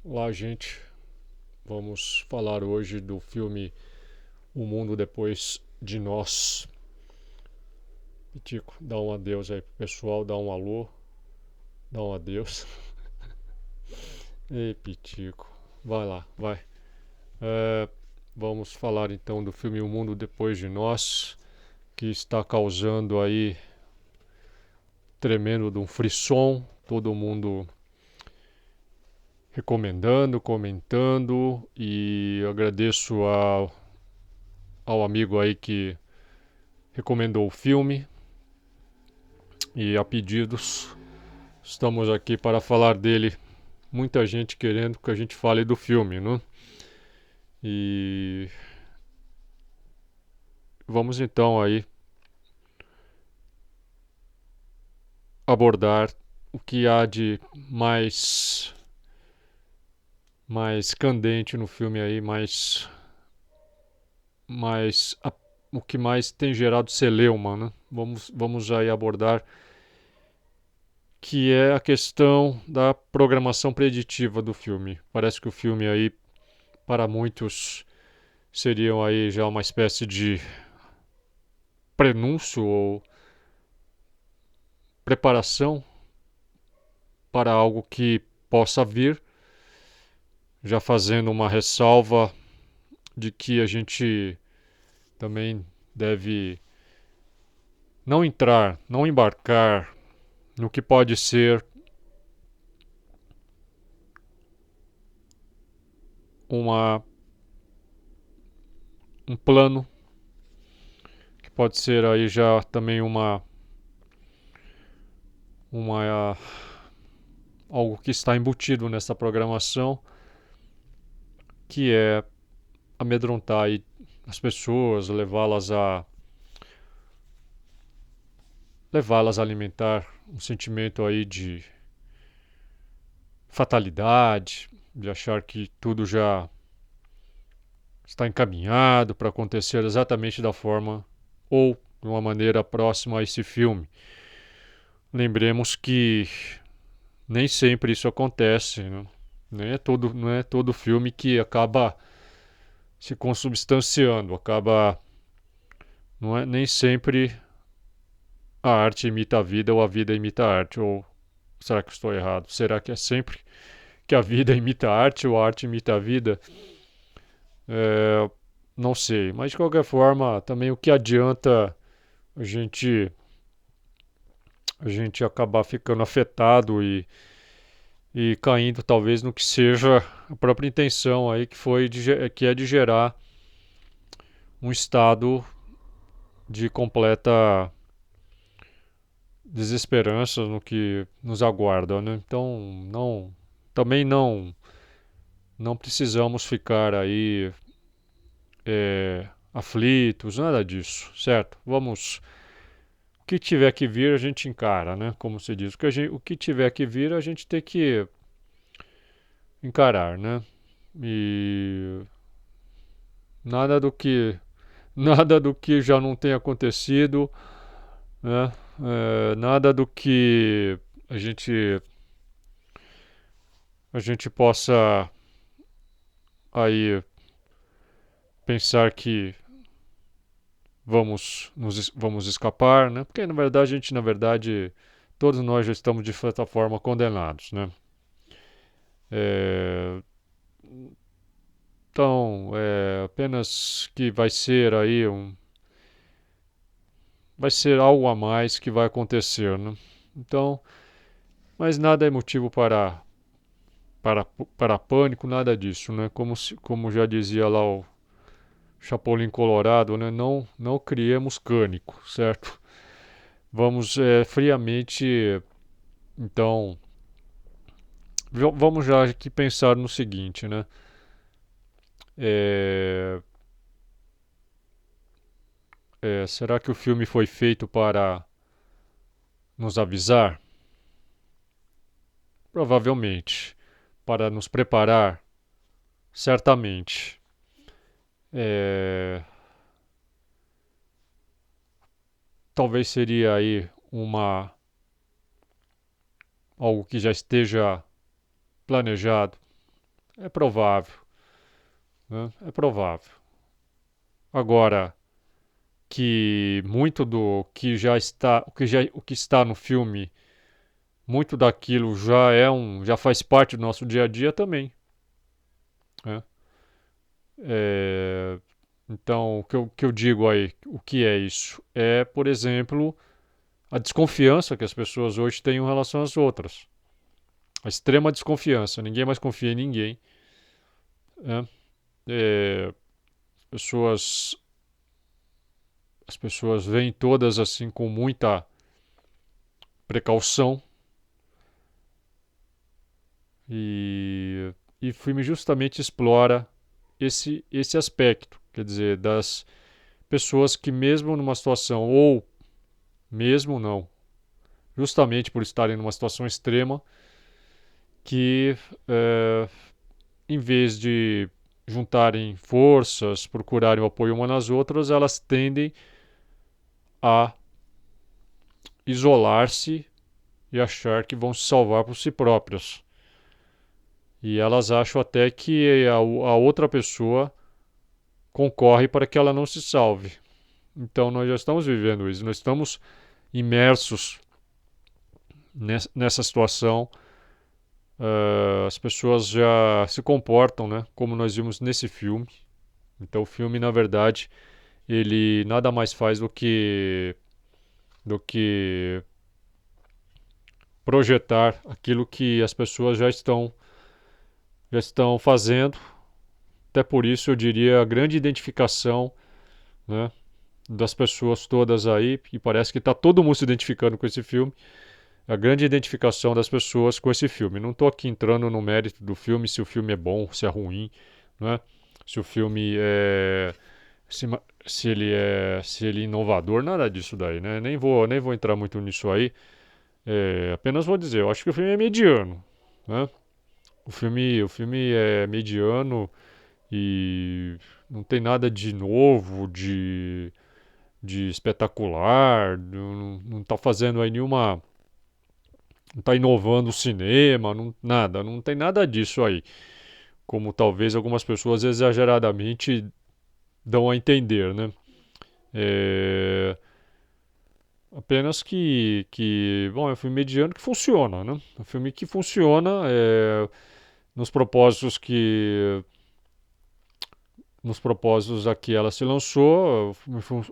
Olá, gente. Vamos falar hoje do filme O Mundo Depois de Nós. Pitico, dá um adeus aí pro pessoal, dá um alô, dá um adeus. Ei, Pitico, vai lá, vai. É, Vamos falar então do filme O Mundo Depois de Nós, que está causando aí tremendo de um frisson, todo mundo recomendando, comentando, e eu agradeço ao amigo aí que recomendou o filme. E a pedidos, estamos aqui para falar dele. Muita gente querendo que a gente fale do filme, né? E vamos então aí abordar o que há de mais candente no filme aí, mais o que mais tem gerado celeuma, né? Vamos aí abordar que é a questão da programação preditiva do filme. Parece que o filme aí para muitos seriam aí já uma espécie de prenúncio ou preparação para algo que possa vir, já fazendo uma ressalva de que a gente também deve não entrar, não embarcar no que pode ser uma um plano, que pode ser aí já também uma algo que está embutido nessa programação, que é amedrontar aí as pessoas, levá-las a alimentar um sentimento aí de fatalidade, de achar que tudo já está encaminhado para acontecer exatamente da forma ou de uma maneira próxima a esse filme. Lembremos que nem sempre isso acontece, né? Não é todo filme que acaba se consubstanciando, acaba não é nem sempre a arte imita a vida ou a vida imita a arte, ou será que estou errado? Será que é sempre que a vida imita a arte ou a arte imita a vida? É, não sei, mas de qualquer forma, também o que adianta a gente a gente acabar ficando afetado e caindo talvez no que seja a própria intenção aí que é de gerar um estado de completa desesperança no que nos aguarda, né? Então também não precisamos ficar aí aflitos, nada disso, certo? O que tiver que vir a gente encara, né? Como se diz, o que tiver que vir a gente tem que encarar, né? E nada do que nada do que já não tenha acontecido, né? Nada do que a gente a gente possa aí pensar que vamos escapar, né? Porque na verdade todos nós já estamos de certa forma condenados, né? É, então, apenas que vai ser algo a mais que vai acontecer, né? Então, mas nada é motivo para, para pânico, nada disso, né? Como já dizia lá o Chapolin Colorado, né? Não criemos cânico, certo? Vamos friamente, então, vamos já aqui pensar no seguinte, né? É, Será que o filme foi feito para nos avisar? Provavelmente. Para nos preparar? Certamente. É, Talvez seria aí algo que já esteja planejado É provável, né? É provável. Agora, que muito do que já está, o que está no filme, muito daquilo já faz parte do nosso dia a dia também, né? É, então, que eu digo aí, o que é isso? É, por exemplo, a desconfiança que as pessoas hoje têm em relação às outras. A extrema desconfiança. Ninguém mais confia em ninguém, né? É, pessoas, as pessoas veem todas assim com muita precaução e, e o filme justamente explora esse aspecto, quer dizer, das pessoas que mesmo numa situação ou mesmo não, justamente por estarem numa situação extrema, que é, em vez de juntarem forças, procurarem o apoio umas nas outras, elas tendem a isolar-se e achar que vão se salvar por si próprias. E elas acham até que a outra pessoa concorre para que ela não se salve. Então nós já estamos vivendo isso, nós estamos imersos nessa situação. As pessoas já se comportam, né, como nós vimos nesse filme. Então o filme, na verdade, ele nada mais faz do que projetar aquilo que as pessoas já estão fazendo. Até por isso eu diria a grande identificação, né, das pessoas todas aí, e parece que está todo mundo se identificando com esse filme, a grande identificação das pessoas com esse filme. Não estou aqui entrando no mérito do filme, se o filme é bom, se é ruim, né? Se o filme é se, se ele é inovador, nada disso daí, né? Nem vou entrar muito nisso aí. Apenas vou dizer, eu acho que o filme é mediano, né? O filme é mediano e não tem nada de novo, de espetacular, não está fazendo aí nenhuma, não está inovando o cinema, nada, não tem nada disso aí. Como talvez algumas pessoas exageradamente dão a entender, né? É, apenas bom, é um filme mediano que funciona, né? É um filme que funciona nos propósitos que nos propósitos a que ela se lançou.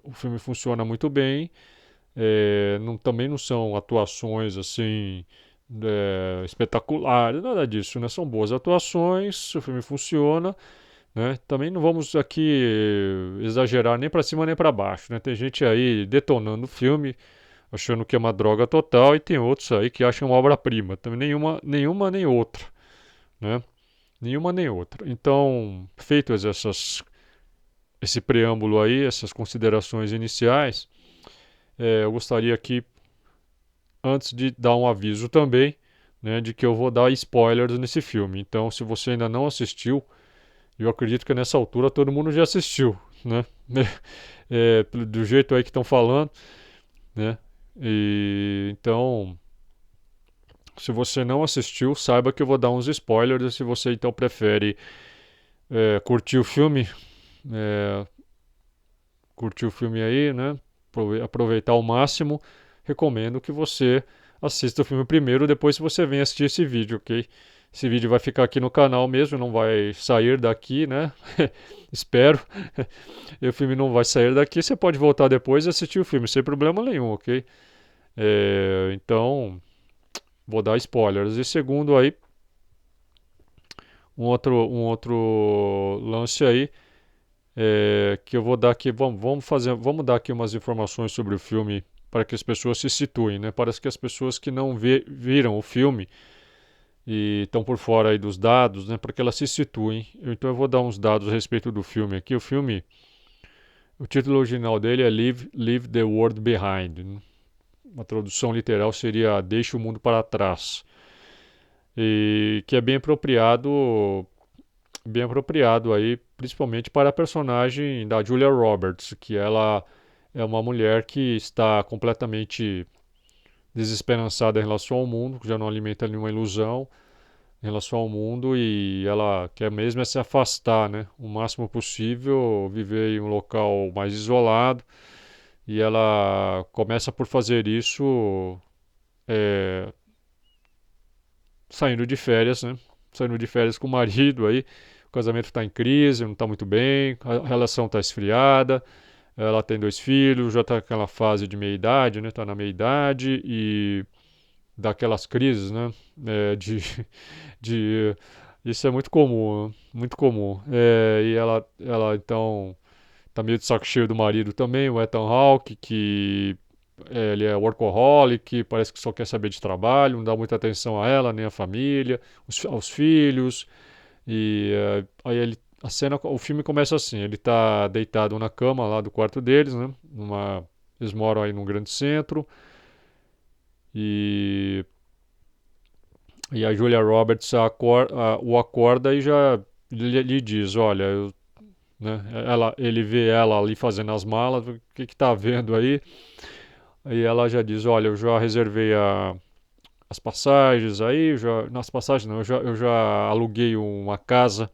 O filme funciona muito bem. Também não são atuações assim espetaculares, nada disso, né? São boas atuações, o filme funciona, né? Também não vamos aqui exagerar nem para cima nem para baixo, né? Tem gente aí detonando o filme, achando que é uma droga total, e tem outros aí que acham uma obra-prima. Também nenhuma nem outra, né? Nenhuma nem outra. Então, feitas esse preâmbulo aí, essas considerações iniciais, eu gostaria aqui, antes de dar um aviso também, né, de que eu vou dar spoilers nesse filme. Então, se você ainda não assistiu, eu acredito que nessa altura todo mundo já assistiu, né? Do jeito aí que estão falando, né? E então, se você não assistiu, saiba que eu vou dar uns spoilers. E se você então prefere curtir o filme, é, curtir o filme aí, né? Aproveitar ao máximo, recomendo que você assista o filme primeiro, depois você vem assistir esse vídeo, ok? Esse vídeo vai ficar aqui no canal mesmo, não vai sair daqui, né? Espero. E o filme não vai sair daqui, você pode voltar depois e assistir o filme sem problema nenhum, ok? Então, vou dar spoilers. E segundo aí, um outro lance aí, que eu vou dar aqui, vamos dar aqui umas informações sobre o filme para que as pessoas se situem, né? Parece que as pessoas que não viram o filme e estão por fora aí dos dados, né? Para que elas se situem. Então eu vou dar uns dados a respeito do filme aqui. O título original dele é Leave the World Behind, né? Uma tradução literal seria Deixe o Mundo para Trás. E que é bem apropriado aí, principalmente para a personagem da Julia Roberts, que ela é uma mulher que está completamente desesperançada em relação ao mundo, que já não alimenta nenhuma ilusão, em relação ao mundo e ela quer mesmo é se afastar, né? O máximo possível, viver em um local mais isolado e ela começa por fazer isso é, saindo de férias, né? Saindo de férias com o marido aí. O casamento está em crise, não está muito bem, a relação está esfriada. Ela tem 2 filhos, já está naquela fase de meia-idade, né? Está na meia-idade e daquelas crises, né? De isso é muito comum, né? Muito comum. E ela então tá meio de saco cheio do marido também, o Ethan Hawke, que ele é workaholic, parece que só quer saber de trabalho, não dá muita atenção a ela, nem à família, aos filhos. E aí o filme começa assim, ele tá deitado na cama lá do quarto deles, né? Eles moram aí num grande centro e, e a Julia Roberts o acorda e já lhe diz, olha, né? Ele vê ela ali fazendo as malas, o que que tá vendo aí? Aí ela já diz, olha, eu já reservei as passagens aí, nas passagens não, eu já aluguei uma casa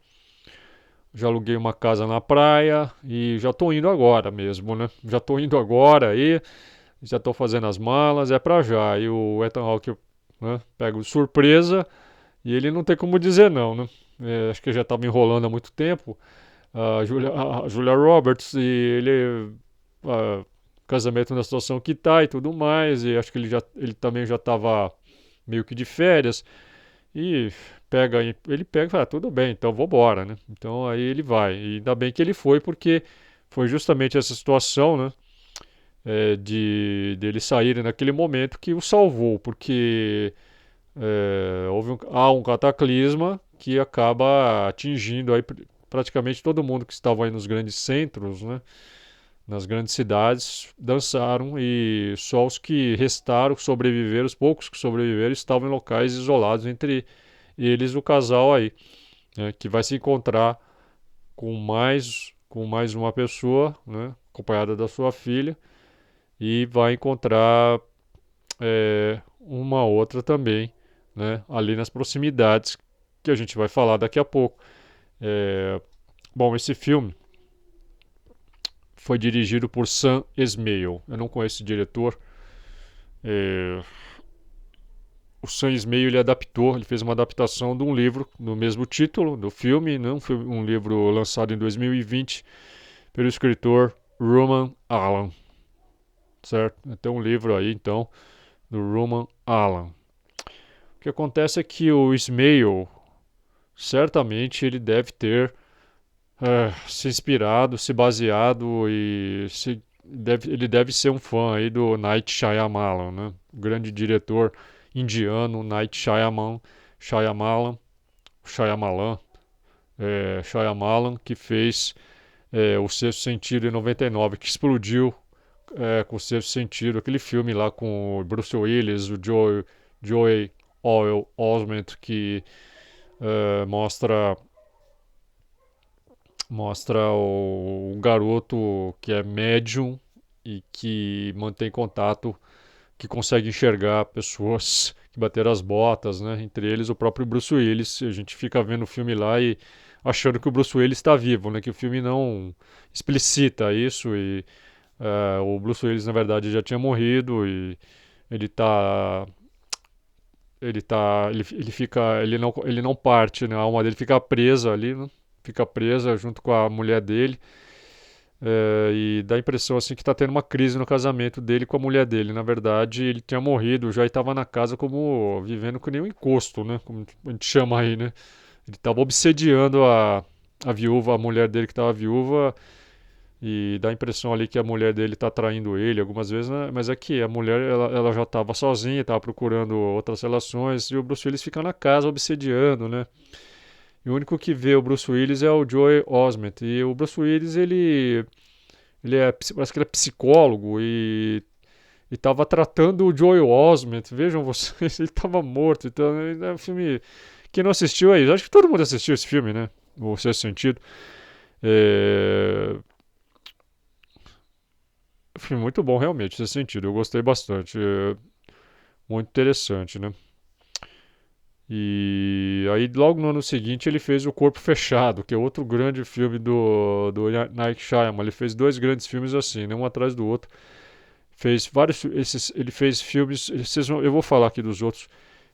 na praia e já tô indo agora mesmo, né? Já tô indo agora aí, já tô fazendo as malas, é pra já. E o Ethan Hawke, né, pega de surpresa e ele não tem como dizer não, né? Acho que já tava enrolando há muito tempo a Julia Roberts e ele casamento na situação que tá e tudo mais e acho que ele também já estava meio que de férias e ele pega e fala, tudo bem, então vou embora, né? Então aí ele vai. E ainda bem que ele foi porque foi justamente essa situação, né? De dele sair naquele momento que o salvou, porque há um cataclisma que acaba atingindo aí praticamente todo mundo que estava aí nos grandes centros, né? Nas grandes cidades, dançaram e só os que restaram, sobreviveram, os poucos que sobreviveram, estavam em locais isolados, entre eles o casal aí, né? Que vai se encontrar com mais uma pessoa, né? Acompanhada da sua filha, e vai encontrar uma outra também, né? Ali nas proximidades, que a gente vai falar daqui a pouco. Bom, esse filme foi dirigido por Sam Esmail. Eu não conheço esse diretor. É, o Sam Esmail ele fez uma adaptação de um livro no mesmo título do filme, né? Um livro lançado em 2020 pelo escritor Roman Allen, certo? Tem um livro aí então do Roman Allen. O que acontece é que o Esmail certamente ele deve ter se inspirado, se baseado ele deve ser um fã aí do Night Shyamalan, né? O grande diretor indiano Night Shyamalan, Shyamalan, Shyamalan que fez O Sexto Sentido em 99, que explodiu com o Sexto Sentido, aquele filme lá com o Bruce Willis, o Joey Osment, que mostra um garoto que é médium e que mantém contato, que consegue enxergar pessoas que bateram as botas, né? Entre eles o próprio Bruce Willis. A gente fica vendo o filme lá e achando que o Bruce Willis está vivo, né? Que o filme não explicita isso e o Bruce Willis na verdade já tinha morrido e ele tá ele não parte, né? A alma dele fica presa ali, né? Fica presa junto com a mulher dele. E dá a impressão assim que está tendo uma crise no casamento dele com a mulher dele. Na verdade, ele tinha morrido, já estava na casa como vivendo com nenhum encosto, né? Como a gente chama aí, né? Ele estava obsediando a viúva, a mulher dele que estava viúva, e dá a impressão ali que a mulher dele está traindo ele algumas vezes, né? Mas é que a mulher ela já estava sozinha, estava procurando outras relações, e o Bruce Willis fica na casa obsediando, né? E o único que vê o Bruce Willis é o Joey Osment. E o Bruce Willis, parece que ele é psicólogo e estava tratando o Joey Osment. Vejam vocês, ele estava morto. Então, é um filme. Quem não assistiu aí, acho que todo mundo assistiu esse filme, né? O Sexto Sentido. É... Um filme muito bom, realmente, nesse sentido. Eu gostei bastante. Muito interessante, né? E aí, logo no ano seguinte, ele fez O Corpo Fechado, que é outro grande filme do Night Shyamalan. Ele fez dois grandes filmes assim, né, um atrás do outro. Fez vários, ele fez filmes, eu vou falar aqui dos outros.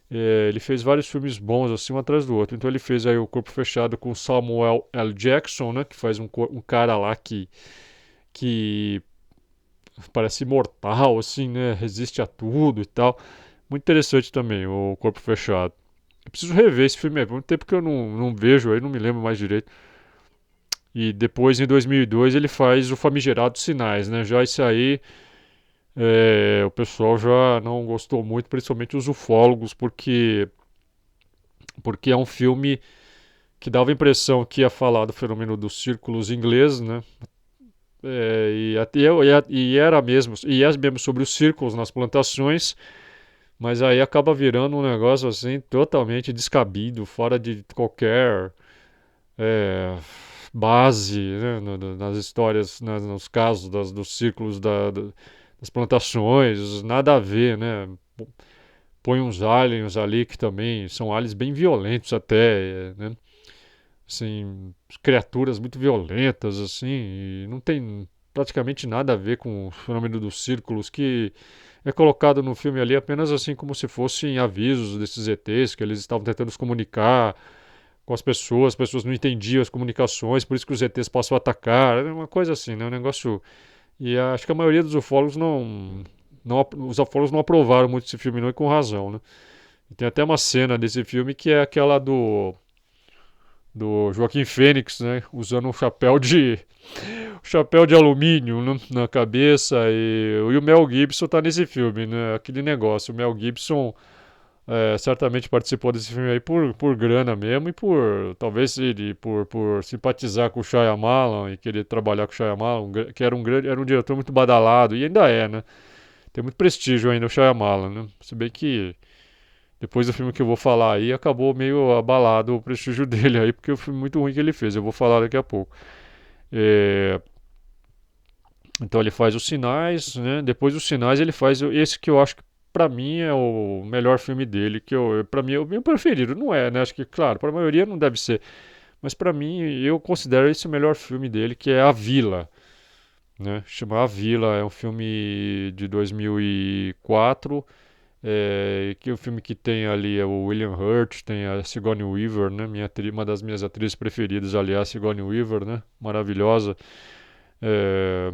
Ele fez vários filmes bons, assim, um atrás do outro. Então ele fez aí O Corpo Fechado com Samuel L. Jackson, né, que faz um cara lá que parece imortal, assim, né, resiste a tudo e tal. Muito interessante também, O Corpo Fechado. Eu preciso rever esse filme, é muito tempo que eu não vejo aí, não me lembro mais direito. E depois, em 2002, ele faz o famigerado Sinais, né? Já esse aí, o pessoal já não gostou muito, principalmente os ufólogos, porque é um filme que dava a impressão que ia falar do fenômeno dos círculos ingleses, né? E é mesmo sobre os círculos nas plantações, mas aí acaba virando um negócio assim totalmente descabido, fora de qualquer é, base, né, nas histórias, nos casos dos círculos das plantações, nada a ver, né? Põe uns aliens ali que também são aliens bem violentos até, né? Assim, criaturas muito violentas, assim, e não tem praticamente nada a ver com o fenômeno dos círculos que é colocado no filme ali apenas assim como se fossem avisos desses ETs que eles estavam tentando se comunicar com as pessoas não entendiam as comunicações, por isso que os ETs passam a atacar, é uma coisa assim, né? Um negócio. E acho que a maioria dos ufólogos os ufólogos não aprovaram muito esse filme, não, e com razão, né? E tem até uma cena desse filme que é aquela do Joaquim Fênix, né? Usando um chapéu de alumínio, né, na cabeça. E o Mel Gibson tá nesse filme, né? Aquele negócio. O Mel Gibson certamente participou desse filme aí por grana mesmo e talvez ele, por simpatizar com o Shyamalan e querer trabalhar com o Shyamalan, que era um diretor muito badalado, e ainda é, né? Tem muito prestígio ainda o Shyamalan, né? Se bem que depois do filme que eu vou falar aí, acabou meio abalado o prestígio dele aí, porque o filme muito ruim que ele fez, eu vou falar daqui a pouco. É, então ele faz os Sinais, né? Depois dos Sinais ele faz esse que eu acho que pra mim é o melhor filme dele, para mim é o meu preferido, não é, né? Acho que claro, para a maioria não deve ser, mas pra mim eu considero esse o melhor filme dele, que é A Vila, né? Chama A Vila, é um filme de 2004, que o filme que tem ali é o William Hurt, tem a Sigourney Weaver, né? Uma das minhas atrizes preferidas, aliás, Sigourney Weaver, né? Maravilhosa. É,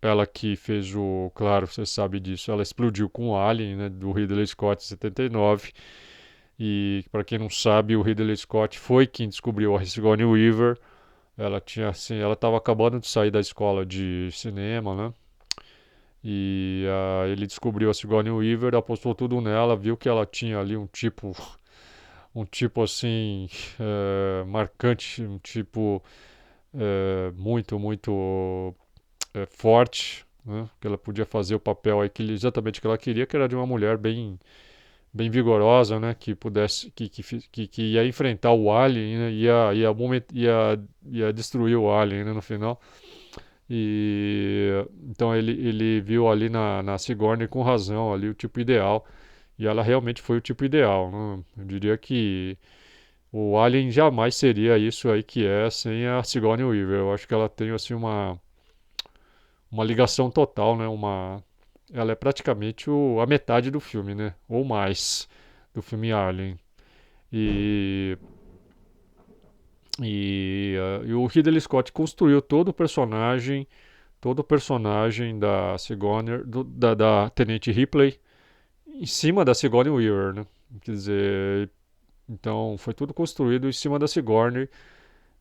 ela que fez claro, você sabe disso, ela explodiu com o Alien, né? Do Ridley Scott em 79. E para quem não sabe, o Ridley Scott foi quem descobriu a Sigourney Weaver. Ela tinha assim, ela estava acabando de sair da escola de cinema, né? E ele descobriu a Sigourney Weaver, apostou tudo nela, viu que ela tinha ali um tipo assim marcante, um tipo muito, muito forte, né? Que ela podia fazer o papel aí exatamente que ela queria, que era de uma mulher bem, bem vigorosa, né? Que pudesse, que ia enfrentar o Alien, né? Ia destruir o Alien, né? No final. E então ele viu ali na Sigourney com razão ali o tipo ideal. E ela realmente foi o tipo ideal, né? Eu diria que o Alien jamais seria isso aí que é sem a Sigourney Weaver. Eu acho que ela tem assim uma ligação total, né? Ela é praticamente a metade do filme, né? Ou mais do filme Alien. E e o Ridley Scott construiu todo o personagem da Sigourney, da Tenente Ripley, em cima da Sigourney Weaver, né? Quer dizer, então foi tudo construído em cima da Sigourney,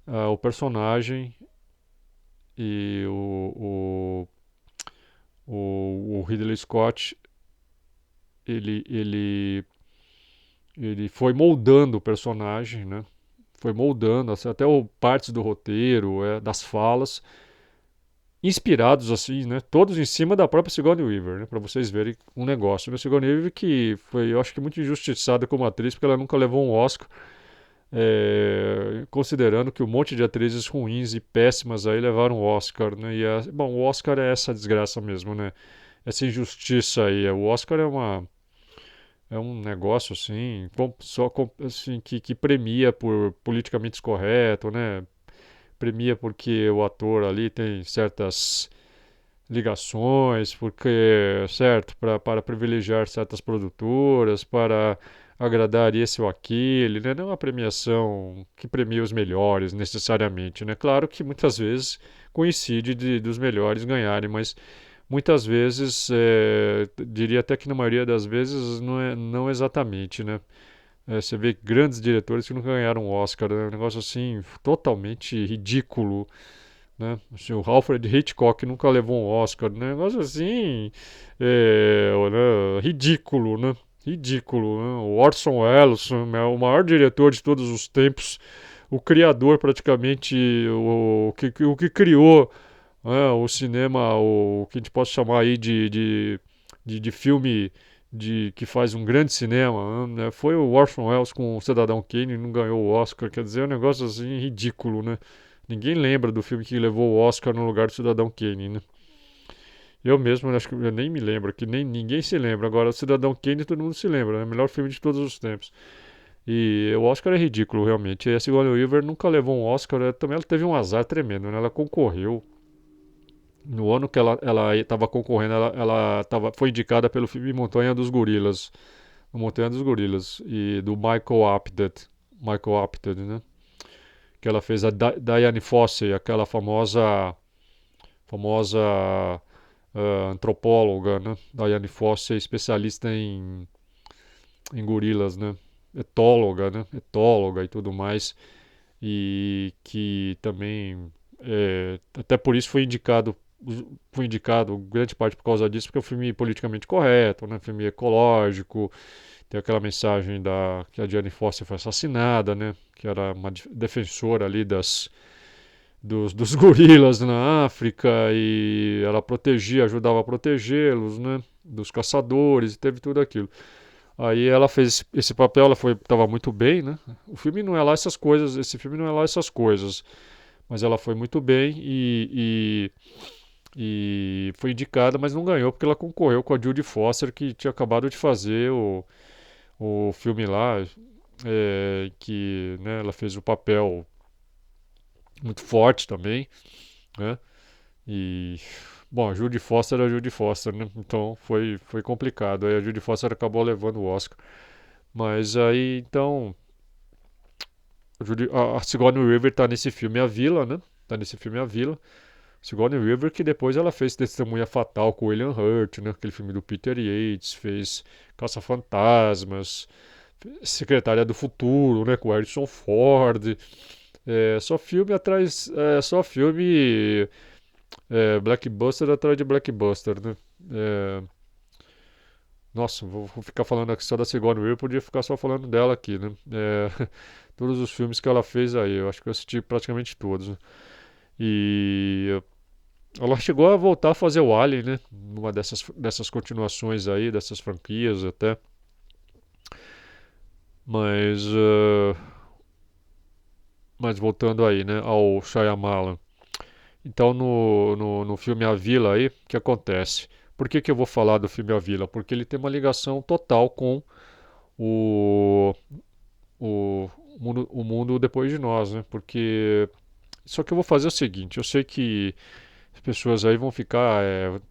o personagem e o Ridley Scott, ele, ele, ele foi moldando o personagem, né? Foi moldando assim, até partes do roteiro, das falas, inspirados assim, né? Todos em cima da própria Sigourney Weaver, né? Para vocês verem um negócio. A Sigourney Weaver que foi, eu acho que muito injustiçada como atriz, porque ela nunca levou um Oscar, considerando que um monte de atrizes ruins e péssimas aí levaram o Oscar, né? Bom, o Oscar é essa desgraça mesmo, né? Essa injustiça aí. O Oscar é um negócio assim, assim que premia por politicamente correto, né? Premia porque o ator ali tem certas ligações, porque, certo, para privilegiar certas produtoras, para agradar esse ou aquele, né? Não é uma premiação que premia os melhores necessariamente, né? Claro que muitas vezes coincide dos melhores ganharem, mas muitas vezes, diria até que na maioria das vezes não exatamente, né? Você vê grandes diretores que não ganharam o Oscar, né? Um negócio assim totalmente ridículo, né? Assim, o Alfred Hitchcock nunca levou um Oscar, né? Um negócio assim, né? Ridículo, né? Ridículo, né? O Orson Welles, né? O maior diretor de todos os tempos, o criador praticamente, o que criou, né? O cinema, o que a gente pode chamar aí de filme que faz um grande cinema, né? Foi o Orson Welles com o Cidadão Kane, não ganhou o Oscar, quer dizer, é um negócio assim ridículo, né? Ninguém lembra do filme que levou o Oscar no lugar do Cidadão Kane, né? Eu mesmo acho que eu nem me lembro, que nem ninguém se lembra. Agora, o Cidadão Kane todo mundo se lembra, é o melhor filme de todos os tempos. E o Oscar é ridículo, realmente. E a Sigourney Weaver nunca levou um Oscar, também ela teve um azar tremendo, né? Ela concorreu. No ano que ela estava concorrendo, foi indicada pelo filme Montanha dos Gorilas. Montanha dos Gorilas. E do Michael Apted. Michael Apted, né? Que ela fez a Diane Fossey, aquela famosa antropóloga, né? Diane Fossey, especialista em gorilas, né? Etóloga, né? Etóloga e tudo mais. E que também, até por isso foi indicado grande parte por causa disso, porque é um filme politicamente correto, né? Um filme ecológico, tem aquela mensagem que a Diane Fossey foi assassinada, né? Que era uma defensora ali dos gorilas na África e ela ajudava a protegê-los, né? Dos caçadores e teve tudo aquilo. Aí ela fez esse papel, estava muito bem, né? O filme não é lá essas coisas, esse filme não é lá essas coisas, mas ela foi muito bem e foi indicada, mas não ganhou porque ela concorreu com a Jodie Foster que tinha acabado de fazer o filme lá, que, né, ela fez o papel muito forte também, né? E, bom, a Judy Foster era a Judy Foster, né? Então foi complicado. Aí a Judy Foster acabou levando o Oscar. Mas aí, então, a Sigourney Weaver tá nesse filme A Vila, né? Tá nesse filme A Vila. Sigourney Weaver, que depois ela fez Testemunha Fatal com William Hurt, né? Aquele filme do Peter Yates, fez Caça-Fantasmas, Secretária do Futuro, né? Com Harrison Ford. Só filme atrás. Só filme. Blackbuster atrás de Blackbuster, né? É, nossa, vou ficar falando aqui só da Sigourney Weaver, podia ficar só falando dela aqui, né? Todos os filmes que ela fez aí, eu acho que eu assisti praticamente todos, né? E ela chegou a voltar a fazer o Alien, né? Numa dessas continuações aí, dessas franquias até. Mas, mas voltando aí, né? Ao Shyamalan. Então, no filme A Vila aí, o que acontece? Por que eu vou falar do filme A Vila? Porque ele tem uma ligação total com o, o, o mundo depois de nós, né? Porque. Só que eu vou fazer o seguinte: eu sei que as pessoas aí vão ficar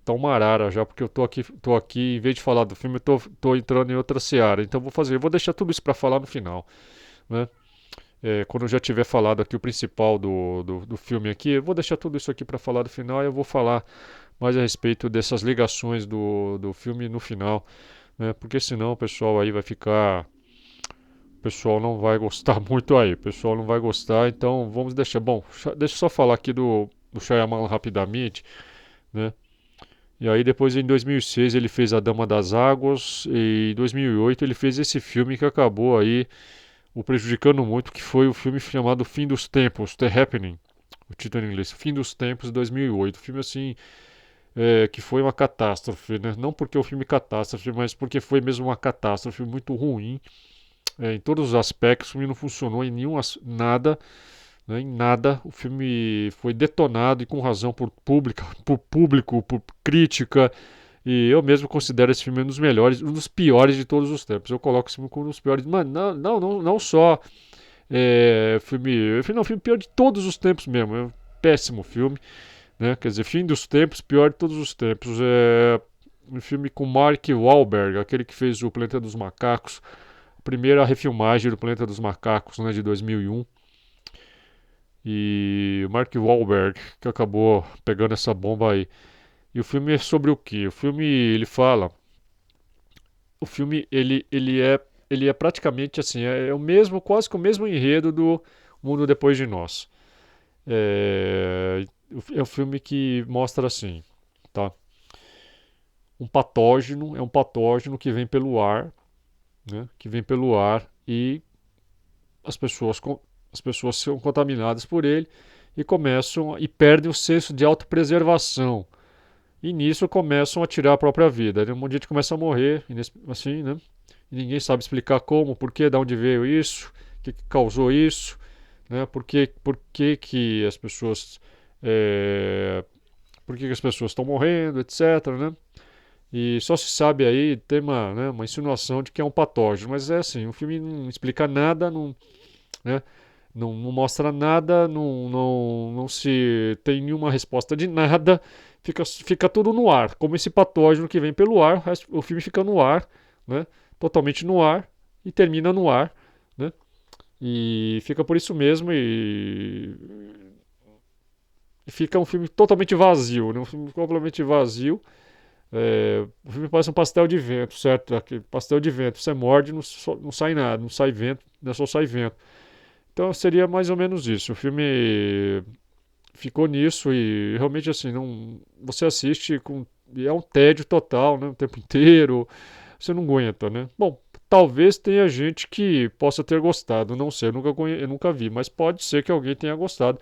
tão marara já, porque eu tô aqui, em vez de falar do filme, tô entrando em outra seara. Então eu vou deixar tudo isso para falar no final, né? Quando eu já tiver falado aqui o principal do filme aqui, eu vou deixar tudo isso aqui para falar do final e eu vou falar mais a respeito dessas ligações do filme no final, né? Porque senão o pessoal aí vai ficar. O pessoal não vai gostar muito aí. O pessoal não vai gostar, então vamos deixar. Bom, deixa eu só falar aqui do Shyamalan rapidamente, né? E aí depois em 2006 ele fez A Dama das Águas e em 2008 ele fez esse filme que acabou aí o prejudicando muito, que foi o filme chamado Fim dos Tempos, The Happening, o título em inglês, Fim dos Tempos, 2008. Filme assim, que foi uma catástrofe, né? Não porque o filme catástrofe, mas porque foi mesmo uma catástrofe muito ruim, em todos os aspectos. O filme não funcionou em nada, né? Em nada. O filme foi detonado e com razão por público, por crítica E eu mesmo considero esse filme um dos melhores, um dos piores de todos os tempos. Eu coloco esse filme como um dos piores. Mano, não só filme pior de todos os tempos mesmo. É um péssimo filme, né? Quer dizer, fim dos tempos, pior de todos os tempos. É um filme com Mark Wahlberg, aquele que fez o Planeta dos Macacos, a primeira refilmagem do Planeta dos Macacos, né, de 2001. E o Mark Wahlberg que acabou pegando essa bomba aí. E o filme é sobre o quê? O filme ele fala, o filme ele é praticamente assim, é o mesmo, quase que o mesmo enredo do Mundo Depois de Nós. É um filme que mostra assim, tá? É um patógeno que vem pelo ar, né? Que vem pelo ar e as pessoas, as pessoas são contaminadas por ele e começam e perdem o senso de autopreservação. E nisso começam a tirar a própria vida. Um monte de gente começa a morrer, assim, né? E ninguém sabe explicar como, por que, de onde veio isso, o que causou isso, né? Por que as pessoas, por que as pessoas estão morrendo, etc, né? E só se sabe aí, tem uma insinuação de que é um patógeno, mas é assim, o filme não explica nada, não, né? Não mostra nada, não se tem nenhuma resposta de nada, fica tudo no ar, como esse patógeno que vem pelo ar, o filme fica no ar, né? Totalmente no ar e termina no ar, né? E fica por isso mesmo e fica um filme totalmente vazio, né? Um filme completamente vazio. O filme parece um pastel de vento, certo? Aquele pastel de vento, você morde, não sai nada, não sai vento, só sai vento. Então seria mais ou menos isso. O filme ficou nisso e realmente assim, não, você assiste e é um tédio total, né, o tempo inteiro. Você não aguenta, né? Bom, talvez tenha gente que possa ter gostado, não sei, eu nunca vi, mas pode ser que alguém tenha gostado.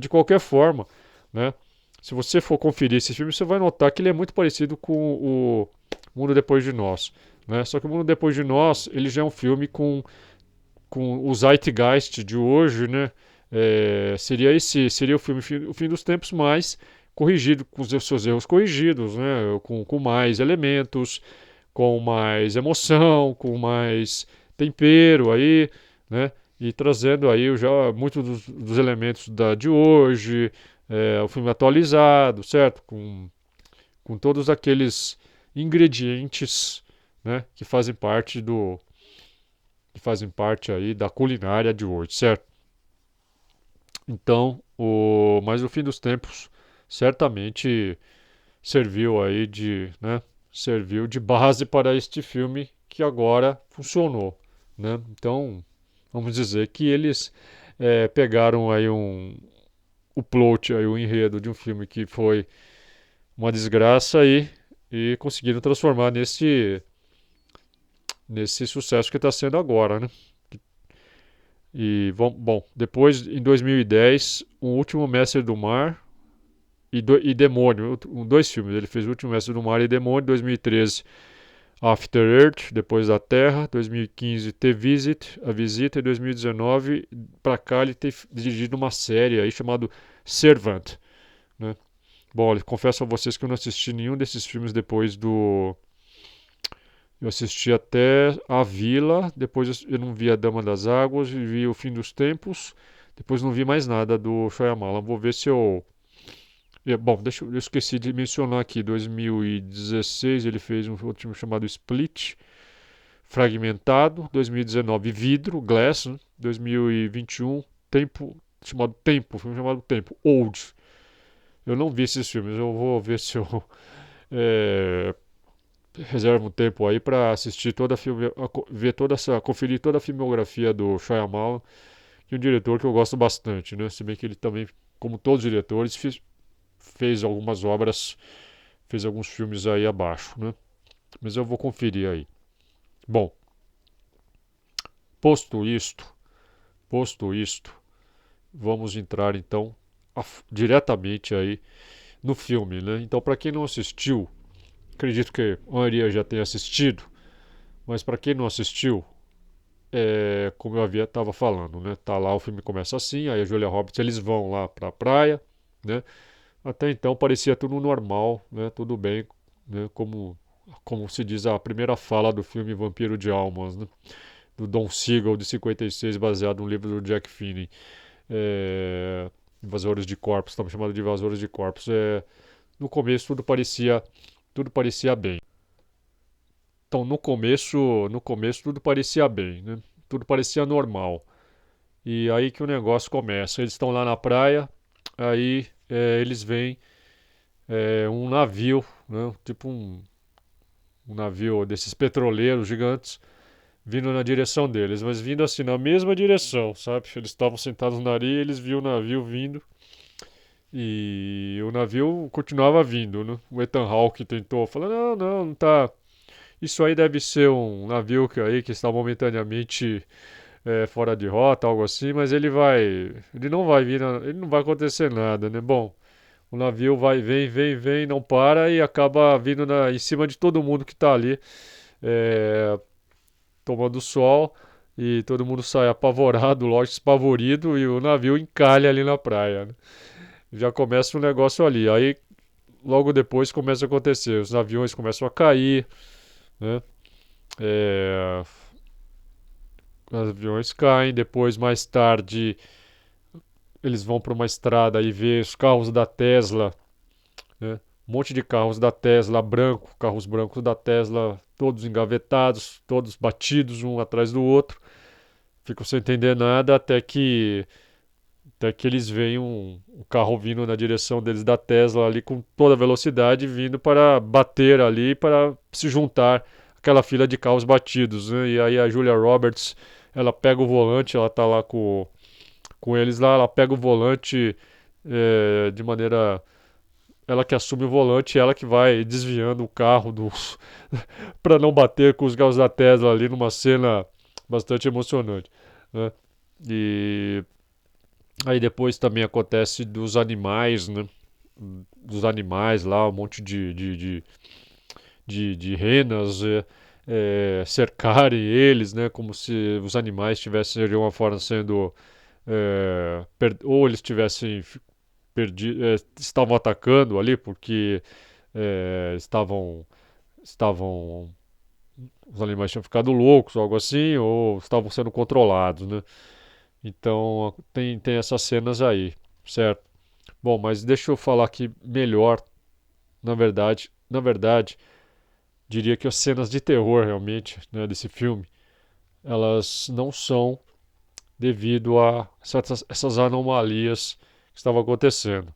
De qualquer forma, né? Se você for conferir esse filme, você vai notar que ele é muito parecido com o Mundo Depois de Nós, né? Só que o Mundo Depois de Nós, ele já é um filme com o Zeitgeist de hoje, né? Seria o fim dos tempos, mais corrigido, com os seus erros corrigidos, né? Com mais elementos, com mais emoção, com mais tempero aí, né? E trazendo aí já muitos dos elementos de hoje, o filme atualizado, certo? Com todos aqueles ingredientes, né? Que fazem parte aí da culinária de hoje, certo? Então, mas o fim dos tempos certamente serviu aí né, serviu de base para este filme que agora funcionou, né? Então, vamos dizer que eles pegaram aí o plot, aí, o enredo de um filme que foi uma desgraça aí e conseguiram transformar nesse sucesso que está sendo agora, né? Bom, depois, em 2010, O Último Mestre do Mar e Demônio, dois filmes. Ele fez O Último Mestre do Mar e Demônio, 2013, After Earth, Depois da Terra, 2015, The Visit, A Visita, e 2019, para cá ele tem dirigido uma série aí chamada Servant, né? Bom, eu confesso a vocês que eu não assisti nenhum desses filmes depois do... Eu assisti até A Vila, depois eu não vi A Dama das Águas, vi O Fim dos Tempos, depois não vi mais nada do Shyamalan. Vou ver se eu... Bom, eu esqueci de mencionar aqui, 2016 ele fez um outro filme chamado Split, Fragmentado, 2019 Vidro, Glass, né? 2021 um filme chamado Tempo, Old. Eu não vi esses filmes, eu vou ver se eu é, reservo um tempo aí para assistir toda a ver conferir toda a filmografia do Shyamalan, que é um diretor que eu gosto bastante, né? Se bem que ele também, como todos os diretores, fez algumas obras, fez alguns filmes aí abaixo, né? Mas eu vou conferir aí. Bom, posto isto, posto isto, vamos entrar então diretamente aí no filme, né? Então, para quem não assistiu, acredito que a maioria já tenha assistido, mas para quem não assistiu, como eu estava falando, né? Tá lá, o filme começa assim, aí a Julia Roberts, eles vão lá para a praia, né? Até então parecia tudo normal, né? Tudo bem né? Como se diz a primeira fala do filme Vampiro de Almas, né? Do Don Siegel, de 56, baseado no livro do Jack Finney. É, Invasores de Corpos, estamos chamando de Invasores de Corpos. No começo tudo parecia bem. Então no começo tudo parecia bem, né? Tudo parecia normal. E aí que o negócio começa. Eles estão lá na praia, aí eles veem um navio, né? Tipo um navio desses petroleiros gigantes vindo na direção deles, mas vindo assim na mesma direção, sabe? Eles estavam sentados na areia, eles viam o navio vindo e o navio continuava vindo, né? O Ethan Hawke tentou falar, não tá. Isso aí deve ser um navio que está momentaneamente fora de rota, algo assim, mas ele não vai vir, ele não vai acontecer nada, né? Bom, o navio vem, não para e acaba vindo em cima de todo mundo que está ali, é, tomando sol, e todo mundo sai apavorado, lógico, espavorido, e o navio encalha ali na praia, né? Já começa o negócio ali. Aí, logo depois, começa a acontecer. Os aviões começam a cair, né? É, os aviões caem, depois, mais tarde, eles vão para uma estrada e vê os carros da Tesla, né? Um monte de carros da Tesla branco, carros brancos da Tesla, todos engavetados, todos batidos um atrás do outro. Ficam sem entender nada até que eles veem um carro vindo na direção deles da Tesla ali com toda a velocidade, vindo para bater ali, para se juntar àquela fila de carros batidos, né? E aí a Julia Roberts, ela pega o volante, ela tá lá com eles lá, ela pega o volante de maneira. Ela que assume o volante, ela que vai desviando o carro para não bater com os carros da Tesla ali numa cena bastante emocionante, né? E aí depois também acontece dos animais, né? Dos animais lá, um monte de renas cercarem eles, né? Como se os animais estivessem de alguma forma sendo. Ou eles tivessem estavam atacando ali porque estavam. Os animais tinham ficado loucos, algo assim, ou estavam sendo controlados, né? Então tem essas cenas aí, certo? Bom, mas deixa eu falar aqui melhor, na verdade, diria que as cenas de terror realmente, né, desse filme, elas não são devido a essas anomalias que estavam acontecendo,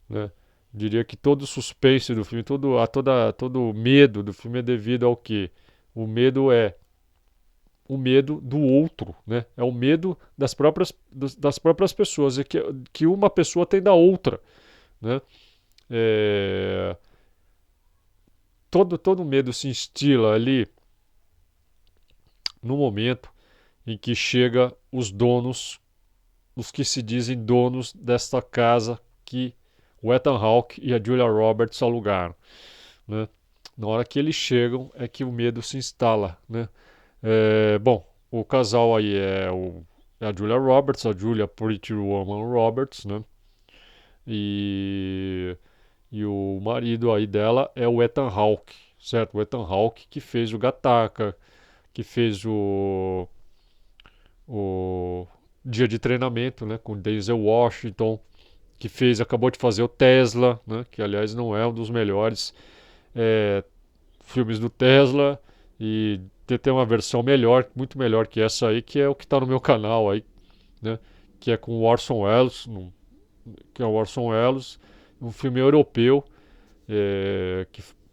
né? Diria que todo o suspense do filme, todo o medo do filme é devido ao quê? O medo é o medo do outro, né? É o medo das próprias pessoas, que uma pessoa tem da outra, né? É, todo medo se instila ali no momento em que chega os que se dizem donos desta casa que o Ethan Hawke e a Julia Roberts alugaram, né? Na hora que eles chegam é que o medo se instala, né? Bom, o casal aí é a Julia Roberts, a Julia Pretty Woman Roberts, né? E, e o marido aí dela é o Ethan Hawke, certo? O Ethan Hawke que fez o Gattaca, que fez o Dia de Treinamento, né? Com Denzel Washington, que acabou de fazer o Tesla, né? Que aliás não é um dos melhores é, filmes do Tesla, e tem uma versão melhor, muito melhor que essa aí, que é o que está no meu canal aí, né? Que é com o Orson Welles, que é o Orson Welles, um filme europeu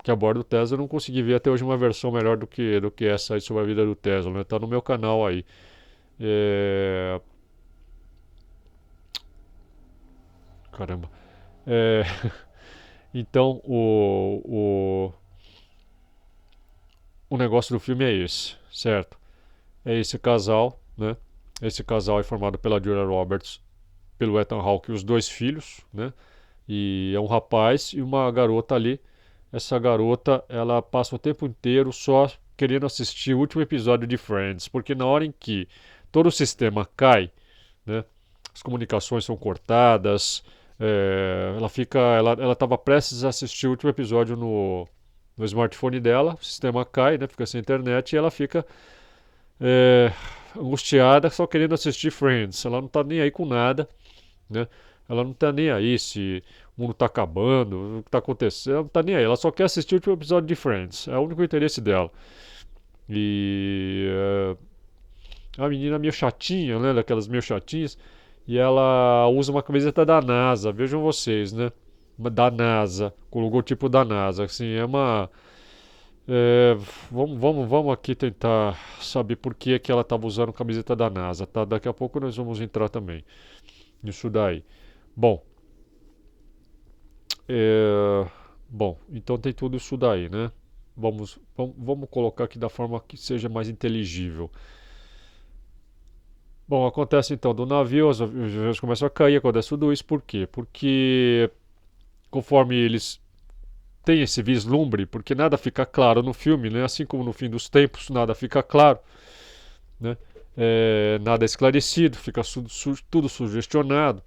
que aborda o Tesla. Eu não consegui ver até hoje uma versão melhor do que essa aí sobre a vida do Tesla, né? Tá no meu canal aí. É... Caramba. É... Então, o negócio do filme é esse, certo? É esse casal, né? Esse casal é formado pela Julia Roberts, pelo Ethan Hawke e os dois filhos, né? E é um rapaz e uma garota ali. Essa garota, ela passa o tempo inteiro só querendo assistir o último episódio de Friends, porque na hora em que todo o sistema cai, né? As comunicações são cortadas, ela estava prestes a assistir o último episódio no smartphone dela, o sistema cai, né? Fica sem internet e ela fica é, angustiada só querendo assistir Friends. Ela não tá nem aí com nada, né? Ela não tá nem aí se o mundo tá acabando, o que tá acontecendo, ela não tá nem aí. Ela só quer assistir o último episódio de Friends. É o único interesse dela. E é uma menina meio chatinha, né? Daquelas meio chatinhas. E ela usa uma camiseta da NASA, vejam vocês, né? Da NASA, com o logotipo da NASA. Assim, é uma. é, vamos aqui tentar saber por que, que ela estava usando camiseta da NASA, tá? Daqui a pouco nós vamos entrar também nisso daí. Bom, é, bom, então tem tudo isso daí, né? Vamos colocar aqui da forma que seja mais inteligível. Bom, acontece então do navio, os aviões começam a cair, acontece tudo isso, por quê? Porque conforme eles têm esse vislumbre, porque nada fica claro no filme, né? Assim como no fim dos tempos, nada fica claro, né? Nada é esclarecido, fica tudo sugestionado,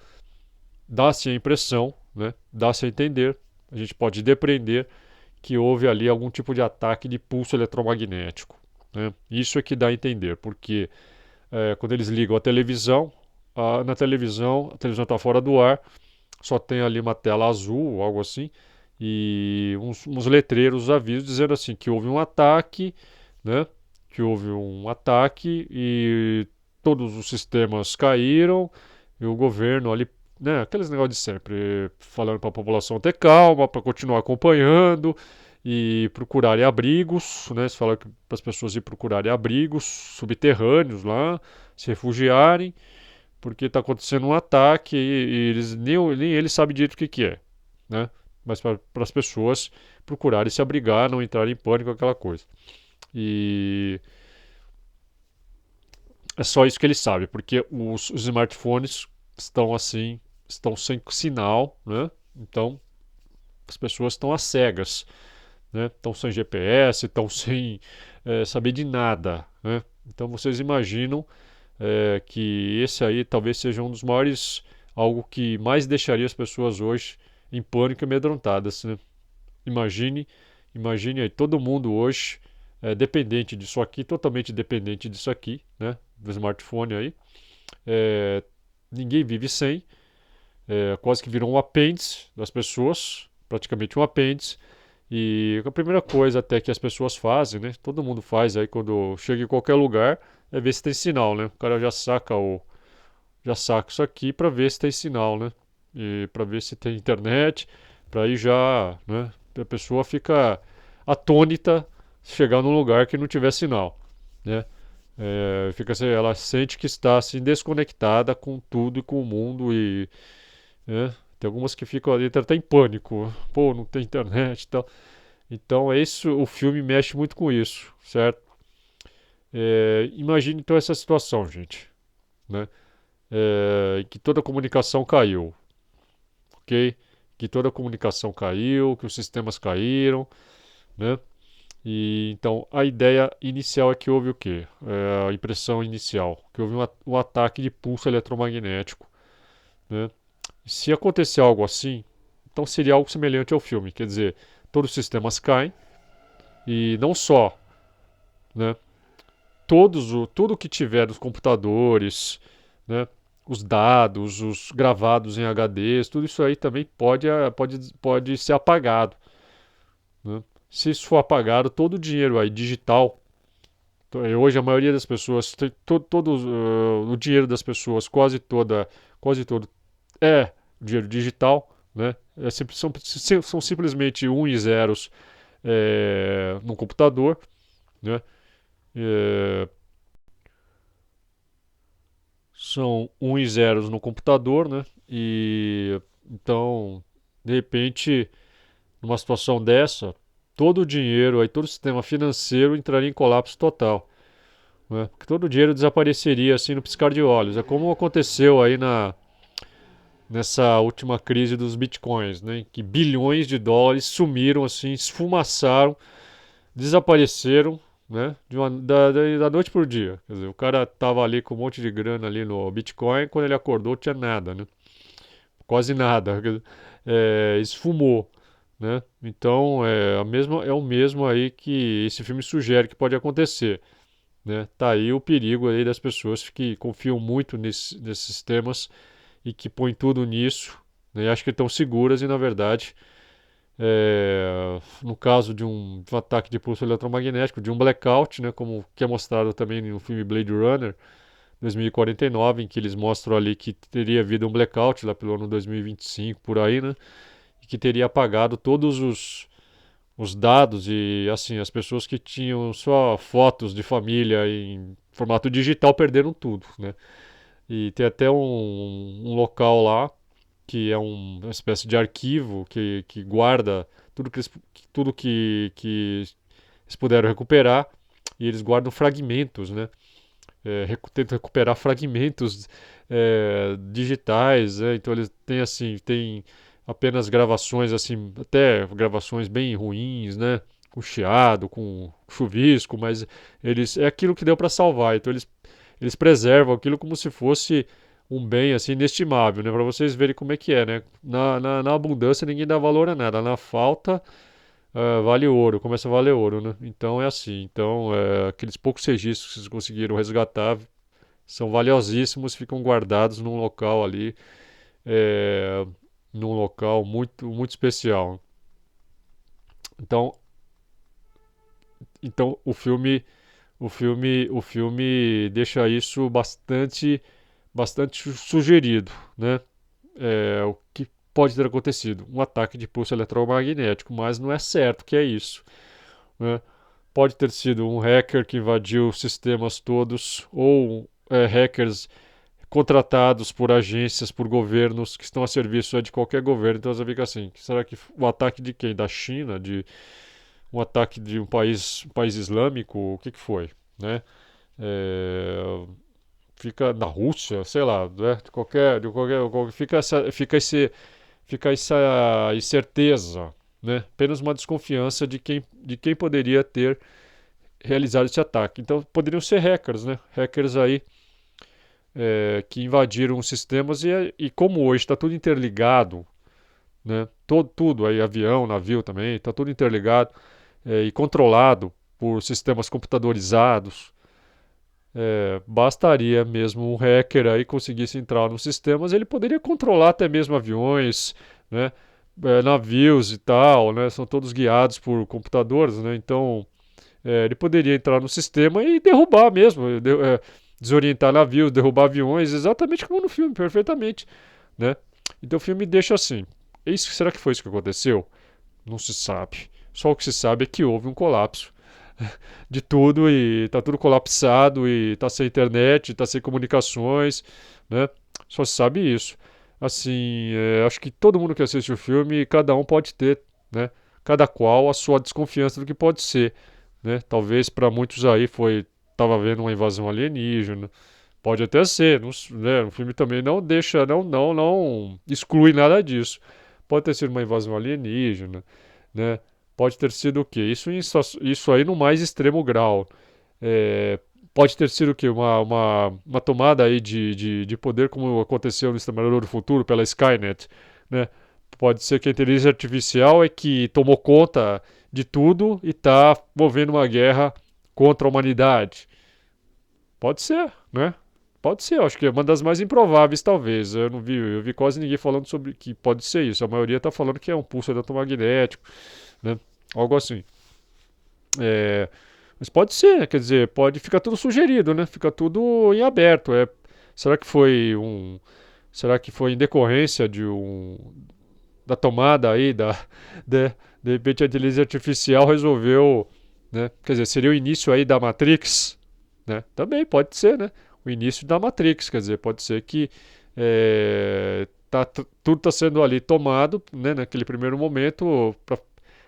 dá-se a impressão, né? Dá-se a entender, a gente pode depreender que houve ali algum tipo de ataque de pulso eletromagnético, né? Isso é que dá a entender, porque quando eles ligam na televisão, a televisão está fora do ar, só tem ali uma tela azul, algo assim, e uns letreiros, avisos dizendo assim que houve um ataque, né? Que houve um ataque e todos os sistemas caíram e o governo ali, né? Aqueles negócios de sempre, falando para a população ter calma, para continuar acompanhando e procurarem abrigos, né? Se fala para as pessoas ir procurarem abrigos subterrâneos lá, se refugiarem porque está acontecendo um ataque e eles, nem eles sabem direito o que é, né? Mas para as pessoas procurarem se abrigar, não entrarem em pânico, aquela coisa. E é só isso que eles sabem, porque os smartphones estão assim, estão sem sinal, né? Então as pessoas estão às cegas, né? Estão sem GPS, estão sem saber de nada, né? Então vocês imaginam que esse aí talvez seja um dos maiores, algo que mais deixaria as pessoas hoje em pânico e amedrontadas, né? Imagine, imagine aí, todo mundo hoje é dependente disso aqui, totalmente dependente disso aqui, né? Do smartphone aí. É, ninguém vive sem, quase que virou um apêndice das pessoas, praticamente um apêndice. E a primeira coisa até que as pessoas fazem, né? Todo mundo faz aí quando chega em qualquer lugar, é ver se tem sinal, né? O cara já saca isso aqui para ver se tem sinal, né? E para ver se tem internet, para aí já, né? A pessoa fica atônita se chegar num lugar que não tiver sinal, né? Ela sente que está assim desconectada com tudo e com o mundo e, né? Tem algumas que ficam ali até em pânico, pô, não tem internet e tal. Então é isso, o filme mexe muito com isso, certo? Imagine então essa situação, gente, né? Que toda a comunicação caiu, ok? Que toda a comunicação caiu, que os sistemas caíram, né? E então a ideia inicial é que houve o quê? A impressão inicial, que houve um ataque de pulso eletromagnético, né? Se acontecer algo assim, então seria algo semelhante ao filme, quer dizer, todos os sistemas caem e não só, né? Tudo que tiver nos computadores, né? Os dados, os gravados em HDs, tudo isso aí também pode ser apagado, né? Se isso for apagado, todo o dinheiro aí digital, hoje a maioria das pessoas, o dinheiro das pessoas, quase todo é dinheiro digital, né? São simplesmente um e zeros no computador, né? É, são um e zeros no computador, né? E então, de repente, numa situação dessa, todo o dinheiro, aí todo o sistema financeiro entraria em colapso total, né? Porque todo o dinheiro desapareceria assim no piscar de olhos. É como aconteceu aí nessa última crise dos bitcoins, né? Que bilhões de dólares sumiram assim, esfumaçaram, desapareceram, né? Da noite para o dia. Quer dizer, o cara tava ali com um monte de grana ali no Bitcoin, quando ele acordou tinha nada, né? Quase nada. Esfumou, né? Então é o mesmo aí que esse filme sugere que pode acontecer, né? Tá aí o perigo aí das pessoas que confiam muito nesses sistemas e que põem tudo nisso, né? E acham que estão seguras e na verdade no caso de um ataque de pulso eletromagnético, de um blackout, né, como que é mostrado também no filme Blade Runner 2049, em que eles mostram ali que teria havido um blackout lá pelo ano 2025, por aí, né, e que teria apagado todos os dados e, assim, as pessoas que tinham só fotos de família em formato digital perderam tudo, né. E tem até um local lá que é uma espécie de arquivo que guarda tudo que eles puderam recuperar e eles guardam fragmentos, né? Tentam recuperar fragmentos digitais, né? Então eles têm assim, tem apenas gravações assim, até gravações bem ruins, né? Com chiado, com chuvisco, mas eles é aquilo que deu para salvar. Então eles preservam aquilo como se fosse um bem assim inestimável, né? Para vocês verem como é que é, né? Na abundância ninguém dá valor a nada, na falta vale ouro, começa a valer ouro, né? Então é assim. Então aqueles poucos registros que vocês conseguiram resgatar são valiosíssimos, ficam guardados num local ali, é, num local muito muito especial. Então, então o filme deixa isso bastante sugerido, né? O que pode ter acontecido? Um ataque de pulso eletromagnético, mas não é certo que é isso, né? Pode ter sido um hacker que invadiu os sistemas todos ou hackers contratados por agências, por governos que estão a serviço de qualquer governo. Então você fica assim, será que o ataque de quem? Da China? De um ataque de um país islâmico? O que foi, né? É, fica na Rússia, sei lá, né? Fica essa incerteza, né? Apenas uma desconfiança de quem poderia ter realizado esse ataque. Então poderiam ser hackers, né? Hackers aí que invadiram os sistemas e como hoje está tudo interligado, né? Tudo aí, avião, navio também, está tudo interligado e controlado por sistemas computadorizados. Bastaria mesmo um hacker aí conseguisse entrar nos sistemas, ele poderia controlar até mesmo aviões, né, navios e tal, né, são todos guiados por computadores, né, então ele poderia entrar no sistema e derrubar mesmo, desorientar navios, derrubar aviões, exatamente como no filme, perfeitamente, né. Então o filme deixa assim, será que foi isso que aconteceu? Não se sabe. Só o que se sabe é que houve um colapso de tudo e tá tudo colapsado e tá sem internet, tá sem comunicações, né? Só se sabe isso. Assim, acho que todo mundo que assiste o filme, cada um pode ter, né? Cada qual a sua desconfiança do que pode ser, né? Talvez para muitos aí tava vendo uma invasão alienígena. Pode até ser, não, né? O filme também não deixa, não exclui nada disso. Pode ter sido uma invasão alienígena, né? Pode ter sido o quê? Isso aí no mais extremo grau. É, pode ter sido o quê? Uma tomada aí de poder, como aconteceu no Exterminador do Futuro pela Skynet, né? Pode ser que a inteligência artificial é que tomou conta de tudo e está movendo uma guerra contra a humanidade. Pode ser, né? Pode ser, acho que é uma das mais improváveis, talvez. Eu vi quase ninguém falando sobre que pode ser isso. A maioria está falando que é um pulso eletromagnético, né? Algo assim. É, mas pode ser, quer dizer, pode ficar tudo sugerido, né? Fica tudo em aberto. Será que foi em decorrência da tomada aí de repente a inteligência artificial resolveu, né? Quer dizer, seria o início aí da Matrix, né? Também pode ser, né? O início da Matrix, quer dizer, pode ser que tudo está sendo ali tomado, né? Naquele primeiro momento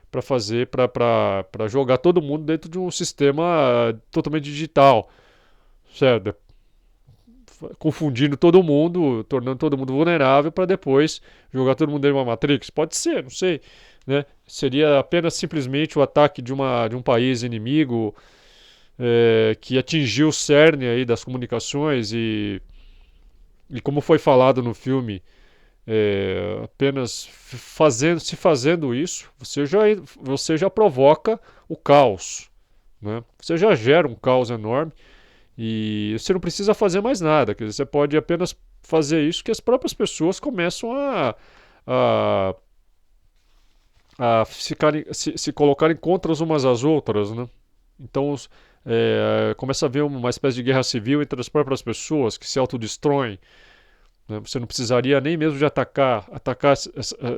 para fazer, para jogar todo mundo dentro de um sistema totalmente digital, certo? Confundindo todo mundo, tornando todo mundo vulnerável para depois jogar todo mundo dentro de uma Matrix. Pode ser, não sei, né? Seria apenas simplesmente o ataque de um país inimigo que atingiu o cerne aí das comunicações e como foi falado no filme, apenas fazendo isso, você já provoca o caos, né? Você já gera um caos enorme e você não precisa fazer mais nada. Quer dizer, você pode apenas fazer isso que as próprias pessoas começam a, se colocarem contra umas às outras, né? Então começa a haver uma espécie de guerra civil entre as próprias pessoas que se autodestroem, né? Você não precisaria nem mesmo de atacar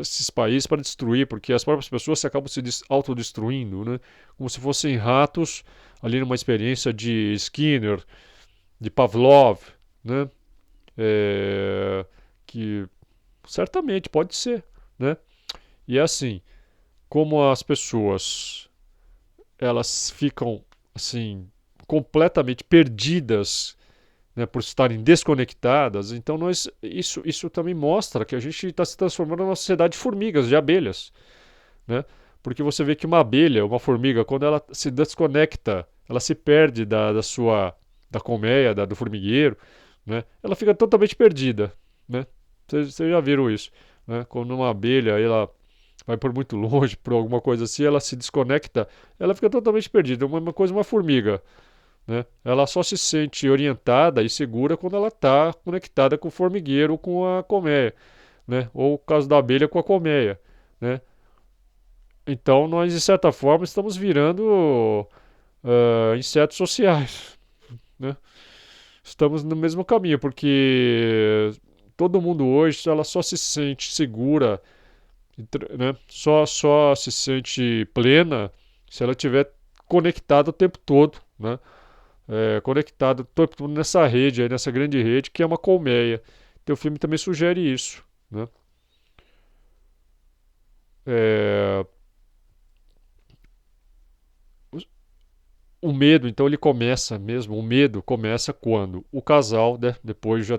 esses países para destruir, porque as próprias pessoas se acabam se autodestruindo, né? Como se fossem ratos ali numa experiência de Skinner, de Pavlov, né? É, que certamente pode ser, né? E é assim, como as pessoas elas ficam assim completamente perdidas, né, por estarem desconectadas, então isso também mostra que a gente está se transformando numa sociedade de formigas, de abelhas, né? Porque você vê que uma abelha, uma formiga, quando ela se desconecta, ela se perde da colmeia, do formigueiro, né? Ela fica totalmente perdida, né? Vocês já viram isso, né? Quando uma abelha ela vai por muito longe, por alguma coisa assim, ela se desconecta, ela fica totalmente perdida. É uma coisa, uma formiga, né? Ela só se sente orientada e segura quando ela está conectada com o formigueiro ou com a colmeia, né? Ou o caso da abelha com a colmeia, né? Então nós, de certa forma, estamos virando insetos sociais, né? Estamos no mesmo caminho, porque todo mundo hoje ela só se sente segura, né? Só se sente plena se ela estiver conectada o tempo todo, né? Conectado todo nessa rede, aí, nessa grande rede que é uma colmeia. Teu filme também sugere isso, né? É, o medo, então ele começa mesmo, o medo começa quando o casal, né, depois de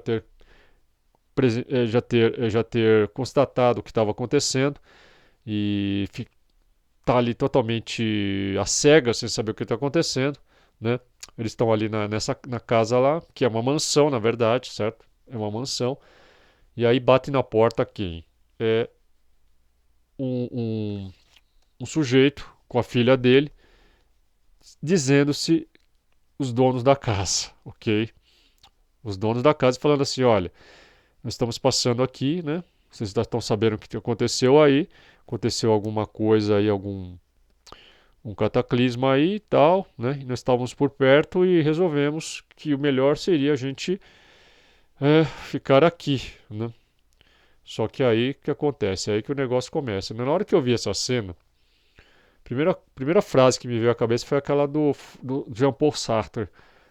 já ter constatado o que estava acontecendo e tá ali totalmente a cega, sem saber o que está acontecendo, né? Eles estão ali na casa lá, que é uma mansão, na verdade, certo? É uma mansão. E aí bate na porta quem? É um, um, um sujeito com a filha dele, dizendo-se os donos da casa, ok? Os donos da casa falando assim, olha, nós estamos passando aqui, né? Vocês já estão sabendo o que aconteceu aí, aconteceu alguma coisa aí, algum um cataclisma aí e tal, né? E nós estávamos por perto e resolvemos que o melhor seria a gente ficar aqui, né? Só que aí o que acontece? É aí que o negócio começa. Na hora que eu vi essa cena, primeira frase que me veio à cabeça foi aquela do Jean-Paul Sartre,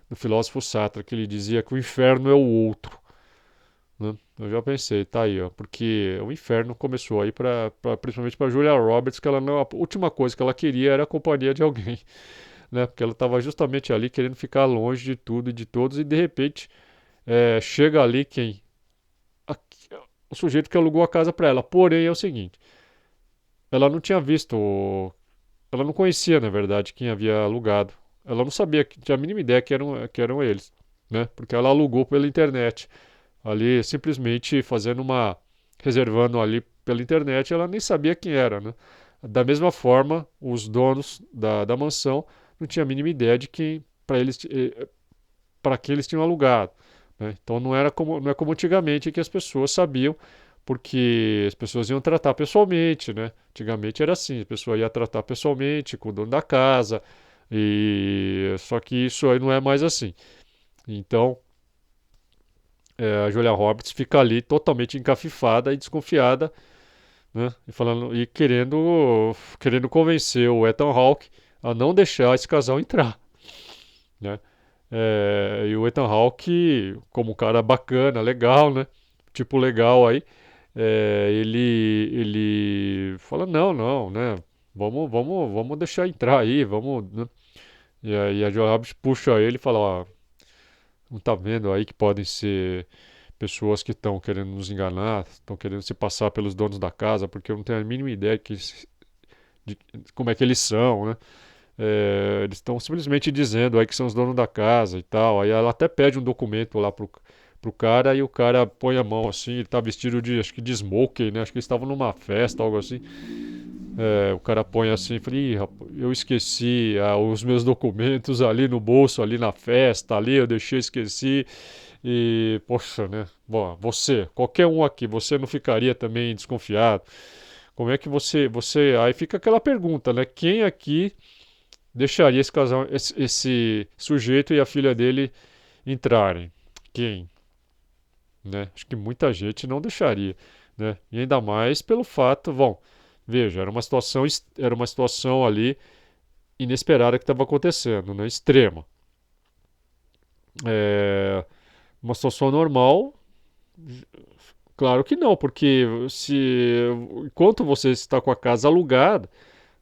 do filósofo Sartre, que ele dizia que o inferno é o outro. Né? Eu já pensei, tá aí, ó, porque o inferno começou aí principalmente para Julia Roberts, que ela não, a última coisa que ela queria era a companhia de alguém, né? Porque ela estava justamente ali querendo ficar longe de tudo e de todos e de repente chega ali aqui, o sujeito que alugou a casa para ela. Porém é o seguinte, ela não tinha visto, ela não conhecia na verdade quem havia alugado. Ela não sabia, tinha a mínima ideia que eram eles, né? Porque ela alugou pela internet ali simplesmente reservando ali pela internet, ela nem sabia quem era, né? Da mesma forma, os donos da mansão não tinham a mínima ideia de quem para quem eles tinham alugado, né? Então não é como antigamente que as pessoas sabiam, porque as pessoas iam tratar pessoalmente, né? Antigamente era assim, a pessoa ia tratar pessoalmente com o dono da casa, e só que isso aí não é mais assim. Então, a Julia Roberts fica ali totalmente encafifada e desconfiada, né? E falando e querendo convencer o Ethan Hawke a não deixar esse casal entrar, né? E o Ethan Hawke, como um cara bacana, legal, né? Tipo legal aí, ele fala não, não, né? Vamos deixar entrar aí, vamos, né? E aí a Julia Roberts puxa ele e fala, ó, não tá vendo aí que podem ser pessoas que estão querendo nos enganar, estão querendo se passar pelos donos da casa, porque eu não tenho a mínima ideia de como é que eles são, né? Eles estão simplesmente dizendo aí que são os donos da casa e tal. Aí ela até pede um documento lá pro pro cara e o cara põe a mão assim, ele tá vestido de, acho que de smoking, né? Acho que eles estavam numa festa, algo assim. O cara põe assim, falei, ih, rapaz, eu esqueci os meus documentos ali no bolso, ali na festa, ali eu deixei, esqueci. E, poxa, né? Bom, você, qualquer um aqui, você não ficaria também desconfiado? Como é que aí fica aquela pergunta, né? Quem aqui deixaria esse casal, esse sujeito e a filha dele entrarem? Quem? Né? Acho que muita gente não deixaria, né? E ainda mais pelo fato, bom, veja, era uma situação ali inesperada que estava acontecendo, né? Extrema. É, uma situação normal, claro que não, porque se enquanto você está com a casa alugada,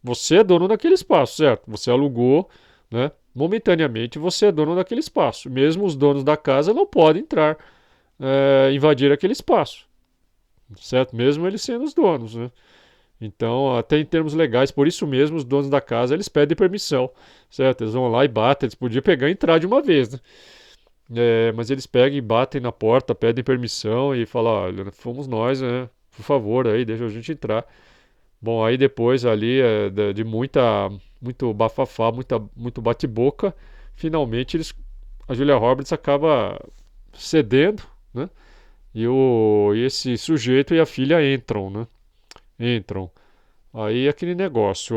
você é dono daquele espaço, certo? Você alugou, né? Momentaneamente você é dono daquele espaço. Mesmo os donos da casa não podem entrar, invadir aquele espaço, certo? Mesmo eles sendo os donos, né? Então, até em termos legais, por isso mesmo, os donos da casa, eles pedem permissão, certo? Eles vão lá e batem, eles podiam pegar e entrar de uma vez, né? Mas eles pegam e batem na porta, pedem permissão e falam, olha, fomos nós, né? Por favor, aí, deixa a gente entrar. Bom, aí depois ali, de muito bafafá, muito bate-boca, finalmente a Julia Roberts acaba cedendo, né? E esse sujeito e a filha entram, né? Entram. Aí aquele negócio,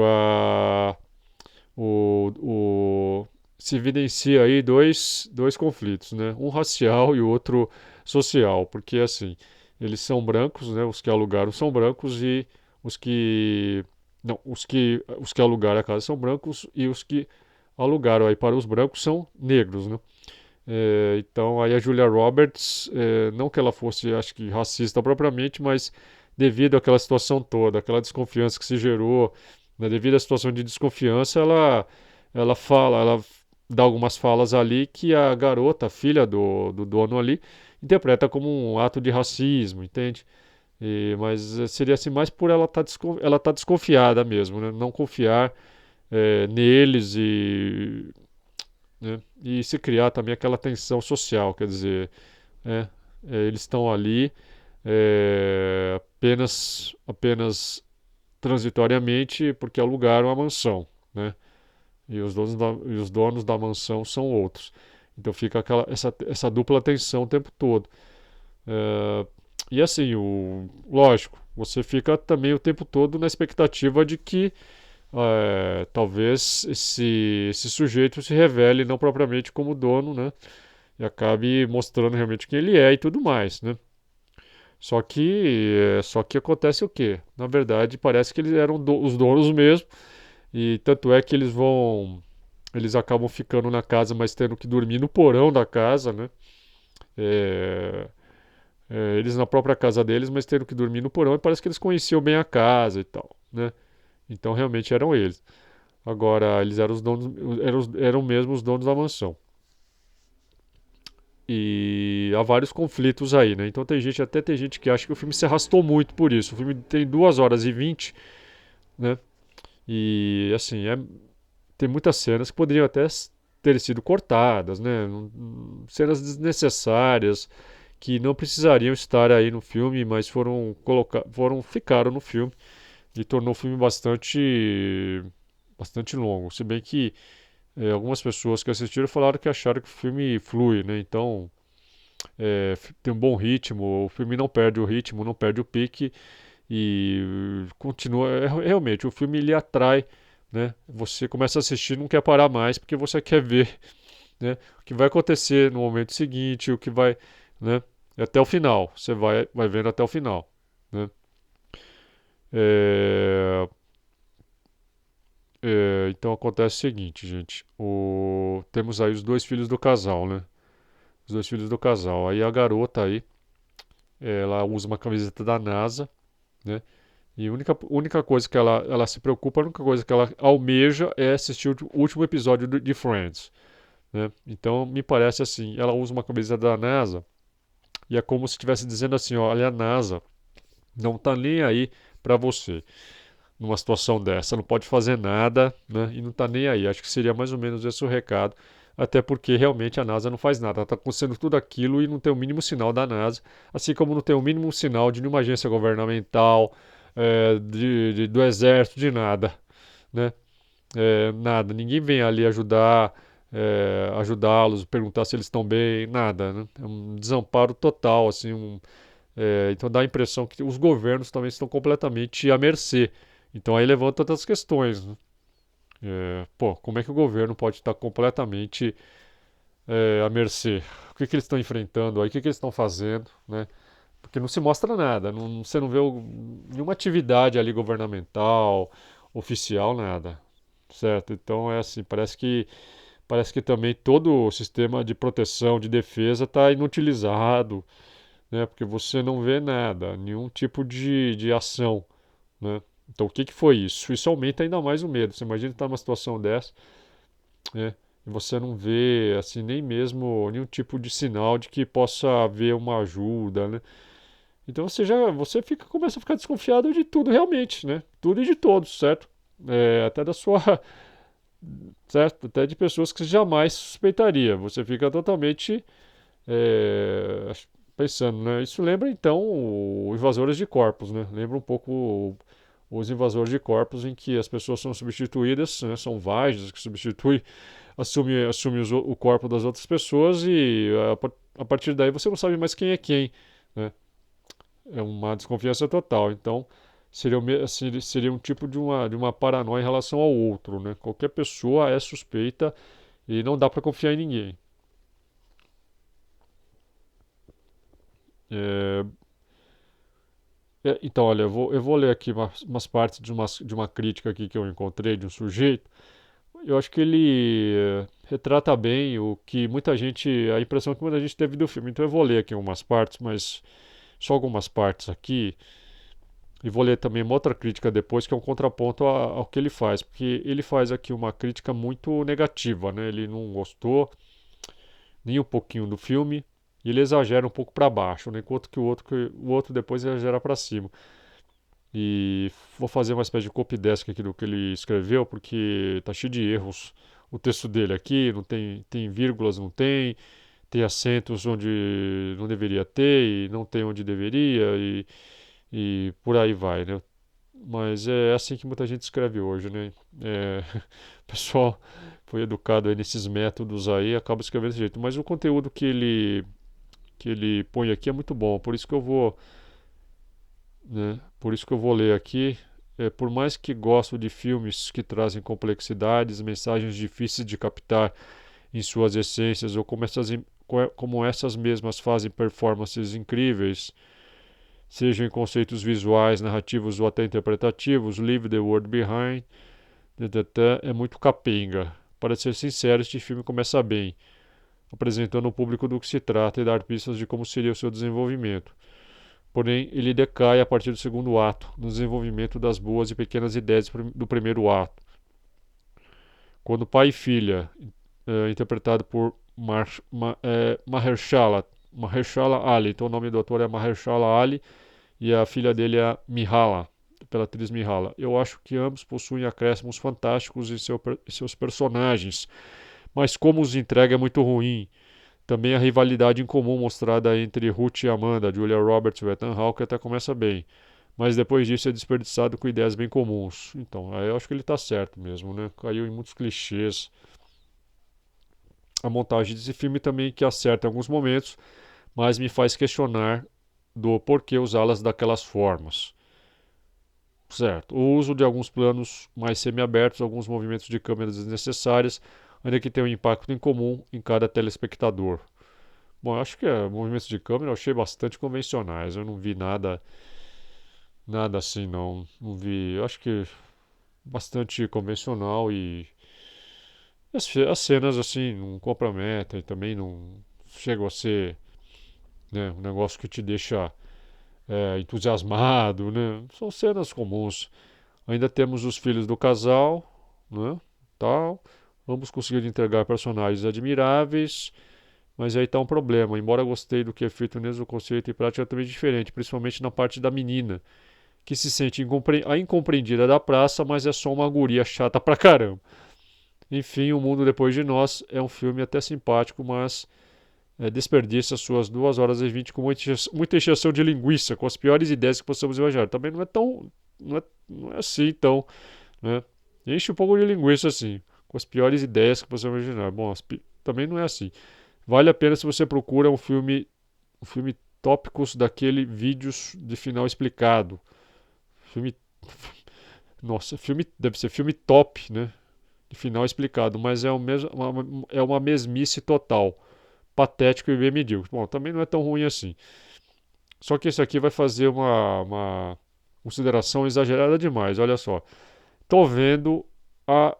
se evidencia aí dois conflitos, né? Um racial e o outro social, porque assim, eles são brancos, né? Os que alugaram são brancos e os que não, os que alugaram a casa são brancos e os que alugaram aí para os brancos são negros, né? Então aí a Julia Roberts, não que ela fosse, acho que racista propriamente, mas devido àquela situação toda, aquela desconfiança que se gerou, né, devido à situação de desconfiança, ela dá algumas falas ali que a garota, a filha do dono ali, interpreta como um ato de racismo, entende? Mas seria assim mais por ela tá desconfiada mesmo, né? Não confiar neles né? E se criar também aquela tensão social, quer dizer, é, eles estão ali apenas transitoriamente porque alugaram a mansão, né? E os donos da mansão são outros. Então fica essa dupla tensão o tempo todo. É, e assim, lógico, você fica também o tempo todo na expectativa de que talvez esse sujeito se revele não propriamente como dono, né? E acabe mostrando realmente quem ele é e tudo mais, né? Só que acontece o quê? Na verdade, parece que eles eram os donos mesmo, e tanto é que eles acabam ficando na casa, mas tendo que dormir no porão da casa, né? É, eles na própria casa deles, mas tendo que dormir no porão, e parece que eles conheciam bem a casa e tal, né? Então realmente eram eles. Agora, eles eram os donos, eram mesmo os donos da mansão. E há vários conflitos aí, né? Então até tem gente que acha que o filme se arrastou muito por isso. O filme tem 2 horas e 20, né? E assim, tem muitas cenas que poderiam até ter sido cortadas, né? Cenas desnecessárias que não precisariam estar aí no filme, mas ficaram no filme e tornou o filme bastante longo. Se bem que algumas pessoas que assistiram falaram que acharam que o filme flui, né? Então tem um bom ritmo, o filme não perde o ritmo, não perde o pique e continua. Realmente, o filme ele atrai, né? Você começa a assistir e não quer parar mais porque você quer ver, né, o que vai acontecer no momento seguinte, o que vai, né, até o final. Você vai vendo até o final, né? É, então acontece o seguinte, gente. Temos aí os dois filhos do casal, né? Os dois filhos do casal. Aí a garota aí, ela usa uma camiseta da NASA, né? E a única coisa que ela se preocupa, a única coisa que ela almeja é assistir o último episódio de Friends, né? Então me parece assim, ela usa uma camiseta da NASA e é como se estivesse dizendo assim, ó, olha, a NASA não tá nem aí para você numa situação dessa, não pode fazer nada, né? E não tá nem aí. Acho que seria mais ou menos esse o recado. até porque realmente a NASA não faz nada. Ela está acontecendo tudo aquilo e não tem o mínimo sinal da NASA, assim como não tem o mínimo sinal de nenhuma agência governamental, do exército, de nada, né? Nada, ninguém vem ali ajudá-los, perguntar se eles estão bem, nada, né? É um desamparo total, assim, então dá a impressão que os governos também estão completamente à mercê. Então aí levanta outras questões, né? Pô, como é que o governo pode estar completamente à mercê? O que eles estão enfrentando aí? O que eles estão fazendo, né? Porque não se mostra nada, você não vê nenhuma atividade ali governamental, oficial, nada, certo? Então é assim, parece que também todo o sistema de proteção, de defesa está inutilizado, né? Porque você não vê nada, nenhum tipo de ação, né? Então o que foi isso? Isso aumenta ainda mais o medo. Você imagina estar numa situação dessa, né? E você não vê assim nem mesmo nenhum tipo de sinal de que possa haver uma ajuda, né? Então começa a ficar desconfiado de tudo realmente, né? Tudo e de todos, certo? Até da sua, certo? Até de pessoas que você jamais suspeitaria. Você fica totalmente é, pensando, né? Isso lembra então o Invasores de Corpos, né? Lembra um pouco os Invasores de Corpos em que as pessoas são substituídas, né? São Vagens que assume o corpo das outras pessoas e a partir daí você não sabe mais quem é quem, né? É uma desconfiança total. Então, seria um tipo de uma paranoia em relação ao outro, né? Qualquer pessoa é suspeita e não dá para confiar em ninguém. É, então, olha, eu vou ler aqui umas partes de uma crítica aqui que eu encontrei de um sujeito. Eu acho que ele retrata bem a impressão que muita gente teve do filme. Então eu vou ler aqui umas partes, mas só algumas partes aqui. E vou ler também uma outra crítica depois, que é um contraponto ao que ele faz, porque ele faz aqui uma crítica muito negativa, né? Ele não gostou nem um pouquinho do filme e ele exagera um pouco para baixo, né? Enquanto que o outro depois exagera para cima. E vou fazer uma espécie de copy-desk aqui do que ele escreveu, porque tá cheio de erros o texto dele aqui, não tem vírgulas, não tem acentos onde não deveria ter e não tem onde deveria e por aí vai, né? Mas é assim que muita gente escreve hoje, né? O pessoal foi educado aí nesses métodos aí, acaba escrevendo desse jeito. Mas o conteúdo que ele põe aqui é muito bom, por isso que eu vou, né? Por isso que eu vou ler aqui. Por mais que gosto de filmes que trazem complexidades, mensagens difíceis de captar em suas essências, ou como essas mesmas fazem performances incríveis, sejam em conceitos visuais, narrativos ou até interpretativos, Leave the World Behind é muito capenga. Para ser sincero, este filme começa bem, apresentando ao público do que se trata e dar pistas de como seria o seu desenvolvimento. Porém, ele decai a partir do segundo ato, no desenvolvimento das boas e pequenas ideias do primeiro ato. Quando pai e filha, interpretado por Mahershala Ali, então o nome do ator é Mahershala Ali, e a filha dele é Mihala, pela atriz Mihala. Eu acho que ambos possuem acréscimos fantásticos em seus personagens, mas como os entrega é muito ruim. Também a rivalidade em comum mostrada entre Ruth e Amanda, Julia Roberts e Ethan Hawke até começa bem, mas depois disso é desperdiçado com ideias bem comuns. Então, aí eu acho que ele está certo mesmo, né? Caiu em muitos clichês. A montagem desse filme também que acerta em alguns momentos, mas me faz questionar do porquê usá-las daquelas formas. Certo. O uso de alguns planos mais semi-abertos, alguns movimentos de câmera desnecessários, ainda que tenha um impacto em comum em cada telespectador. Bom, eu acho que movimentos de câmera eu achei bastante convencionais. Eu não vi nada assim, não. Não vi. Eu acho que bastante convencional e as cenas assim não comprometem, também não chegam a ser, né, um negócio que te deixa entusiasmado, né? São cenas comuns. Ainda temos os filhos do casal, né? Tal. Ambos conseguiram entregar personagens admiráveis, mas aí está um problema. Embora gostei do que é feito neles, o conceito e prática é totalmente diferente, principalmente na parte da menina, que se sente a incompreendida da praça, mas é só uma guria chata pra caramba. Enfim, O Mundo Depois de Nós é um filme até simpático, mas desperdiça suas 2 horas e 20 com muita encheção de linguiça, com as piores ideias que possamos imaginar. Também não é tão. Não é assim, então. Né? Enche um pouco de linguiça, assim, com as piores ideias que possamos imaginar. Bom, também não é assim. Vale a pena se você procura um filme tópicos daquele vídeos de final explicado. Filme. Nossa, filme deve ser filme top, né? De final explicado, mas é uma mesmice total. Patético e bem medíocre. Bom, também não é tão ruim assim. Só que esse aqui vai fazer uma consideração exagerada demais. Olha só. Tô vendo a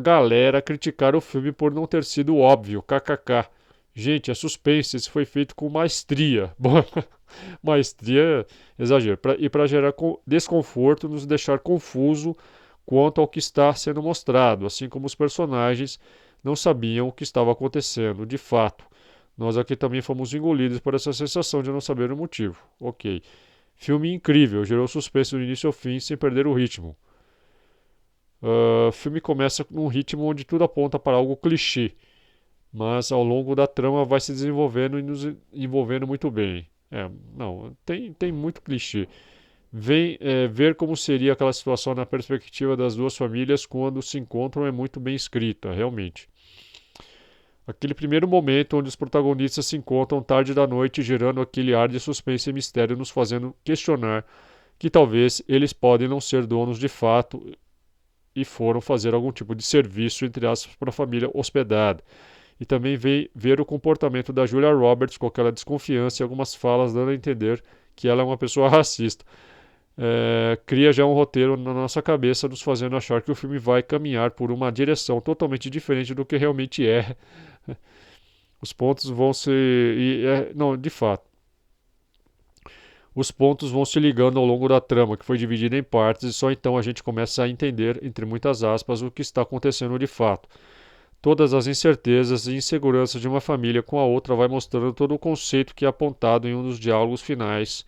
galera criticar o filme por não ter sido óbvio. KKK. Gente, é suspense. Isso foi feito com maestria. Bom, maestria, exagero. E para gerar desconforto, nos deixar confuso quanto ao que está sendo mostrado, assim como os personagens não sabiam o que estava acontecendo. De fato, nós aqui também fomos engolidos por essa sensação de não saber o motivo. Ok. Filme incrível, gerou suspense do início ao fim sem perder o ritmo. O filme começa num ritmo onde tudo aponta para algo clichê, mas ao longo da trama vai se desenvolvendo e nos envolvendo muito bem. Não, tem muito clichê. Vem ver como seria aquela situação na perspectiva das duas famílias quando se encontram é muito bem escrita, realmente. Aquele primeiro momento onde os protagonistas se encontram tarde da noite, gerando aquele ar de suspense e mistério, nos fazendo questionar que talvez eles podem não ser donos de fato e foram fazer algum tipo de serviço, entre aspas, para a família hospedada. E também ver o comportamento da Julia Roberts com aquela desconfiança e algumas falas dando a entender que ela é uma pessoa racista. Cria já um roteiro na nossa cabeça, nos fazendo achar que o filme vai caminhar por uma direção totalmente diferente do que realmente é. Os pontos vão se. Não, de fato. Os pontos vão se ligando ao longo da trama, que foi dividida em partes, e só então a gente começa a entender, entre muitas aspas, o que está acontecendo de fato. Todas as incertezas e inseguranças de uma família com a outra vai mostrando todo o conceito que é apontado em um dos diálogos finais,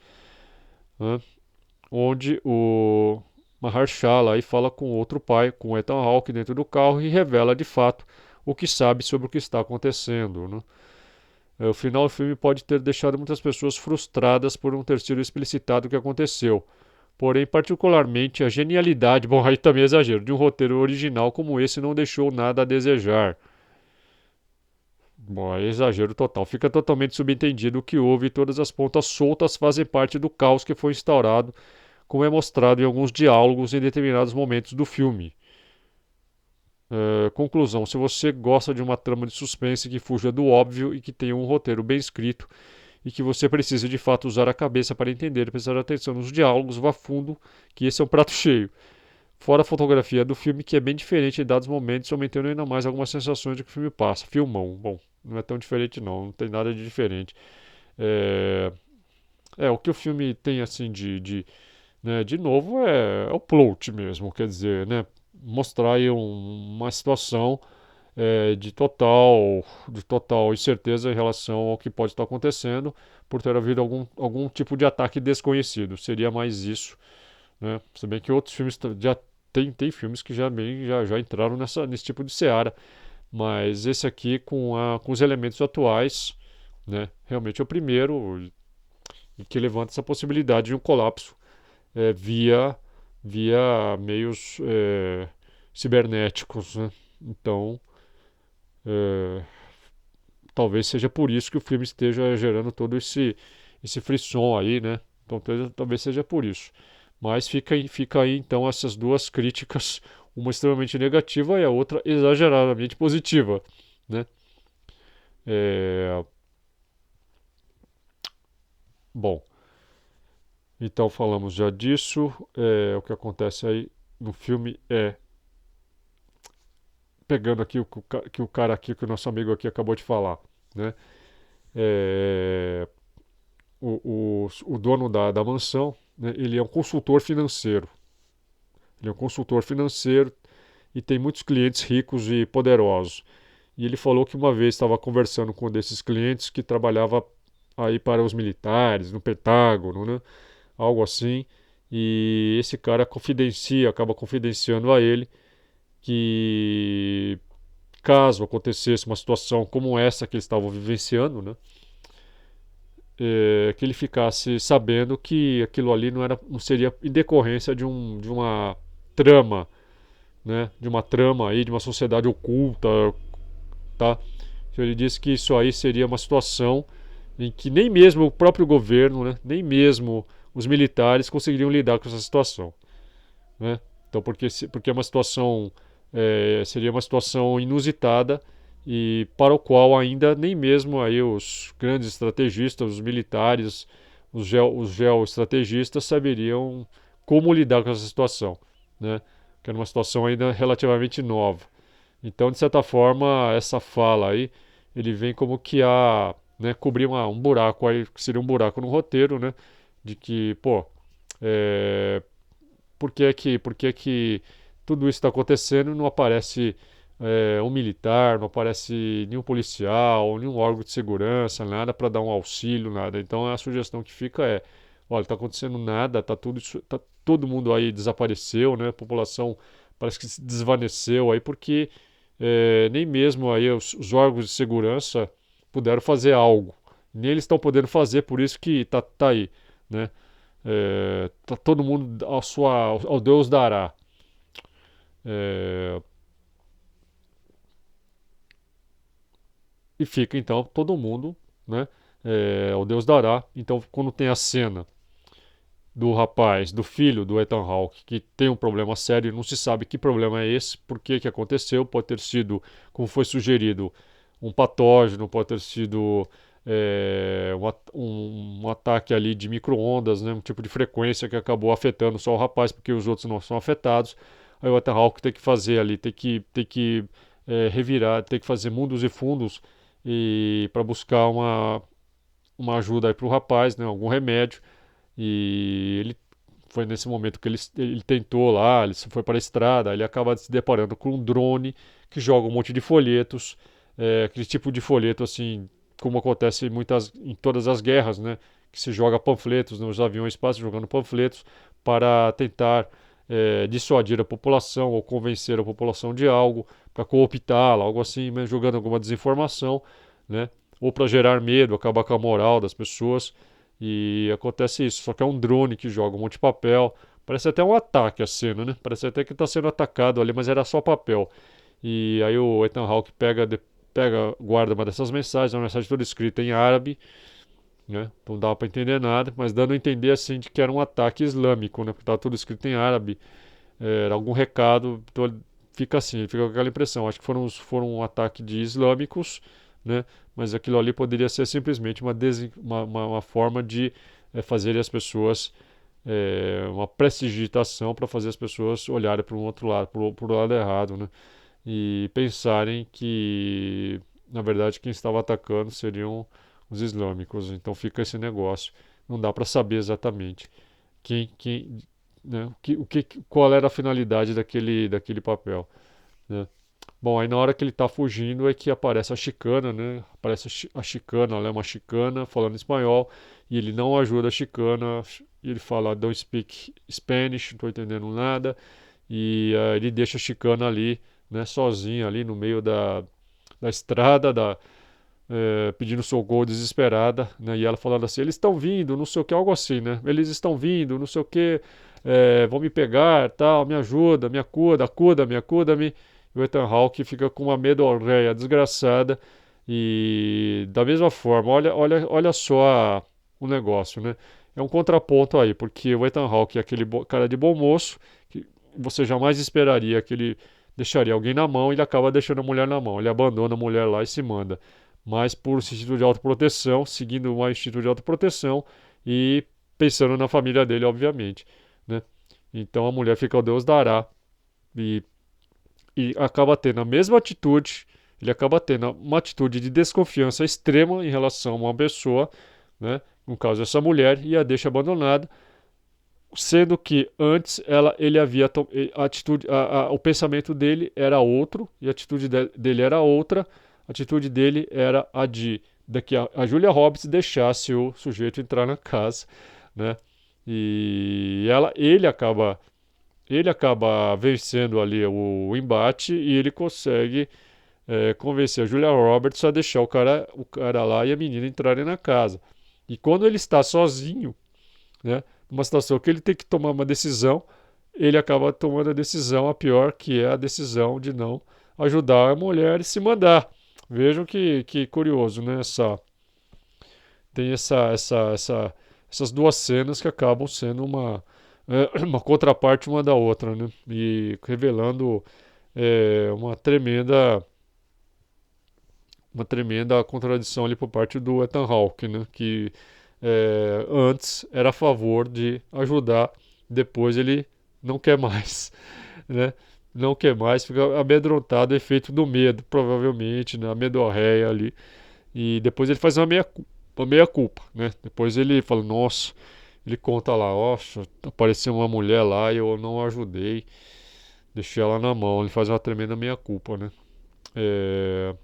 né, onde o Mahershala aí fala com outro pai, com Ethan Hawke dentro do carro e revela de fato o que sabe sobre o que está acontecendo. Né? O final do filme pode ter deixado muitas pessoas frustradas por não ter sido explicitado o que aconteceu. Porém, particularmente, a genialidade, bom, aí também é exagero, de um roteiro original como esse não deixou nada a desejar. Bom, é exagero total. Fica totalmente subentendido o que houve e todas as pontas soltas fazem parte do caos que foi instaurado, como é mostrado em alguns diálogos em determinados momentos do filme. Conclusão: se você gosta de uma trama de suspense que fuja do óbvio e que tenha um roteiro bem escrito e que você precisa de fato usar a cabeça para entender e prestar atenção nos diálogos, vá fundo, que esse é um prato cheio. Fora a fotografia do filme, que é bem diferente em dados momentos, aumentando ainda mais algumas sensações de que o filme passa. Filmão, bom, não é tão diferente não tem nada de diferente. É, o que o filme tem assim né, de novo é o plot mesmo, quer dizer, né, mostrar aí uma situação de total incerteza em relação ao que pode estar acontecendo por ter havido algum tipo de ataque desconhecido. Seria mais isso, né? Se bem que outros filmes já tem filmes que já entraram nesse tipo de seara, mas esse aqui com os elementos atuais, né? Realmente é o primeiro e que levanta essa possibilidade de um colapso via meios cibernéticos, né? Então, é, talvez seja por isso que o filme esteja gerando todo esse frisson aí, né? Então, talvez seja por isso. Mas fica aí então essas duas críticas, uma extremamente negativa e a outra exageradamente positiva, né? É, bom, então falamos já disso. O que acontece aí no filme pegando aqui que o cara aqui, que o nosso amigo aqui acabou de falar, né? É, o dono da mansão, né, ele é um consultor financeiro. Ele é um consultor financeiro e tem muitos clientes ricos e poderosos. E ele falou que uma vez estava conversando com um desses clientes que trabalhava aí para os militares, no Pentágono, né? Algo assim. E esse cara acaba confidenciando a ele que caso acontecesse uma situação como essa que eles estavam vivenciando, né? Que ele ficasse sabendo que aquilo ali não seria em decorrência de uma trama, né? De uma trama aí, de uma sociedade oculta, tá? Então ele disse que isso aí seria uma situação em que nem mesmo o próprio governo, né? Nem mesmo os militares conseguiriam lidar com essa situação, né? Então, porque é uma situação, seria uma situação inusitada e para o qual ainda nem mesmo aí os grandes estrategistas, os militares, os geoestrategistas saberiam como lidar com essa situação, né? Que era uma situação ainda relativamente nova. Então, de certa forma, essa fala aí, ele vem como que né, cobrir um buraco aí, que seria um buraco no roteiro, né? De que, pô, é, por que que tudo isso está acontecendo e não aparece um militar, não aparece nenhum policial, nenhum órgão de segurança, nada para dar um auxílio, nada. Então a sugestão que fica é, olha, está acontecendo nada, tá todo mundo aí desapareceu, né? A população parece que se desvaneceu aí porque nem mesmo aí os órgãos de segurança puderam fazer algo. Nem eles estão podendo fazer, por isso que tá aí, né? Tá todo mundo ao Deus dará. É, e fica então todo mundo, né? Ao Deus dará. Então, quando tem a cena do rapaz, do filho do Ethan Hawke, que tem um problema sério, não se sabe que problema é esse, por que que aconteceu, pode ter sido, como foi sugerido, um patógeno, pode ter sido um ataque ali de micro-ondas, né, um tipo de frequência que acabou afetando só o rapaz, porque os outros não são afetados. Aí o Ethan Hawke tem que fazer ali, tem que revirar, tem que fazer mundos e fundos e para buscar uma ajuda aí para o rapaz, né, algum remédio. E ele foi nesse momento que ele tentou lá, ele foi para a estrada, ele acaba se deparando com um drone que joga um monte de folhetos, aquele tipo de folheto assim, como acontece em todas as guerras, né? Que se joga panfletos nos aviões, passa jogando panfletos para tentar dissuadir a população ou convencer a população de algo, para cooptá-la, algo assim, mas jogando alguma desinformação, né? Ou para gerar medo, acabar com a moral das pessoas. E acontece isso, só que é um drone que joga um monte de papel. Parece até um ataque a cena, né? Parece até que está sendo atacado ali, mas era só papel. E aí o Ethan Hawke guarda uma dessas mensagens, é uma mensagem toda escrita em árabe, né? Não dava para entender nada, mas dando a entender assim de que era um ataque islâmico, né? Porque estava tudo escrito em árabe, era algum recado, então fica assim, fica com aquela impressão. Acho que foram um ataque de islâmicos, né? Mas aquilo ali poderia ser simplesmente uma forma de fazer as pessoas, uma prestidigitação para fazer as pessoas olharem para o outro lado, para o lado errado, né? E pensarem que, na verdade, quem estava atacando seriam os islâmicos. Então fica esse negócio. Não dá para saber exatamente quem, né, qual era a finalidade daquele papel, né? Bom, aí na hora que ele está fugindo é que aparece a chicana, né? Aparece a chicana, ela é uma chicana falando espanhol e ele não ajuda a chicana. E ele fala, don't speak Spanish, não estou entendendo nada. E ele deixa a chicana ali, né? Sozinha ali no meio da estrada, pedindo socorro desesperada, né? E ela falando assim, eles estão vindo, não sei o que, algo assim, né? Eles estão vindo, não sei o que, vão me pegar, tal, me ajuda, me acuda, acuda-me, acuda-me. E o Ethan Hawke fica com uma medorreia desgraçada e da mesma forma, olha só o negócio, né? É um contraponto aí, porque o Ethan Hawke é aquele cara de bom moço, que você jamais esperaria que ele deixaria alguém na mão e ele acaba deixando a mulher na mão. Ele abandona a mulher lá e se manda, mas por instinto de autoproteção, seguindo um instinto de autoproteção e pensando na família dele, obviamente, né? Então a mulher fica ao Deus dará e, e acaba tendo a mesma atitude, ele acaba tendo uma atitude de desconfiança extrema em relação a uma pessoa, né? No caso essa mulher, e a deixa abandonada, sendo que antes ele havia a atitude, o pensamento dele era outro e a atitude dele era outra. A atitude dele era a de que a Julia Roberts deixasse o sujeito entrar na casa, né? E ele acaba vencendo ali o embate e ele consegue convencer a Julia Roberts a deixar o cara lá e a menina entrarem na casa. E quando ele está sozinho, né, numa situação que ele tem que tomar uma decisão, ele acaba tomando a decisão, a pior, que é a decisão de não ajudar a mulher e se mandar. Vejam que curioso, né? Tem essas duas cenas que acabam sendo uma contraparte uma da outra, né? E revelando uma tremenda contradição ali por parte do Ethan Hawke, né? Que antes era a favor de ajudar, depois ele não quer mais, né? Não quer mais, fica amedrontado, efeito do medo, provavelmente, né? A medorréia ali. E depois ele faz uma meia culpa, né? Depois ele fala, nossa, ele conta lá, nossa, apareceu uma mulher lá e eu não ajudei, deixei ela na mão. Ele faz uma tremenda meia culpa, né? É...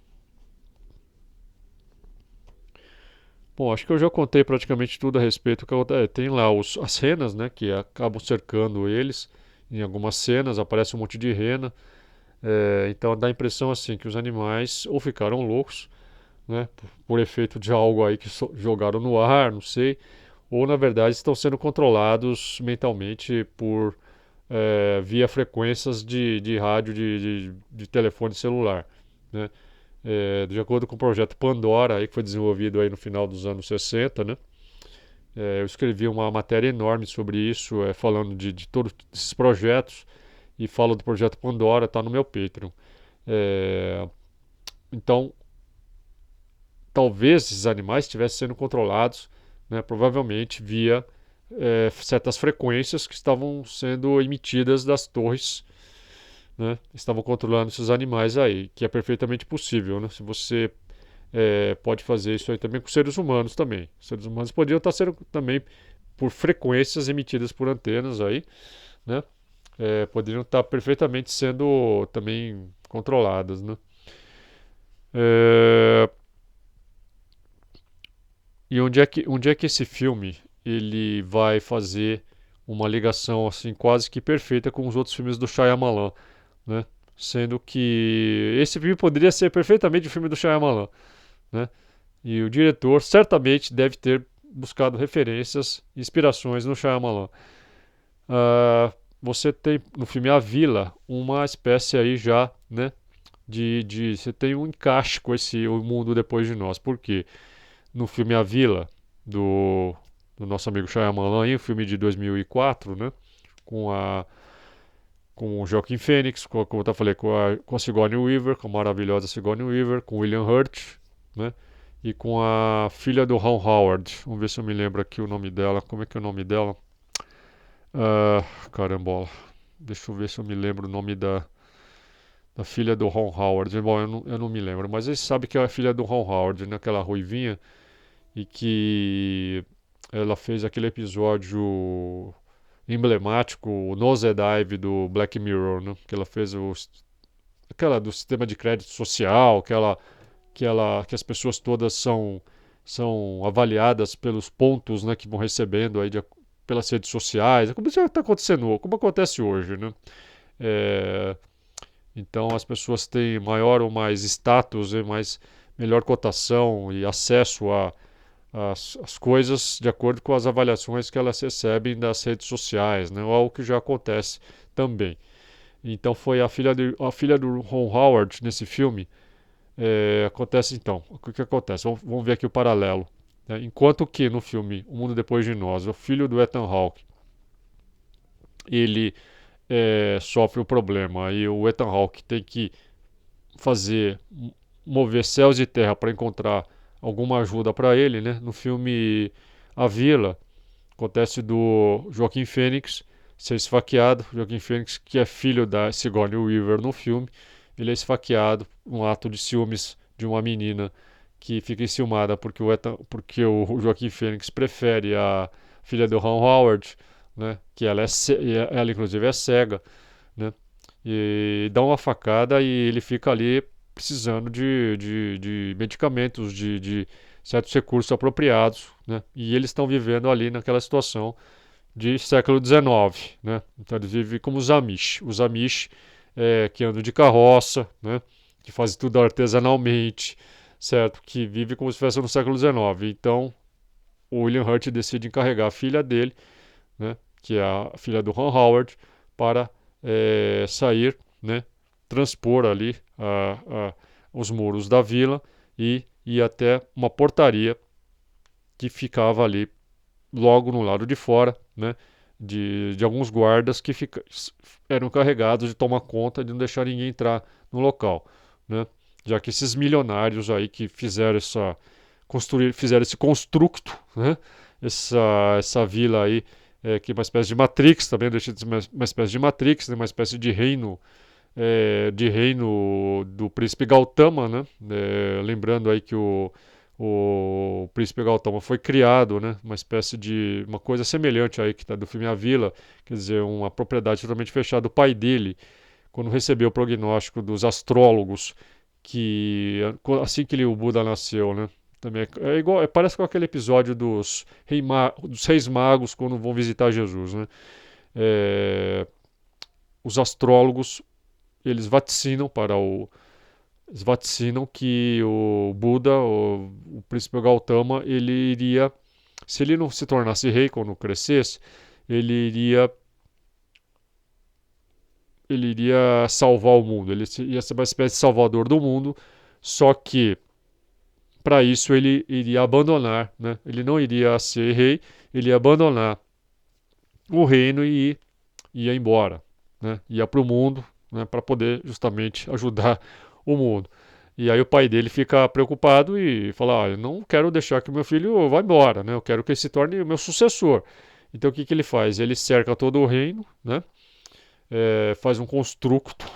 Bom, acho que eu já contei praticamente tudo a respeito. Tem lá as renas, né, que acabam cercando eles. Em algumas cenas aparece um monte de rena. Então dá a impressão assim que os animais ou ficaram loucos, né, por efeito de algo aí que jogaram no ar, não sei, ou na verdade estão sendo controlados mentalmente por via frequências de rádio de telefone celular, né? De acordo com o projeto Pandora, aí, que foi desenvolvido aí no final dos anos 60, né? Eu escrevi uma matéria enorme sobre isso, falando de todos esses projetos, e falo do projeto Pandora, está no meu Patreon. Então, talvez esses animais estivessem sendo controlados, né, provavelmente via certas frequências que estavam sendo emitidas das torres, né, estavam controlando esses animais aí, que é perfeitamente possível, né? Se você pode fazer isso aí também com seres humanos também. Os seres humanos podiam estar sendo também por frequências emitidas por antenas aí, né? Poderiam estar perfeitamente sendo também controladas, né? É, E onde é que esse filme ele vai fazer uma ligação assim quase que perfeita com os outros filmes do Shyamalan, né? Sendo que esse filme poderia ser perfeitamente o filme do Shyamalan, né? E o diretor certamente deve ter buscado referências, inspirações no Shyamalan. Você tem no filme A Vila uma espécie aí já, né? Você tem um encaixe com esse O Mundo Depois de Nós. Por quê? No filme A Vila, do, do nosso amigo Shyamalan, um filme de 2004, né? Com com o Joaquin Phoenix, como eu falei, com a Sigourney Weaver, com a maravilhosa Sigourney Weaver, com o William Hurt, né? E com a filha do Ron Howard. Vamos ver se eu me lembro aqui o nome dela. Como é que é o nome dela? Carambola. Deixa eu ver se eu me lembro o nome da filha do Ron Howard. Bom, eu não me lembro, mas ele sabe que é a filha do Ron Howard, né? Aquela ruivinha e que ela fez aquele episódio emblemático, o Nosedive do Black Mirror, né? Que ela fez aquela do sistema de crédito social, que as pessoas todas são avaliadas pelos pontos, né, que vão recebendo aí pelas redes sociais, como já está acontecendo, como acontece hoje, né? É, então as pessoas têm maior ou mais status e melhor cotação e acesso as coisas de acordo com as avaliações que elas recebem das redes sociais, né? Algo que já acontece também. Então foi a filha do Ron Howard nesse filme. Acontece então. O que acontece? Vamos ver aqui o paralelo. Né? Enquanto que no filme O Mundo Depois de Nós, o filho do Ethan Hawke, ele sofre o problema e o Ethan Hawke tem que fazer mover céus e terra para encontrar alguma ajuda para ele, né? No filme A Vila, acontece do Joaquin Phoenix ser esfaqueado. Joaquin Phoenix, que é filho da Sigourney Weaver no filme, ele é esfaqueado um ato de ciúmes de uma menina que fica enciumada porque o Joaquin Phoenix prefere a filha do Ron Howard, né? Que ela inclusive é cega, né? E dá uma facada e ele fica ali precisando de medicamentos, de certos recursos apropriados, né? E eles estão vivendo ali naquela situação de século XIX, né? Então eles vivem como os Amish. Os Amish que andam de carroça, né? que faz tudo artesanalmente, certo? Que vive como se fosse no século XIX. Então, o William Hurt decide encarregar a filha dele, né, que é a filha do Ron Howard, para sair, né, transpor ali os muros da vila e ir até uma portaria que ficava ali logo no lado de fora, né, de alguns guardas que eram encarregados de tomar conta de não deixar ninguém entrar no local, né, já que esses milionários aí que fizeram esse construto, né, essa vila aí, que é uma espécie de Matrix, também deixa de ser uma espécie de Matrix, né, uma espécie de reino do príncipe Gautama, né? Lembrando aí que o príncipe Gautama foi criado, né? Uma espécie de uma coisa semelhante aí que está do filme A Vila, quer dizer, uma propriedade totalmente fechada. O pai dele, quando recebeu o prognóstico dos astrólogos, que assim que o Buda nasceu, né? Também é igual, parece com aquele episódio dos reis magos quando vão visitar Jesus, né? É, os astrólogos eles vaticinam que o Buda, o príncipe Gautama, ele iria, se ele não se tornasse rei quando crescesse, ele iria salvar o mundo, ele ia ser uma espécie de salvador do mundo, só que para isso ele iria abandonar, né? Ele não iria ser rei, ele ia abandonar o reino e ia embora, né? Ia para o mundo, né? Para poder justamente ajudar o mundo. E aí o pai dele fica preocupado e fala: eu não quero deixar que o meu filho vá embora, né? Eu quero que ele se torne o meu sucessor. Então o que ele faz? Ele cerca todo o reino, né? Faz um construto,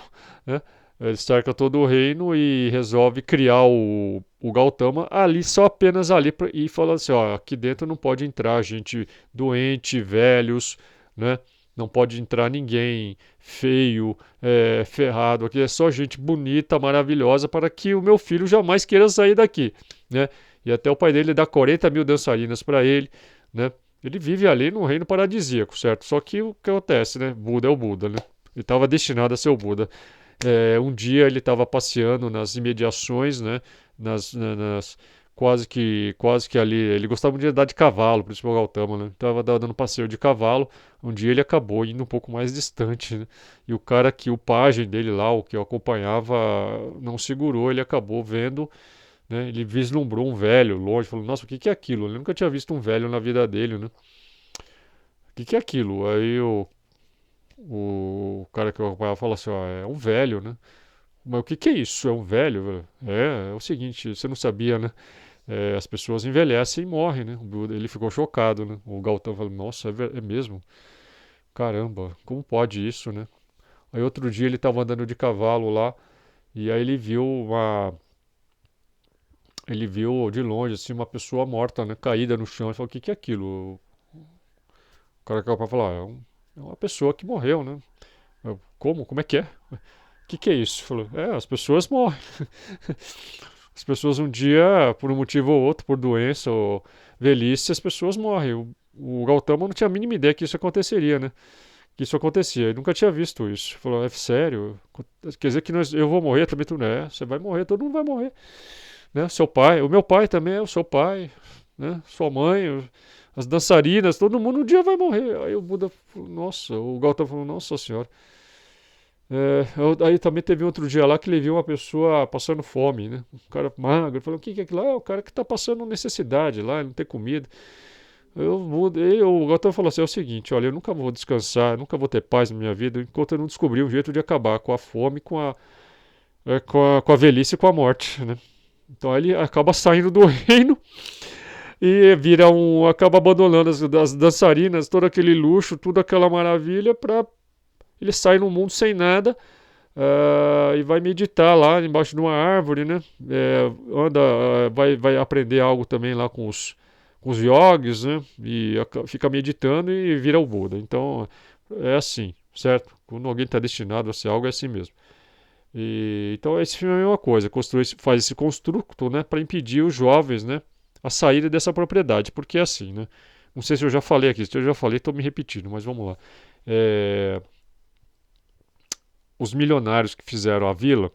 né? Ele cerca todo o reino e resolve criar o Gautama ali, só apenas ali, e fala assim: ó, aqui dentro não pode entrar gente doente, velhos, né? Não pode entrar ninguém feio, ferrado. Aqui é só gente bonita, maravilhosa, para que o meu filho jamais queira sair daqui, né? E até o pai dele dá 40 mil dançarinas para ele, né? Ele vive ali num reino paradisíaco, certo? Só que o que acontece, né? Buda é o Buda, né? Ele estava destinado a ser o Buda. Um dia ele estava passeando nas imediações, né? Quase que ali. Ele gostava de andar de cavalo, principalmente o Gautama, né? Estava dando passeio de cavalo. Um dia ele acabou indo um pouco mais distante, né? E o pajem dele lá, o que o acompanhava, não segurou, ele acabou vendo, né? Ele vislumbrou um velho longe, falou: nossa, o que é aquilo? Ele nunca tinha visto um velho na vida dele, né? O que é aquilo? Aí o cara que eu acompanhava falou assim: ó, é um velho, né? Mas o que é isso? É um velho? É o seguinte, você não sabia, né? As pessoas envelhecem e morrem, né? Ele ficou chocado, né? O Gautama falou: nossa, é mesmo? Caramba, como pode isso, né? Aí outro dia ele estava andando de cavalo lá e aí ele viu de longe assim uma pessoa morta, né, caída no chão. Ele falou: o que é aquilo? O cara que acabou falou: é uma pessoa que morreu, né? Como? Como é que é? O que é isso? Falou: as pessoas morrem. As pessoas um dia, por um motivo ou outro, por doença ou velhice, as pessoas morrem. O Gautama não tinha a mínima ideia que isso aconteceria, né? Que isso acontecia. Ele nunca tinha visto isso. Falou: é sério? Quer dizer que eu vou morrer também? Tu não é? Você vai morrer, todo mundo vai morrer. Né? Seu pai, o meu pai também é o seu pai, né? Sua mãe, as dançarinas, todo mundo um dia vai morrer. Aí o Buda falou: nossa, o Gautama falou: nossa senhora. Aí também teve outro dia lá que ele viu uma pessoa passando fome, né? Um cara magro. Ele falou: o que é aquilo lá? É o cara que está passando necessidade lá, ele não tem comida. O Gautama falou assim: é o seguinte, olha, eu nunca vou descansar, nunca vou ter paz na minha vida enquanto eu não descobrir um jeito de acabar com a fome, com a velhice e com a morte, né? Então ele acaba saindo do reino e acaba abandonando as dançarinas, todo aquele luxo, toda aquela maravilha para ele sair no mundo sem nada. E vai meditar lá embaixo de uma árvore, né? Vai aprender algo também lá com os yogis, né? E fica meditando e vira o Buda. Então é assim, certo? Quando alguém está destinado a ser algo, é assim mesmo. Então esse filme é a mesma coisa, faz esse construto, né, para impedir os jovens, né, a saírem dessa propriedade, porque é assim, né? Não sei se eu já falei aqui, se eu já falei, estou me repetindo, mas vamos lá. Os milionários que fizeram a vila,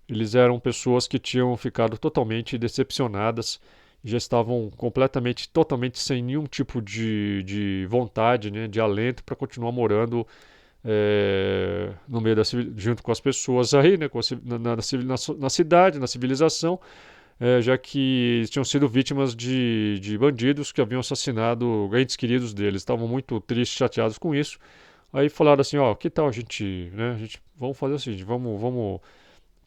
Eles eram pessoas que tinham ficado totalmente decepcionadas, já estavam completamente, totalmente sem nenhum tipo de vontade, né, de alento para continuar morando no meio junto com as pessoas aí, né, na cidade, na civilização, já que tinham sido vítimas de bandidos que haviam assassinado entes queridos deles. Estavam muito tristes, chateados com isso. Aí falaram assim, ó, que tal a gente, né, vamos fazer o seguinte, vamos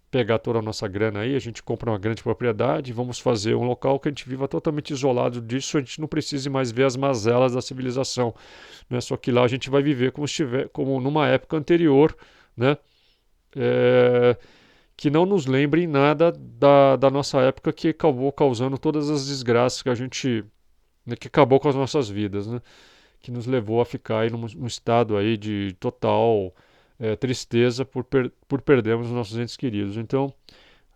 pegar toda a nossa grana aí, a gente compra uma grande propriedade, vamos fazer um local que a gente viva totalmente isolado disso, a gente não precise mais ver as mazelas da civilização, né? Só que lá a gente vai viver como numa época anterior, né? É, que não nos lembre em nada da nossa época que acabou causando todas as desgraças que a gente, né, que acabou com as nossas vidas, né? Que nos levou a ficar aí num estado aí de total tristeza por perdermos os nossos entes queridos. Então,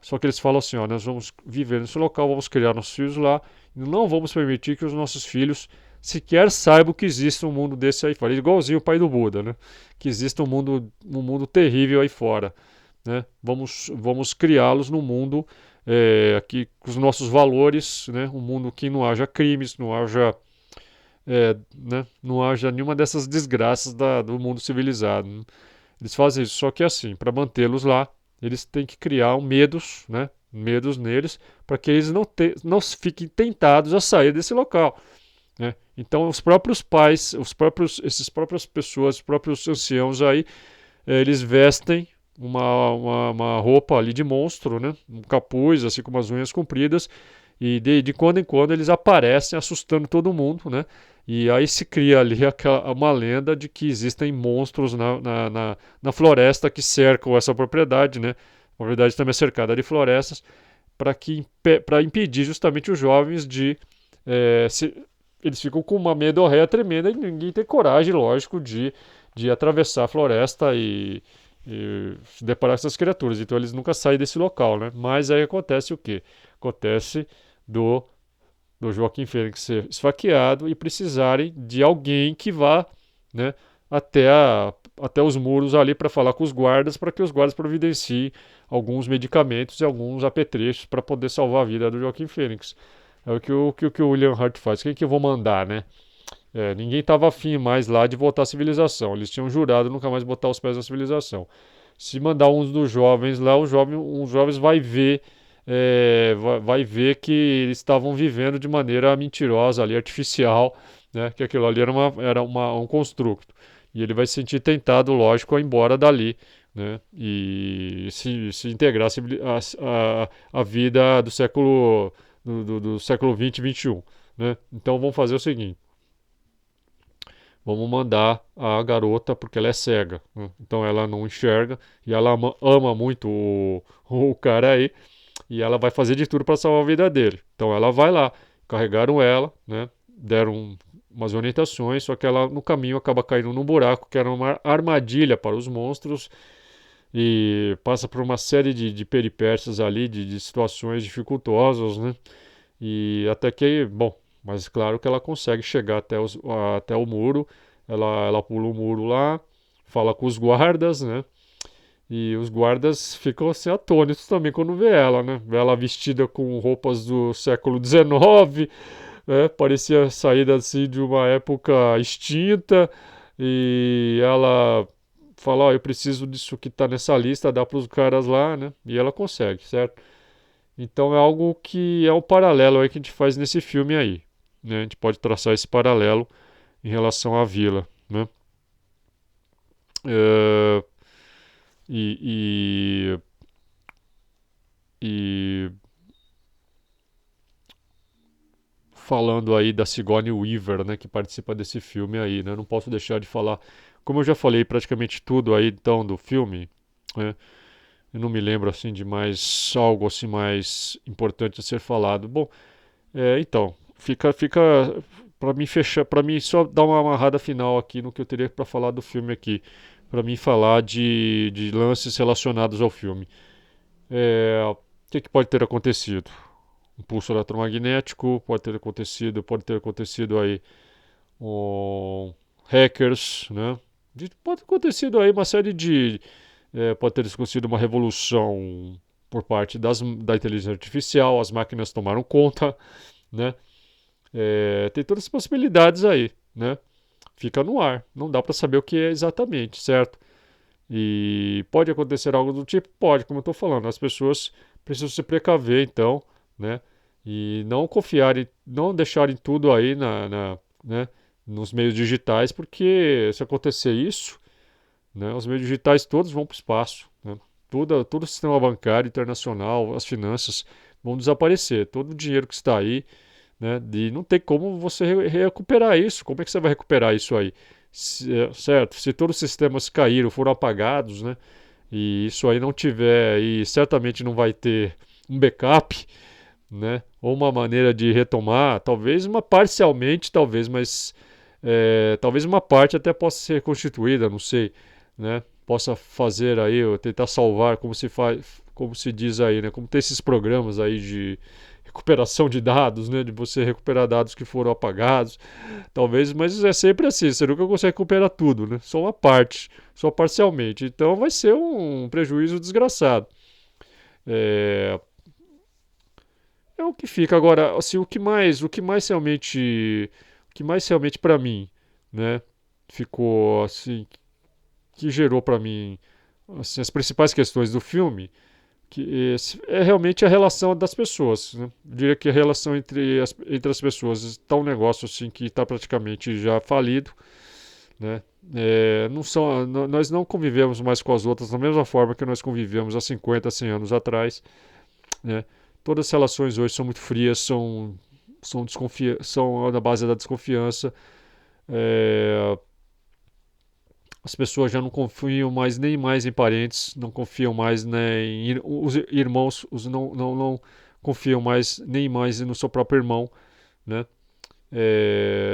só que eles falam assim, ó, nós vamos viver nesse local, vamos criar nossos filhos lá, e não vamos permitir que os nossos filhos sequer saibam que existe um mundo desse aí fora. Igualzinho o pai do Buda, né? Que existe um mundo terrível aí fora, né? Vamos criá-los num mundo aqui com os nossos valores, né? Um mundo que não haja crimes, não haja né, não haja nenhuma dessas desgraças do mundo civilizado, né? Eles fazem isso, só que assim, para mantê-los lá, eles têm que criar medos, né, medos neles, para que eles não fiquem tentados a sair desse local, né? Então, os próprios pais, essas próprias pessoas, os próprios anciãos aí, eles vestem uma roupa ali de monstro, né? Um capuz, assim com umas unhas compridas, e de quando em quando eles aparecem assustando todo mundo, né? E aí se cria ali uma lenda de que existem monstros na floresta que cercam essa propriedade, né? A propriedade também é cercada de florestas, para impedir justamente os jovens de. Se, eles ficam com uma medorréia tremenda e ninguém tem coragem, lógico, de atravessar a floresta e se deparar com essas criaturas. Então eles nunca saem desse local, né? Mas aí acontece o quê? Acontece do, do Joaquim Fênix ser esfaqueado e precisarem de alguém que vá, né, até os muros ali para falar com os guardas, para que os guardas providenciem alguns medicamentos e alguns apetrechos para poder salvar a vida do Joaquim Fênix. É o que o William Hurt faz. Quem que eu vou mandar, né? Ninguém estava afim mais lá de voltar à civilização. Eles tinham jurado nunca mais botar os pés na civilização. Se mandar uns dos jovens lá, os jovens vai ver que eles estavam vivendo de maneira mentirosa ali, artificial, né? Que aquilo ali era um construto. E ele vai se sentir tentado, lógico, a ir embora dali, né? E se integrar a vida do século 20 e 21, né? Então vamos fazer o seguinte. Vamos mandar a garota porque ela é cega, né? Então ela não enxerga e ela ama muito o cara aí e ela vai fazer de tudo para salvar a vida dele. Então ela vai lá, carregaram ela, né? Deram umas orientações, só que ela no caminho acaba caindo num buraco que era uma armadilha para os monstros e passa por uma série de peripécias ali, de situações dificultosas, né? E até que, bom, mas claro que ela consegue chegar até o muro, ela pula o muro lá, fala com os guardas, né? E os guardas ficam assim atônitos também quando vê ela, né? Vê ela vestida com roupas do século XIX, né? Parecia saída assim de uma época extinta. E ela fala, ó, eu preciso disso que tá nessa lista, dá para os caras lá, né? E ela consegue, certo? Então é algo que é um paralelo aí que a gente faz nesse filme aí, né? A gente pode traçar esse paralelo em relação à vila, né? É, e, e falando aí da Sigourney Weaver, né, que participa desse filme aí, né? Não posso deixar de falar, como eu já falei praticamente tudo aí então do filme, né? Eu não me lembro assim de mais algo assim mais importante a ser falado. Bom, então fica para mim fechar, para mim só dar uma amarrada final aqui no que eu teria para falar do filme aqui, para mim falar de lances relacionados ao filme. O que pode ter acontecido? Um pulso eletromagnético, pode ter acontecido aí hackers, né? Pode ter acontecido aí uma série pode ter acontecido uma revolução por parte da inteligência artificial, as máquinas tomaram conta, né? Tem todas as possibilidades aí, né? Fica no ar, não dá para saber o que é exatamente, certo? E pode acontecer algo do tipo? Pode, como eu estou falando, as pessoas precisam se precaver, então, né? E não confiarem, não deixarem tudo aí né, nos meios digitais, porque se acontecer isso, né, os meios digitais todos vão para o espaço, né? Todo o sistema bancário internacional, as finanças vão desaparecer. Todo o dinheiro que está aí, né? E não tem como você recuperar isso. Como é que você vai recuperar isso aí? Certo? Se todos os sistemas caíram, foram apagados, né? E isso aí não tiver, e certamente não vai ter um backup, né? Ou uma maneira de retomar, talvez uma parcialmente, talvez, mas talvez uma parte até possa ser reconstituída, não sei, né? Possa fazer aí, ou tentar salvar, como se faz, como se diz aí, né? Como tem esses programas aí de recuperação de dados, né? De você recuperar dados que foram apagados, talvez, mas é sempre assim, você nunca consegue recuperar tudo, né? Só uma parte, só parcialmente. Então vai ser um prejuízo desgraçado. É, é o que fica agora, assim, o que mais realmente para mim, né, ficou assim, que gerou para mim assim, as principais questões do filme, que é realmente a relação das pessoas, né? Eu diria que a relação entre as pessoas está um negócio assim que está praticamente já falido, né? Nós não convivemos mais com as outras da mesma forma que nós convivíamos há 50, 100 anos atrás, né? Todas as relações hoje são muito frias, são na base da desconfiança. É, as pessoas já não confiam mais nem mais em parentes, não confiam mais, né, os irmãos, não confiam mais nem mais no seu próprio irmão, né?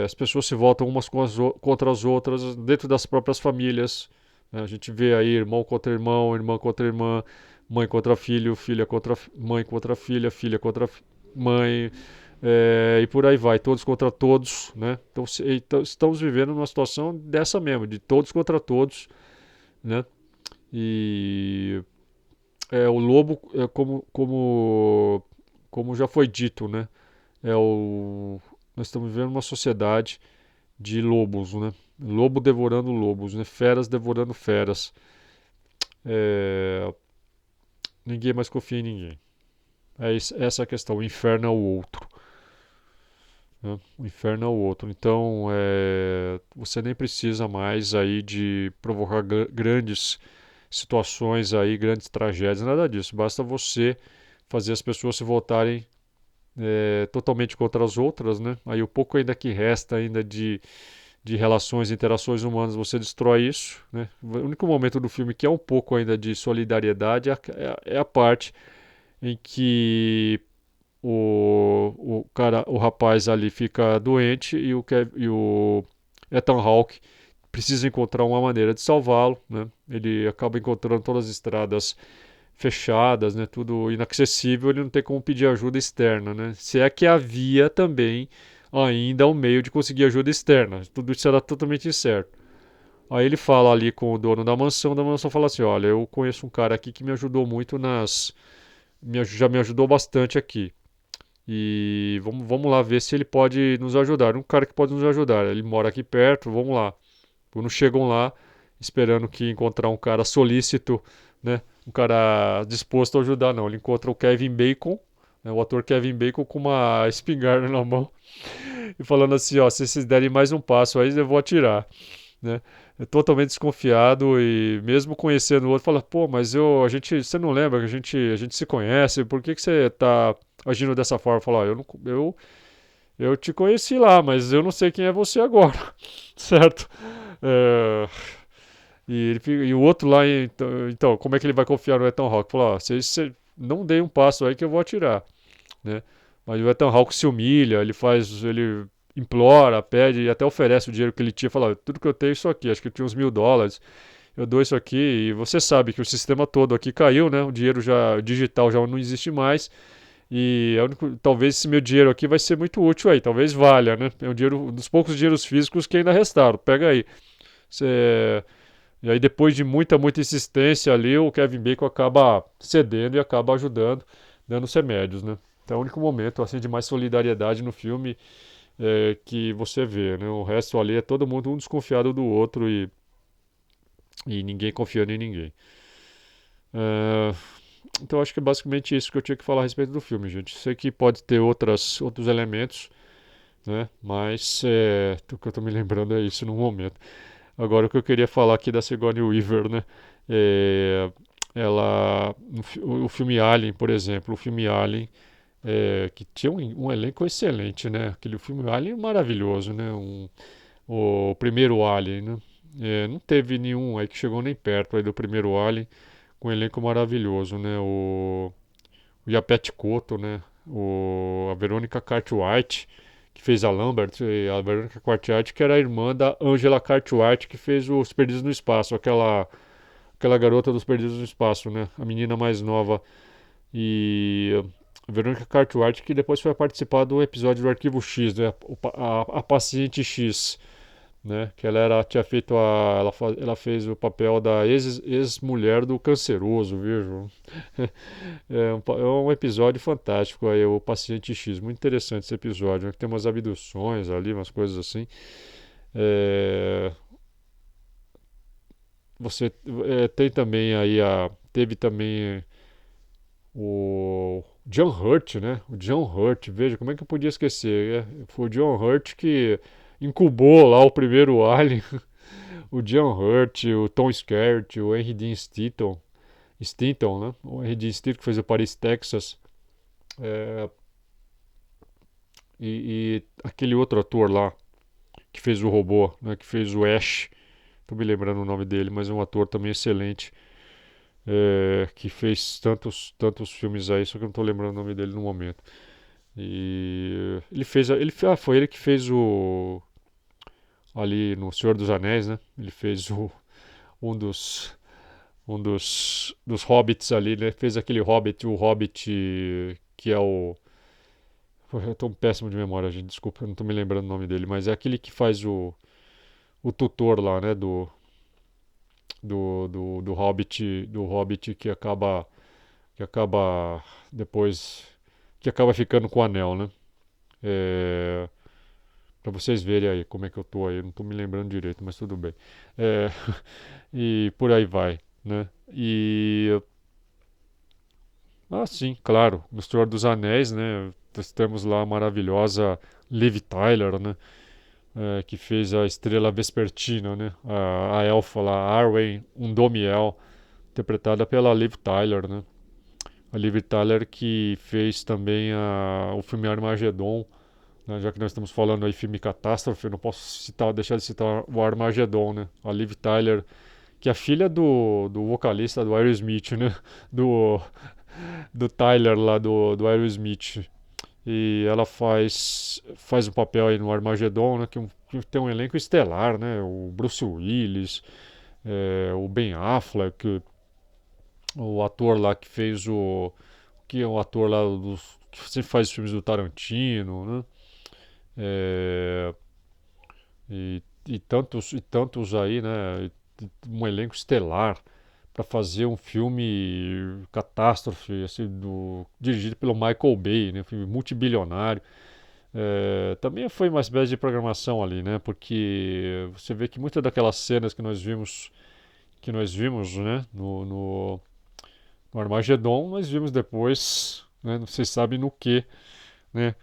As pessoas se voltam umas contra as outras dentro das próprias famílias, né? A gente vê aí irmã contra irmã, mãe contra filho, filha contra mãe contra filha, filha contra mãe, e por aí vai, todos contra todos, né? Então, estamos vivendo numa situação dessa mesmo, de todos contra todos, né? E o lobo, como já foi dito, né? Nós estamos vivendo uma sociedade de lobos, né? Lobo devorando lobos, né? Feras devorando feras. É, ninguém mais confia em ninguém. Essa é a questão. O inferno é o outro. Né? O inferno é o outro. Então, você nem precisa mais aí de provocar grandes situações aí, grandes tragédias, nada disso. Basta você fazer as pessoas se voltarem totalmente contra as outras, né? Aí o pouco ainda que resta ainda de relações, interações humanas, você destrói isso, né? O único momento do filme que é um pouco ainda de solidariedade é a parte em que o rapaz ali fica doente e o Ethan Hawke precisa encontrar uma maneira de salvá-lo, né? Ele acaba encontrando todas as estradas fechadas, né? Tudo inacessível, ele não tem como pedir ajuda externa, né? Se é que havia também ainda um meio de conseguir ajuda externa, tudo isso era totalmente incerto. Aí ele fala ali com o dono da mansão fala assim, olha, eu conheço um cara aqui que me ajudou muito já me ajudou bastante aqui. E vamos lá ver se ele pode nos ajudar. Um cara que pode nos ajudar. Ele mora aqui perto, vamos lá. Quando chegam lá, esperando que encontrar um cara solícito, né? Um cara disposto a ajudar, não. Ele encontra o Kevin Bacon, né? O ator Kevin Bacon com uma espingarda na mão e falando assim, ó, se vocês derem mais um passo aí, eu vou atirar, né? É totalmente desconfiado e mesmo conhecendo o outro, fala, pô, mas você não lembra que a gente se conhece, por que você tá agindo dessa forma? Fala, ó, eu te conheci lá, mas eu não sei quem é você agora, certo? É, e o outro lá, então, como é que ele vai confiar no Ethan Hawke? Falou, ó, você não dê um passo aí que eu vou atirar, né? Mas o Ethan Hawke se humilha, ele implora, pede e até oferece o dinheiro que ele tinha. Fala, tudo que eu tenho é isso aqui, acho que eu tinha uns $1.000, eu dou isso aqui e você sabe que o sistema todo aqui caiu, né? O dinheiro já digital já não existe mais e talvez esse meu dinheiro aqui vai ser muito útil aí, talvez valha, né? É um dos poucos dinheiros físicos que ainda restaram. Pega aí. Você E aí depois de muita insistência ali, o Kevin Bacon acaba cedendo e acaba ajudando, dando os remédios, né? Então é o único momento assim de mais solidariedade no filme que você vê, né? O resto ali é todo mundo um desconfiado do outro e ninguém confiando em ninguém. É, então acho que é basicamente isso que eu tinha que falar a respeito do filme, gente. Sei que pode ter outros elementos, né? Mas o que eu tô me lembrando é isso no momento. Agora o que eu queria falar aqui da Sigourney Weaver, né? É, o filme Alien, por exemplo, o filme Alien, que tinha um elenco excelente, né? Aquele filme Alien é maravilhoso, né? O primeiro Alien, né? Não teve nenhum aí que chegou nem perto aí do primeiro Alien, com um elenco maravilhoso, né? O Yaphet Kotto, né? A Veronica Cartwright, que fez a Lambert, e a Veronica Cartwright, que era a irmã da Angela Cartwright, que fez Os Perdidos no Espaço, aquela garota dos Perdidos no Espaço, né? A menina mais nova. E a Veronica Cartwright, que depois foi participar do episódio do Arquivo X, né? A Paciente X, né? Que tinha feito ela fez o papel da ex-mulher do canceroso, viu? É um episódio fantástico aí, o Paciente X, muito interessante esse episódio, né? Tem umas abduções ali, umas coisas assim. É, você tem também aí teve também o John Hurt, né? O John Hurt, veja, como é que eu podia esquecer? Foi o John Hurt que incubou lá o primeiro Alien. O John Hurt, o Tom Skerritt, o Henry Dean Stanton, né? O Henry Dean Stanton que fez o Paris, Texas. É, e aquele outro ator lá que fez o robô, né? Que fez o Ash. Tô me lembrando o nome dele, mas é um ator também excelente. Que fez tantos filmes aí, só que eu não tô lembrando o nome dele no momento. E foi ele que fez o ali no Senhor dos Anéis, né? Ele fez um dos hobbits ali, né? Fez aquele hobbit, o hobbit que é o. Pô, eu tô péssimo de memória, gente. Desculpa, eu não tô me lembrando o nome dele, mas é aquele que faz o tutor lá, né? Do Hobbit que acaba depois que acaba ficando com o anel, né? É, para vocês verem aí como é que eu tô aí, eu não tô me lembrando direito, mas tudo bem. É, e por aí vai, né? Sim, claro, no Senhor dos Anéis, né? Nós temos lá a maravilhosa Liv Tyler, né? Que fez a Estrela Vespertina, né? A elfa lá, Arwen Undomiel, interpretada pela Liv Tyler, né? A Liv Tyler que fez também o filme Armagedon, né? Já que nós estamos falando aí filme catástrofe, eu não posso deixar de citar o Armagedon, né? A Liv Tyler, que é a filha do vocalista do Aerosmith, né? Do, do Tyler lá do Aerosmith. E ela faz um papel aí no Armagedon, né? Que tem um elenco estelar, né? O Bruce Willis, o Ben Affleck, o ator lá que fez que é o ator lá que sempre faz os filmes do Tarantino, né? É, e tantos aí, né? Um elenco estelar para fazer um filme catástrofe, assim, dirigido pelo Michael Bay, né? Um filme multibilionário. Também foi uma espécie de programação ali, né? Porque você vê que muitas daquelas cenas que nós vimos, né? No Armagedon, nós vimos depois, né? Vocês sabem no que, né?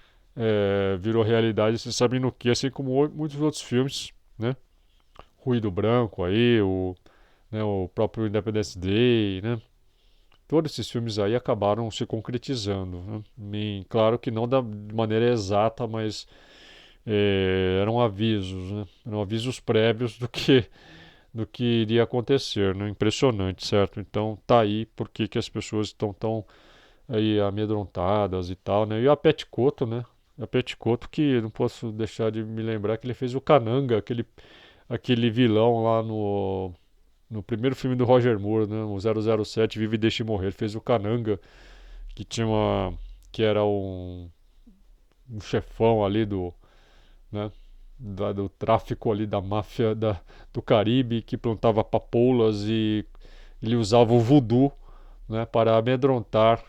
Virou realidade, vocês sabem no que, assim como muitos outros filmes, né? Ruído Branco aí, o próprio Independence Day, né? Todos esses filmes aí acabaram se concretizando, né? Claro que não da maneira exata, mas eram avisos, né? Eram avisos prévios do que iria acontecer, né? Impressionante, certo? Então tá aí por que as pessoas estão tão aí amedrontadas e tal, né? E a Petcoto, né? A Petcoto que não posso deixar de me lembrar que ele fez o Kananga, aquele vilão lá no primeiro filme do Roger Moore, né? O 007 Vive e Deixe Morrer. Ele fez o Kananga, que tinha que era um chefão ali né? do tráfico ali da máfia do Caribe, que plantava papoulas e ele usava o voodoo, né, para amedrontar.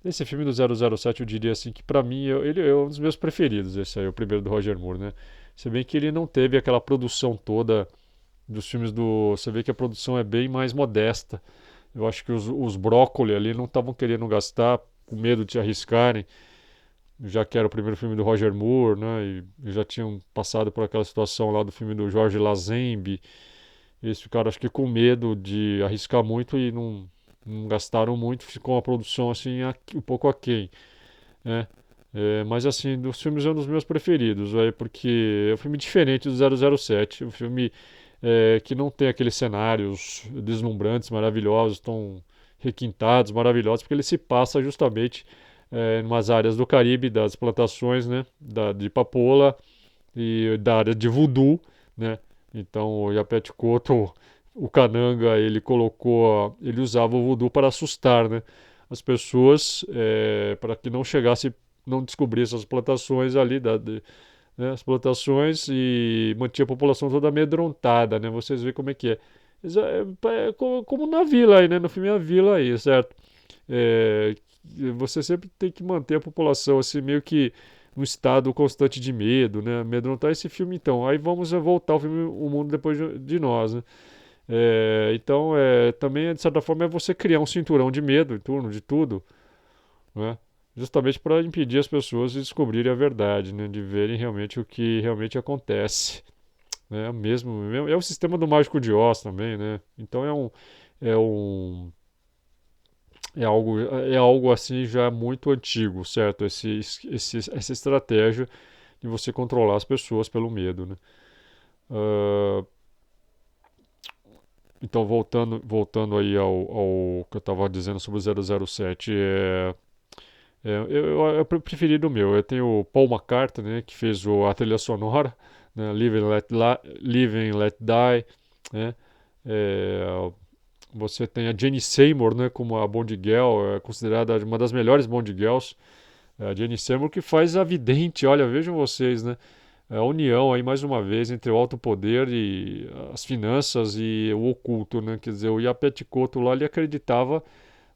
Esse filme do 007 eu diria assim que para mim ele é um dos meus preferidos, esse aí, o primeiro do Roger Moore, né? Se bem que ele não teve aquela produção toda dos filmes do... Você vê que a produção é bem mais modesta. Eu acho que os brócoli ali não estavam querendo gastar, com medo de se arriscarem, já que era o primeiro filme do Roger Moore, né? E já tinham passado por aquela situação lá do filme do Jorge Lazenby. Eles ficaram, acho que, com medo de arriscar muito e não gastaram muito. Ficou uma produção assim um pouco aquém, né? Mas assim, dos filmes é um dos meus preferidos, véio, porque é um filme diferente do 007, um filme que não tem aqueles cenários deslumbrantes, maravilhosos, tão requintados, maravilhosos, porque ele se passa justamente em umas áreas do Caribe, das plantações, né, de papoula e da área de voodoo, né. Então o Yaphet Kotto, o Kananga, ele usava o voodoo para assustar, né, as pessoas, para que não descobrisse as plantações ali né, as plantações e mantinha a população toda amedrontada, né? Vocês veem como é que é. Como na vila aí, né? No filme A Vila aí, certo? É, você sempre tem que manter a população assim meio que num estado constante de medo, né? Amedrontar esse filme então. Aí vamos voltar ao filme O Mundo Depois de Nós, né? Então, também, de certa forma, é você criar um cinturão de medo em torno de tudo, né? Justamente para impedir as pessoas de descobrirem a verdade, né? De verem realmente o que realmente acontece. Né? É o sistema do Mágico de Oz também, né? Então é um é algo assim já muito antigo, certo? Essa estratégia de você controlar as pessoas pelo medo, né? Ah, então voltando aí ao que eu estava dizendo sobre o 007, é o preferido meu. Eu tenho o Paul McCartney, né, que fez a trilha sonora, né, Live and Let Die, né, é, você tem a Jane Seymour, né, como a Bond Girl, considerada uma das melhores Bond Girls. A Jane Seymour que faz a vidente, olha, vejam vocês, né, a união aí mais uma vez entre o alto poder e as finanças e o oculto, né, quer dizer, o Yaphet Kotto lá ele acreditava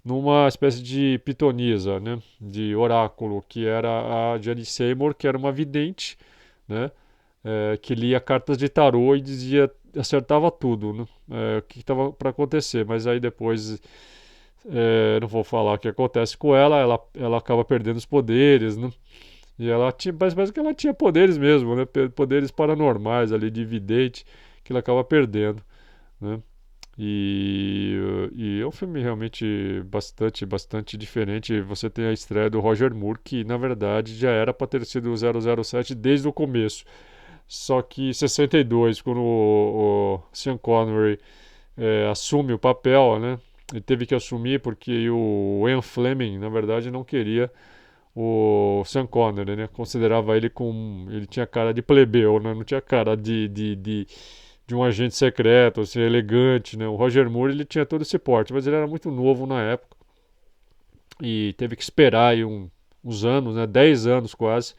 numa espécie de pitonisa, né, de oráculo, que era a Jane Seymour, que era uma vidente, né, que lia cartas de tarô e dizia, acertava tudo, né, o que estava para acontecer, mas aí depois, não vou falar o que acontece com ela acaba perdendo os poderes, né, e ela tinha, parece que ela tinha poderes mesmo, né, poderes paranormais ali, de vidente, que ela acaba perdendo, né. E é um filme realmente bastante diferente. Você tem a estreia do Roger Moore, que na verdade já era para ter sido o 007 desde o começo. Só que em 62, quando o Sean Connery assume o papel, né? Ele teve que assumir porque o Ian Fleming, na verdade, não queria o Sean Connery, né? Considerava ele como... Ele tinha cara de plebeu, né? Não tinha cara de um agente secreto, assim, elegante, né? O Roger Moore, ele tinha todo esse porte, mas ele era muito novo na época e teve que esperar aí uns anos, né? 10 anos quase,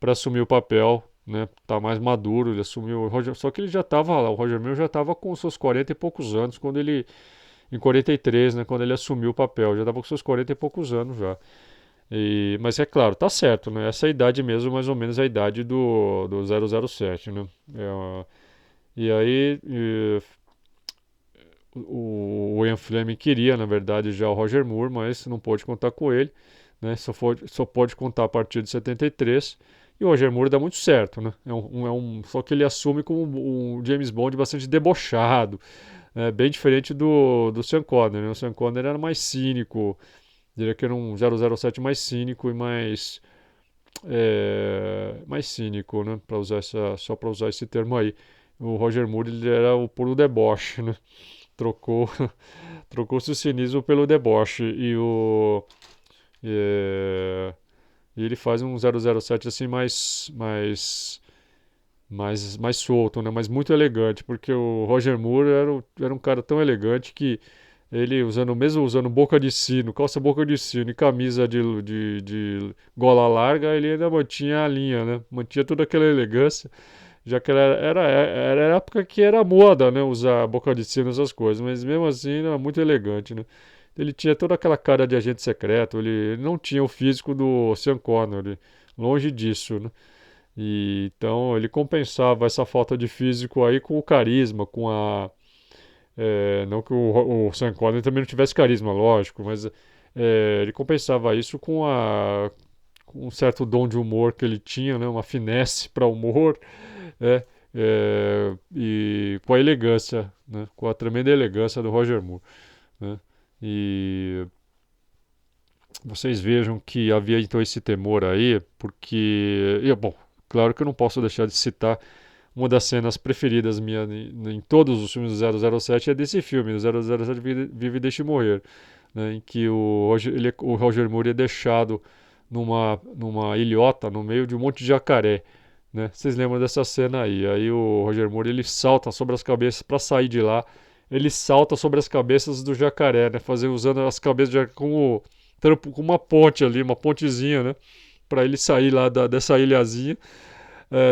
para assumir o papel, né? Tá mais maduro, ele assumiu só que ele já estava lá, o Roger Moore já estava com seus 40 e poucos anos quando ele em 43, né, quando ele assumiu o papel, já estava com seus 40 e poucos anos já. Mas é claro, tá certo, né? Essa é a idade mesmo, mais ou menos a idade do 007, né? E aí o Ian Fleming queria, na verdade, já o Roger Moore, mas não pôde contar com ele, né? Só pode contar a partir de 73. E o Roger Moore dá muito certo, né? Só que ele assume como um James Bond bastante debochado, né? Bem diferente do Sean Connery, né? O Sean Connery era mais cínico, diria que era um 007 mais cínico e mais cínico, né? Só para usar esse termo aí. O Roger Moore ele era o puro deboche, né? Trocou, trocou-se o cinismo pelo deboche é, e ele faz um 007 assim mais solto, né? Mas muito elegante, porque o Roger Moore era um cara tão elegante que ele mesmo usando boca de sino, calça boca de sino e camisa de gola larga, ele ainda mantinha a linha, né? Mantinha toda aquela elegância já que era a época que era moda, né, usar boca de sino, essas coisas, mas mesmo assim era muito elegante, né. Ele tinha toda aquela cara de agente secreto, ele não tinha o físico do Sean Connery, longe disso, né. E então ele compensava essa falta de físico aí com o carisma, com a não que o Sean Connery também não tivesse carisma, lógico, mas ele compensava isso com um certo dom de humor que ele tinha, né, uma finesse para humor, é, e com a elegância, né, com a tremenda elegância do Roger Moore, né. E vocês vejam que havia então esse temor aí, porque, bom, claro que eu não posso deixar de citar uma das cenas preferidas minha em todos os filmes do 007 é desse filme, do 007 Vive e Deixe Morrer, né, em que o Roger Moore é deixado numa ilhota no meio de um monte de jacaré, né? Vocês lembram dessa cena aí? Aí o Roger Moore ele salta sobre as cabeças para sair de lá, ele salta sobre as cabeças do jacaré, né? Usando as cabeças do jacaré como uma ponte ali, uma pontezinha, né? Para ele sair lá dessa ilhazinha,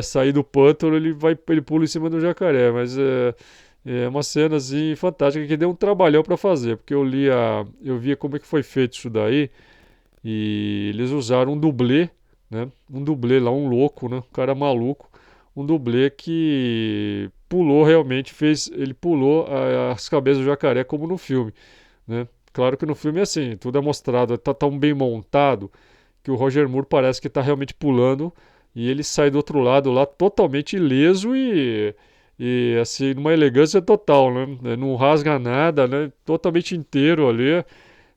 sair do pântano, ele pula em cima do jacaré, mas é uma cena assim fantástica que deu um trabalhão para fazer, porque eu via como é que foi feito isso daí e eles usaram um dublê, né? Um dublê lá, um louco, né? Um cara maluco, um dublê que pulou realmente, ele pulou as cabeças do jacaré como no filme, né? Claro que no filme é assim, tudo é mostrado, tá tão bem montado que o Roger Moore parece que está realmente pulando e ele sai do outro lado lá totalmente ileso e assim, numa elegância total, né? Não rasga nada, né? Totalmente inteiro ali.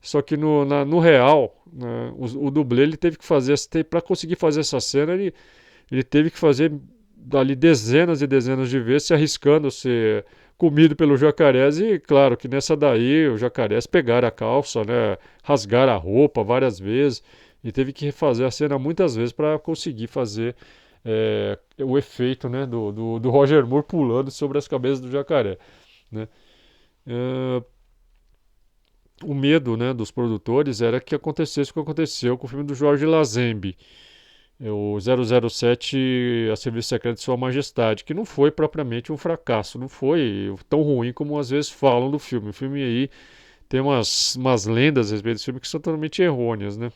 Só que no real, né, o dublê ele teve que fazer, para conseguir fazer essa cena, ele teve que fazer ali dezenas e dezenas de vezes, se arriscando a ser comido pelos jacarés. E claro que nessa daí os jacarés pegaram a calça, né, rasgaram a roupa várias vezes e teve que refazer a cena muitas vezes para conseguir fazer o efeito, né, do Roger Moore pulando sobre as cabeças do jacaré, né. É, o medo, né, dos produtores era que acontecesse o que aconteceu com o filme do Jorge Lazenby, o 007 A Serviço Secreto de Sua Majestade, que não foi propriamente um fracasso, não foi tão ruim como às vezes falam do filme. O filme aí tem umas lendas a respeito desse filme que são totalmente errôneas, né?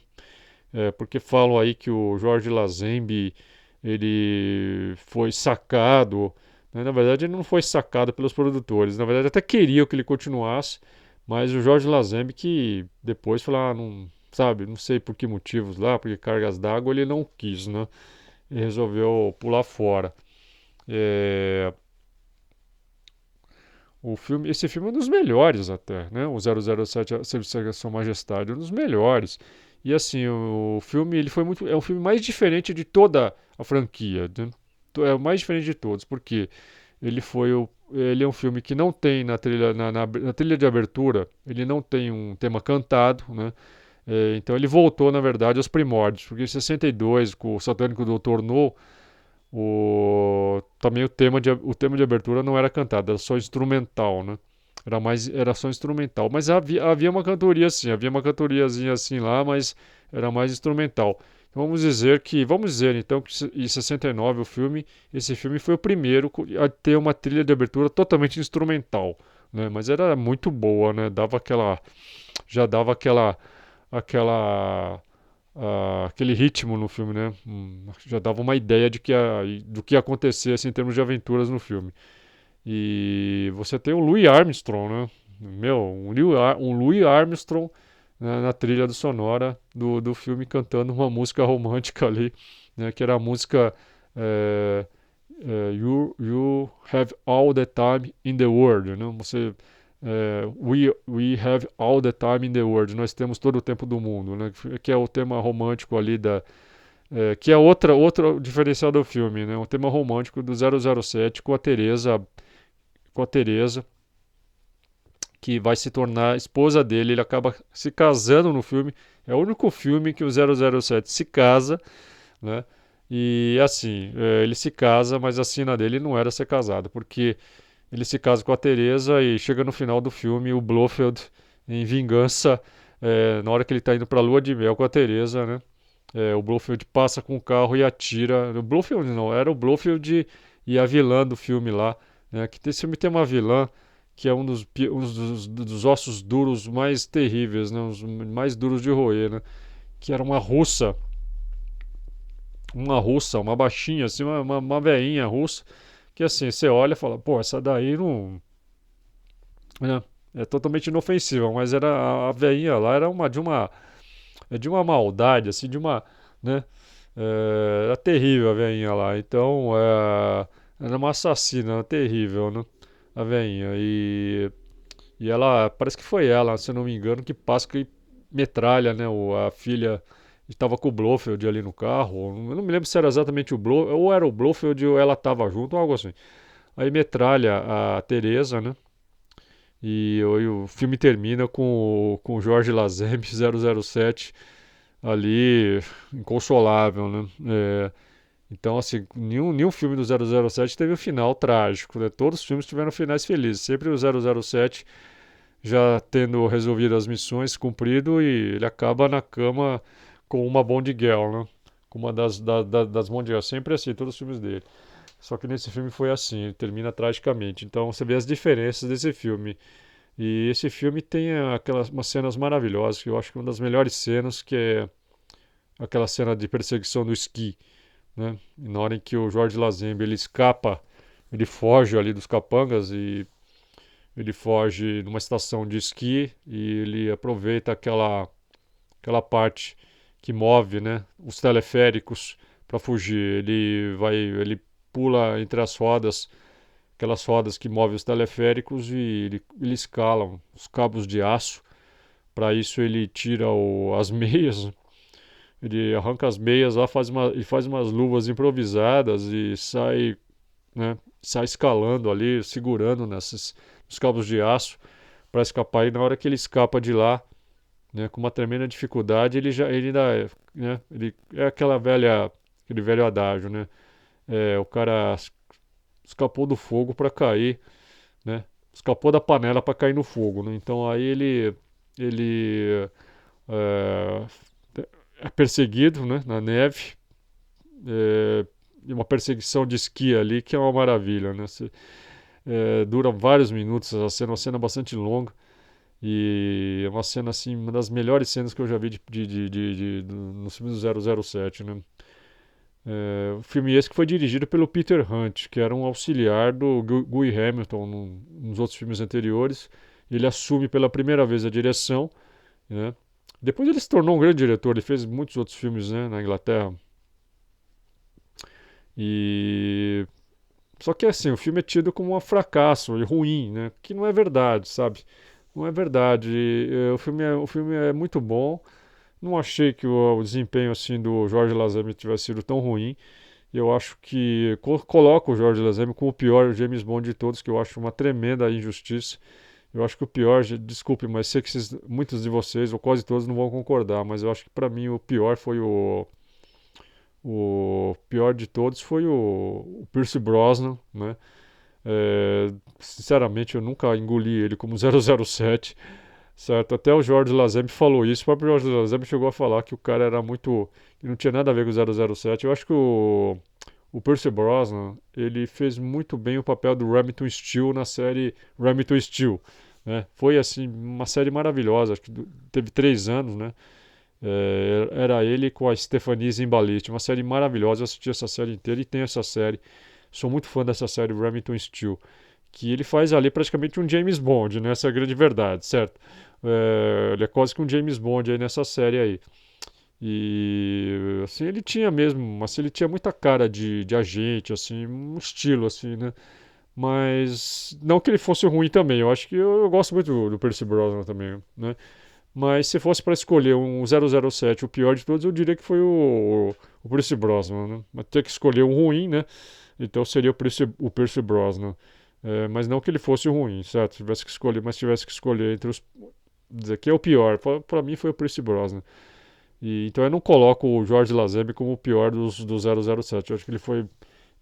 Porque falam aí que o Jorge Lazenby ele foi sacado, né? Na verdade ele não foi sacado pelos produtores, na verdade até queriam que ele continuasse, mas o Jorge Lazenby que depois falou, não, sabe, não sei por que motivos lá, porque cargas d'água ele não quis, né? Ele resolveu pular fora. É, esse filme é um dos melhores até, né? O 007 A Serviço da Sua Majestade, é um dos melhores. E assim, o filme ele é o filme mais diferente de toda a franquia, né? É o mais diferente de todos, porque ele é um filme que não tem na trilha de abertura, ele não tem um tema cantado, né? Então ele voltou, na verdade, aos primórdios, porque em 62, com o Satânico Doutor No, também o tema de abertura não era cantado, era só instrumental, né? Era só instrumental, mas havia uma cantoria assim, havia uma cantoriazinha assim lá, mas era mais instrumental. Então, vamos dizer então que em 69 esse filme foi o primeiro a ter uma trilha de abertura totalmente instrumental, né? Mas era muito boa, né? Já dava aquela aquele ritmo no filme, né? Já dava uma ideia do que ia acontecer assim, em termos de aventuras no filme. E você tem o Louis Armstrong, né? Um Louis Armstrong, né, na trilha do sonora do filme cantando uma música romântica ali, né? Que era a música é, you Have All the Time in the World, né? We have all the time in the world. Nós temos todo o tempo do mundo, né? Que é o tema romântico ali que é outra diferencial do filme, né? O tema romântico do 007 com a Teresa, que vai se tornar esposa dele. Ele acaba se casando no filme. É o único filme que o 007 se casa, né? E assim, ele se casa, mas a sina dele não era ser casado, porque ele se casa com a Teresa e chega no final do filme, o Blofeld, em vingança, na hora que ele está indo para a lua de mel com a Teresa, né? O Blofeld passa com o carro e atira. O Blofeld não, era o Blofeld e a vilã do filme lá, né? Que esse filme tem uma vilã que é dos ossos duros mais terríveis, né? Os mais duros de roer, né? Que era uma baixinha, assim, uma veinha russa, que assim, você olha e fala, pô, essa daí não. Né, é totalmente inofensiva, mas era a veinha lá era de uma maldade, assim, de uma. Né, era terrível a veinha lá. Então, era uma assassina, terrível, né? A veinha. E ela, parece que foi ela, se eu não me engano, que passa que metralha, né? A filha estava com o Blofeld ali no carro. Eu não me lembro se era exatamente o Blofeld, ou era o Blofeld ou ela estava junto, ou algo assim. Aí metralha a Teresa, né? E o filme termina com o Jorge Lazenby, 007, ali, inconsolável, né? Então, assim, nenhum filme do 007 teve um final trágico, né? Todos os filmes tiveram finais felizes. Sempre o 007 já tendo resolvido as missões, cumprido, e ele acaba na cama com uma Bond Girl, né? Com uma das Bond Girls. Sempre assim, todos os filmes dele. Só que nesse filme foi assim, ele termina tragicamente. Então você vê as diferenças desse filme. E esse filme tem umas cenas maravilhosas, que eu acho que uma das melhores cenas, que é aquela cena de perseguição do esqui, né? E na hora em que o Jorge Lazenby ele escapa, ele foge ali dos capangas e ele foge numa estação de esqui e ele aproveita aquela parte que move, né, os teleféricos para fugir. Ele pula entre as rodas, aquelas rodas que movem os teleféricos e ele escala os cabos de aço. Para isso ele tira as meias, ele arranca as meias lá, ele faz umas luvas improvisadas e sai, né, sai escalando ali, segurando nos cabos de aço para escapar. E na hora que ele escapa de lá, né, com uma tremenda dificuldade, ele ainda, né, ele é aquele velho adágio, né? O cara escapou do fogo para cair, né? Escapou da panela para cair no fogo, né? Então aí ele é, é perseguido, né, na neve, e uma perseguição de esqui ali que é uma maravilha, né? Dura vários minutos essa cena, uma cena bastante longa. E é uma cena, assim, uma das melhores cenas que eu já vi nos filmes do 007, né? O filme esse que foi dirigido pelo Peter Hunt, que era um auxiliar do Guy Hamilton nos outros filmes anteriores. Ele assume pela primeira vez a direção, né? Depois ele se tornou um grande diretor, ele fez muitos outros filmes, né, na Inglaterra. E só que assim, o filme é tido como um fracasso e ruim, né? Que não é verdade, sabe? Não é verdade. O filme é muito bom. Não achei que o desempenho assim do Jorge Lazenby tivesse sido tão ruim. Eu acho que coloco o Jorge Lazenby como o pior James Bond de todos, que eu acho uma tremenda injustiça. Eu acho que o pior, desculpe, mas sei que muitos de vocês, ou quase todos, não vão concordar, mas eu acho que para mim o pior foi o pior de todos foi o Pierce Brosnan, né? Sinceramente, eu nunca engoli ele como 007, certo? Até o Jorge Lazenby falou isso. O próprio Jorge Lazenby chegou a falar que o cara era muito, que não tinha nada a ver com o 007. Eu acho que o Pierce Brosnan, ele fez muito bem o papel do Remington Steele na série Remington Steele, né? Foi assim uma série maravilhosa. Acho que teve 3 anos, né? Era ele com a Stephanie Zimbalist, uma série maravilhosa. Eu assisti essa série inteira e tem essa série. Sou muito fã dessa série Remington Steele, que ele faz ali praticamente um James Bond, né? Essa é a grande verdade, certo? Ele é quase que um James Bond aí nessa série aí. E assim, ele tinha mesmo, assim, ele tinha muita cara de agente, assim, um estilo, assim, né? Mas não que ele fosse ruim também, eu acho que eu gosto muito do Percy Brosnan também, né? Mas se fosse para escolher um 007, o pior de todos, eu diria que foi o Percy Brosnan, né? Mas ter que escolher um ruim, né? Então seria o Percy Brosnan. Mas não que ele fosse ruim, certo? Tivesse que escolher entre os. Dizer que é o pior. Para mim foi o Percy Brosnan. Então eu não coloco o Jorge Lazenby como o pior do 007. Eu acho que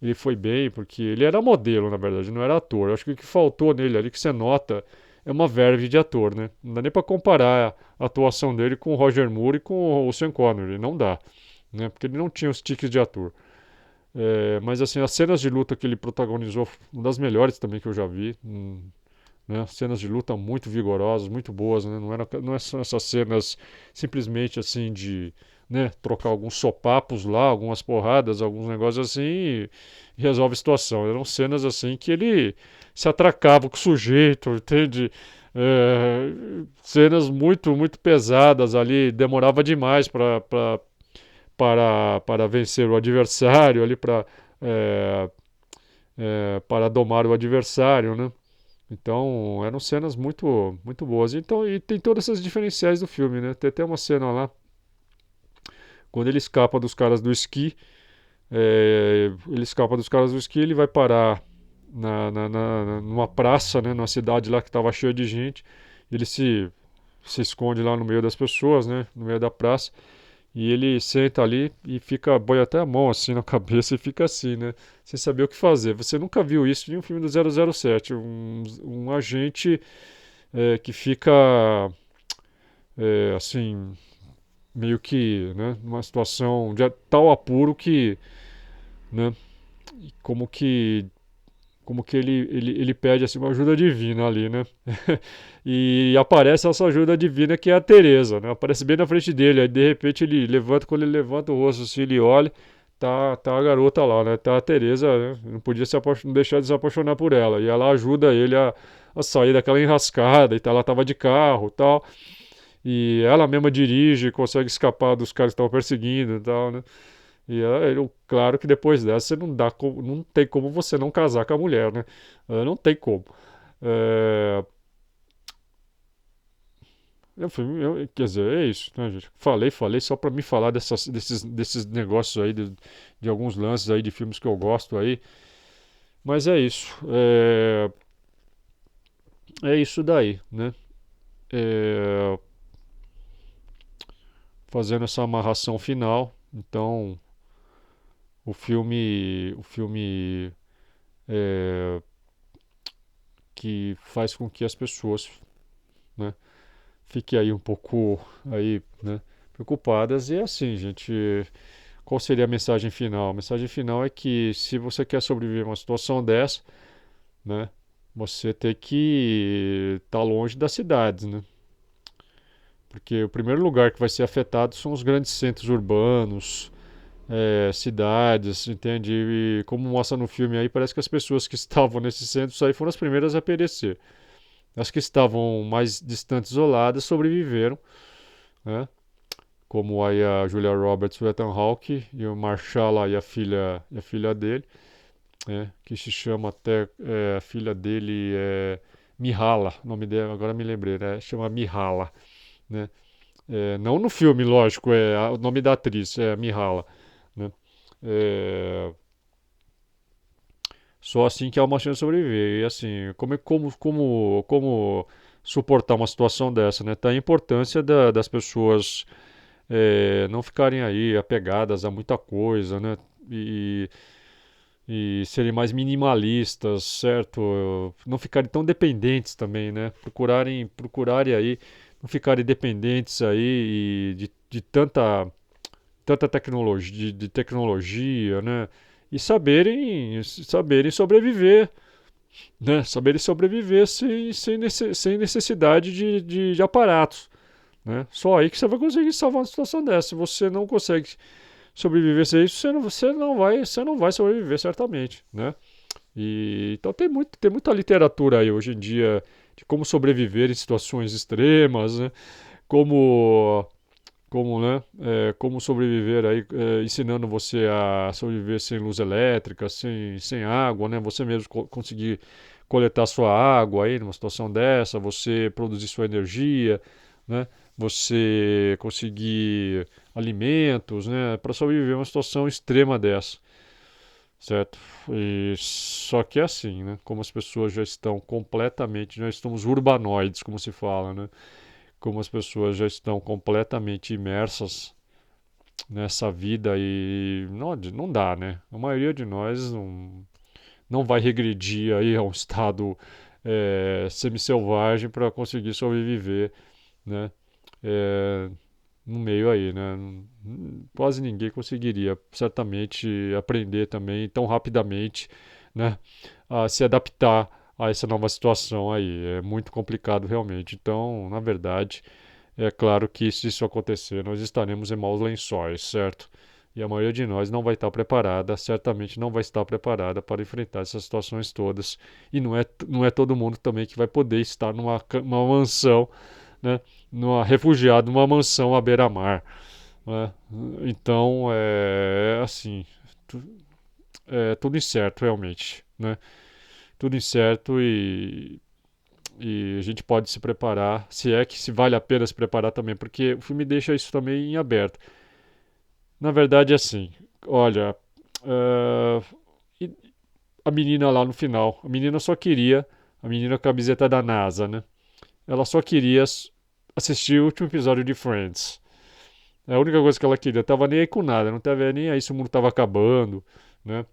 ele foi bem, porque ele era modelo, na verdade, não era ator. Eu acho que o que faltou nele ali, que você nota, é uma verve de ator, né? Não dá nem para comparar a atuação dele com o Roger Moore e com o Sean Connery. Não dá, né? Porque ele não tinha os tiques de ator. Mas assim, as cenas de luta que ele protagonizou, uma das melhores também que eu já vi. Né? Cenas de luta muito vigorosas, muito boas, né? Não são essas cenas simplesmente assim de, né, trocar alguns sopapos lá, algumas porradas, alguns negócios assim e resolve a situação. Eram cenas assim que ele se atracava com o sujeito, entende? Cenas muito, muito pesadas ali, demorava demais para vencer o adversário, ali é, para domar o adversário, né? Então, eram cenas muito, muito boas. Então, e tem todas essas diferenciais do filme, né? Tem até uma cena lá, quando ele escapa dos caras do esqui, ele vai parar numa praça, né? Numa cidade lá que estava cheia de gente. Ele se esconde lá no meio das pessoas, né? No meio da praça. E ele senta ali e fica, põe até a mão assim na cabeça e fica assim, né? Sem saber o que fazer. Você nunca viu isso em um filme do 007, um agente que fica assim, meio que, né, numa situação de tal apuro que, né, como que como que ele pede assim, uma ajuda divina ali, né? E aparece essa ajuda divina que é a Teresa, né? Aparece bem na frente dele, aí de repente quando ele levanta o rosto assim, ele olha, tá a garota lá, né? Tá a Teresa, né? Não podia não deixar de se apaixonar por ela. E ela ajuda ele a sair daquela enrascada, e tal, ela tava de carro, e tal. E ela mesma dirige, consegue escapar dos caras que estão perseguindo e tal, né? Claro que depois dessa você não tem como você não casar com a mulher, né? Não tem como. É, quer dizer, é isso, né, gente? Falei só pra me falar desses negócios aí, de alguns lances aí de filmes que eu gosto aí. Mas é isso. É isso daí, né? É, fazendo essa amarração final. Então, o filme é, que faz com que as pessoas, né, fiquem aí um pouco aí, né, preocupadas. E é assim, gente, qual seria a mensagem final? A mensagem final é que se você quer sobreviver a uma situação dessa, né, você tem que estar longe das cidades, né? Porque o primeiro lugar que vai ser afetado são os grandes centros urbanos, cidades, entende? E como mostra no filme aí, parece que as pessoas que estavam nesses centros aí foram as primeiras a perecer. As que estavam mais distantes, isoladas, sobreviveram, né? Como aí a Julia Roberts, o Ethan Hawke e o Marshall e a filha dele, né? Que se chama até a filha dele Mihala, o nome dela agora me lembrei, né? Chama Mihala, né? Não no filme, lógico, o nome da atriz é Mihala, né? É, só assim que há uma chance de sobreviver. E assim, como suportar uma situação dessa, né? Tá a importância das pessoas não ficarem aí apegadas a muita coisa, né? E, e serem mais minimalistas, certo? Não ficarem tão dependentes também, né? Procurarem aí, não ficarem dependentes aí de tanta tecnologia, de tecnologia, né? E saberem sobreviver, né? Saberem sobreviver sem necessidade de aparatos, né? Só aí que você vai conseguir salvar uma situação dessa. Se você não consegue sobreviver sem isso, você não vai sobreviver certamente, né? Então tem muita literatura aí hoje em dia de como sobreviver em situações extremas, né? Como né, como sobreviver aí, ensinando você a sobreviver sem luz elétrica, sem água, né? Você mesmo conseguir coletar sua água aí numa situação dessa, você produzir sua energia, né? Você conseguir alimentos, né? Para sobreviver a uma situação extrema dessa, certo? E só que é assim, né? Como as pessoas já estão completamente, nós estamos urbanoides, como se fala, né? Como as pessoas já estão completamente imersas nessa vida e não dá, né? A maioria de nós não vai regredir aí a um estado semi-selvagem para conseguir sobreviver, né? É, no meio aí, né? Quase ninguém conseguiria, certamente, aprender também tão rapidamente, né? A se adaptar a essa nova situação aí. É muito complicado realmente. Então, na verdade, é claro que se isso acontecer, nós estaremos em maus lençóis, certo? E a maioria de nós não vai estar preparada, certamente não vai estar preparada para enfrentar essas situações todas. E não é todo mundo também que vai poder estar numa mansão, né? Refugiado numa mansão à beira-mar, né? Então, é assim, tu- é tudo incerto realmente, né? Tudo incerto e a gente pode se preparar, se é que se vale a pena se preparar também, porque o filme deixa isso também em aberto. Na verdade, é assim, olha, eh, e a menina lá no final, a menina com a camiseta da NASA, né? Ela só queria assistir o último episódio de Friends. É a única coisa que ela queria, tava nem aí com nada, não tava nem aí se o mundo tava acabando, né?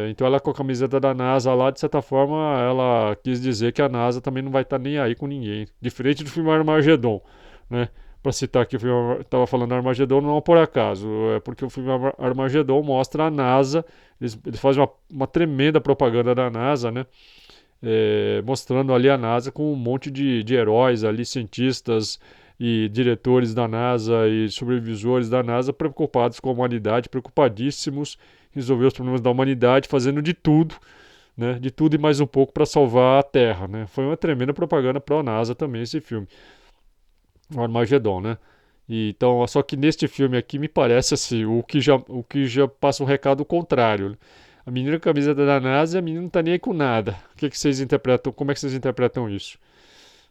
Então ela com a camiseta da NASA lá, de certa forma, ela quis dizer que a NASA também não vai estar nem aí com ninguém. Diferente do filme Armagedon, né? Para citar que o filme estava falando Armagedon não é por acaso, é porque o filme Armagedon mostra a NASA, eles fazem uma tremenda propaganda da NASA, né? Mostrando ali a NASA com um monte de heróis ali, cientistas e diretores da NASA e supervisores da NASA preocupados com a humanidade, preocupadíssimos em resolver os problemas da humanidade, fazendo de tudo, né, de tudo e mais um pouco para salvar a Terra, né? Foi uma tremenda propaganda para a NASA também esse filme, o Armagedon, né? Então, só que neste filme aqui me parece assim, o que já passa um recado contrário, né? A menina com a camiseta da NASA e a menina não tá nem aí com nada. O que vocês interpretam? Como é que vocês interpretam isso?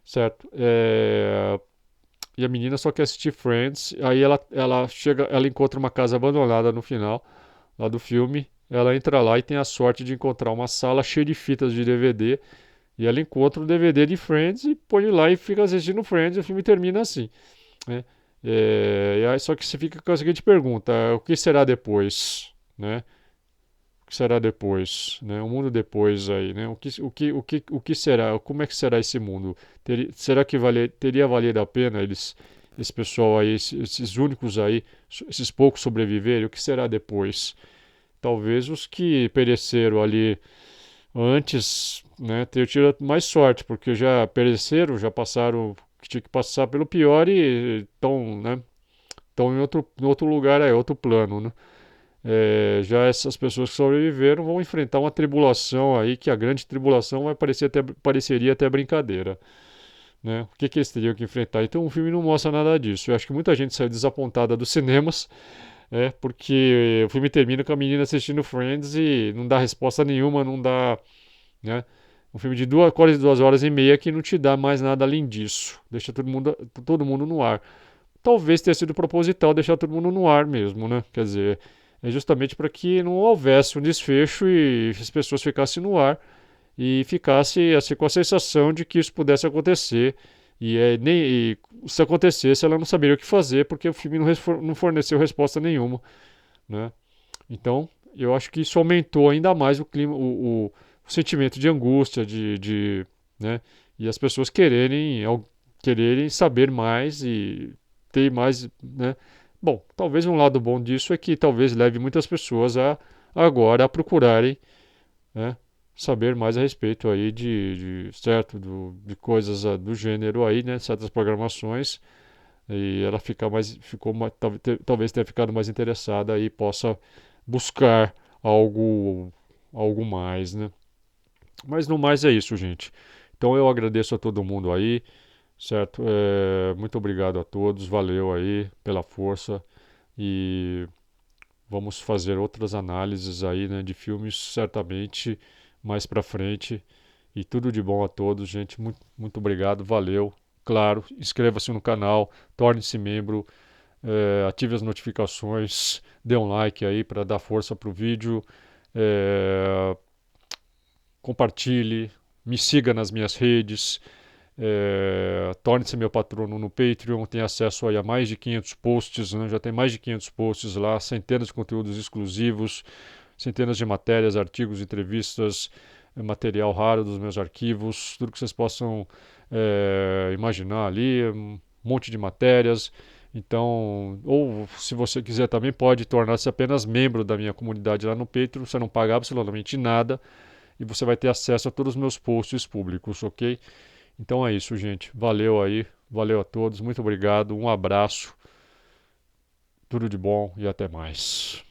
Certo? E a menina só quer assistir Friends. Aí ela chega, ela encontra uma casa abandonada no final lá do filme. Ela entra lá e tem a sorte de encontrar uma sala cheia de fitas de DVD. E ela encontra o DVD de Friends e põe lá e fica assistindo Friends. E o filme termina assim, né? E aí, só que você fica com a seguinte pergunta: o que será depois, né? O que será depois, né? O mundo depois aí, né? O que será? Como é que será esse mundo? Será que teria valido a pena esse pessoal aí, esses únicos aí, esses poucos sobreviverem? O que será depois? Talvez os que pereceram ali antes, né, tenham tido mais sorte, porque já pereceram, já passaram, que tinha que passar pelo pior e estão, né, estão em outro lugar aí, outro plano, né? Já essas pessoas que sobreviveram vão enfrentar uma tribulação aí, que a grande tribulação pareceria até brincadeira, né? O que eles teriam que enfrentar? Então o filme não mostra nada disso. Eu acho que muita gente saiu desapontada dos cinemas, porque o filme termina com a menina assistindo Friends e não dá resposta nenhuma, não dá, né? Um filme de quase 2 horas e meia que não te dá mais nada além disso. Deixa todo mundo no ar. Talvez tenha sido proposital deixar todo mundo no ar mesmo, né? Quer dizer, é justamente para que não houvesse um desfecho e as pessoas ficassem no ar e ficasse assim, com a sensação de que isso pudesse acontecer. E se acontecesse, ela não saberia o que fazer porque o filme não forneceu resposta nenhuma, né? Então, eu acho que isso aumentou ainda mais o clima, o sentimento de angústia, né? E as pessoas quererem saber mais e ter mais, né? Bom, talvez um lado bom disso é que talvez leve muitas pessoas agora a procurarem, né, saber mais a respeito aí certo, de coisas do gênero aí, né? Certas programações e ela talvez tenha ficado mais interessada e possa buscar algo, algo mais, né? Mas no mais é isso, gente. Então eu agradeço a todo mundo aí, certo? Muito obrigado a todos, valeu aí pela força e vamos fazer outras análises aí, né, de filmes certamente mais pra frente. E tudo de bom a todos, gente. Muito, muito obrigado, valeu. Claro, inscreva-se no canal, torne-se membro, ative as notificações, dê um like aí para dar força pro vídeo, é, compartilhe, me siga nas minhas redes, torne-se meu patrono no Patreon, tem acesso aí a mais de 500 posts, né? Já tem mais de 500 posts lá, centenas de conteúdos exclusivos, centenas de matérias, artigos, entrevistas, material raro dos meus arquivos, tudo que vocês possam imaginar ali, um monte de matérias. Então, ou se você quiser também pode tornar-se apenas membro da minha comunidade lá no Patreon, você não paga absolutamente nada e você vai ter acesso a todos os meus posts públicos, ok? Então é isso, gente. Valeu aí, valeu a todos, muito obrigado, um abraço, tudo de bom e até mais.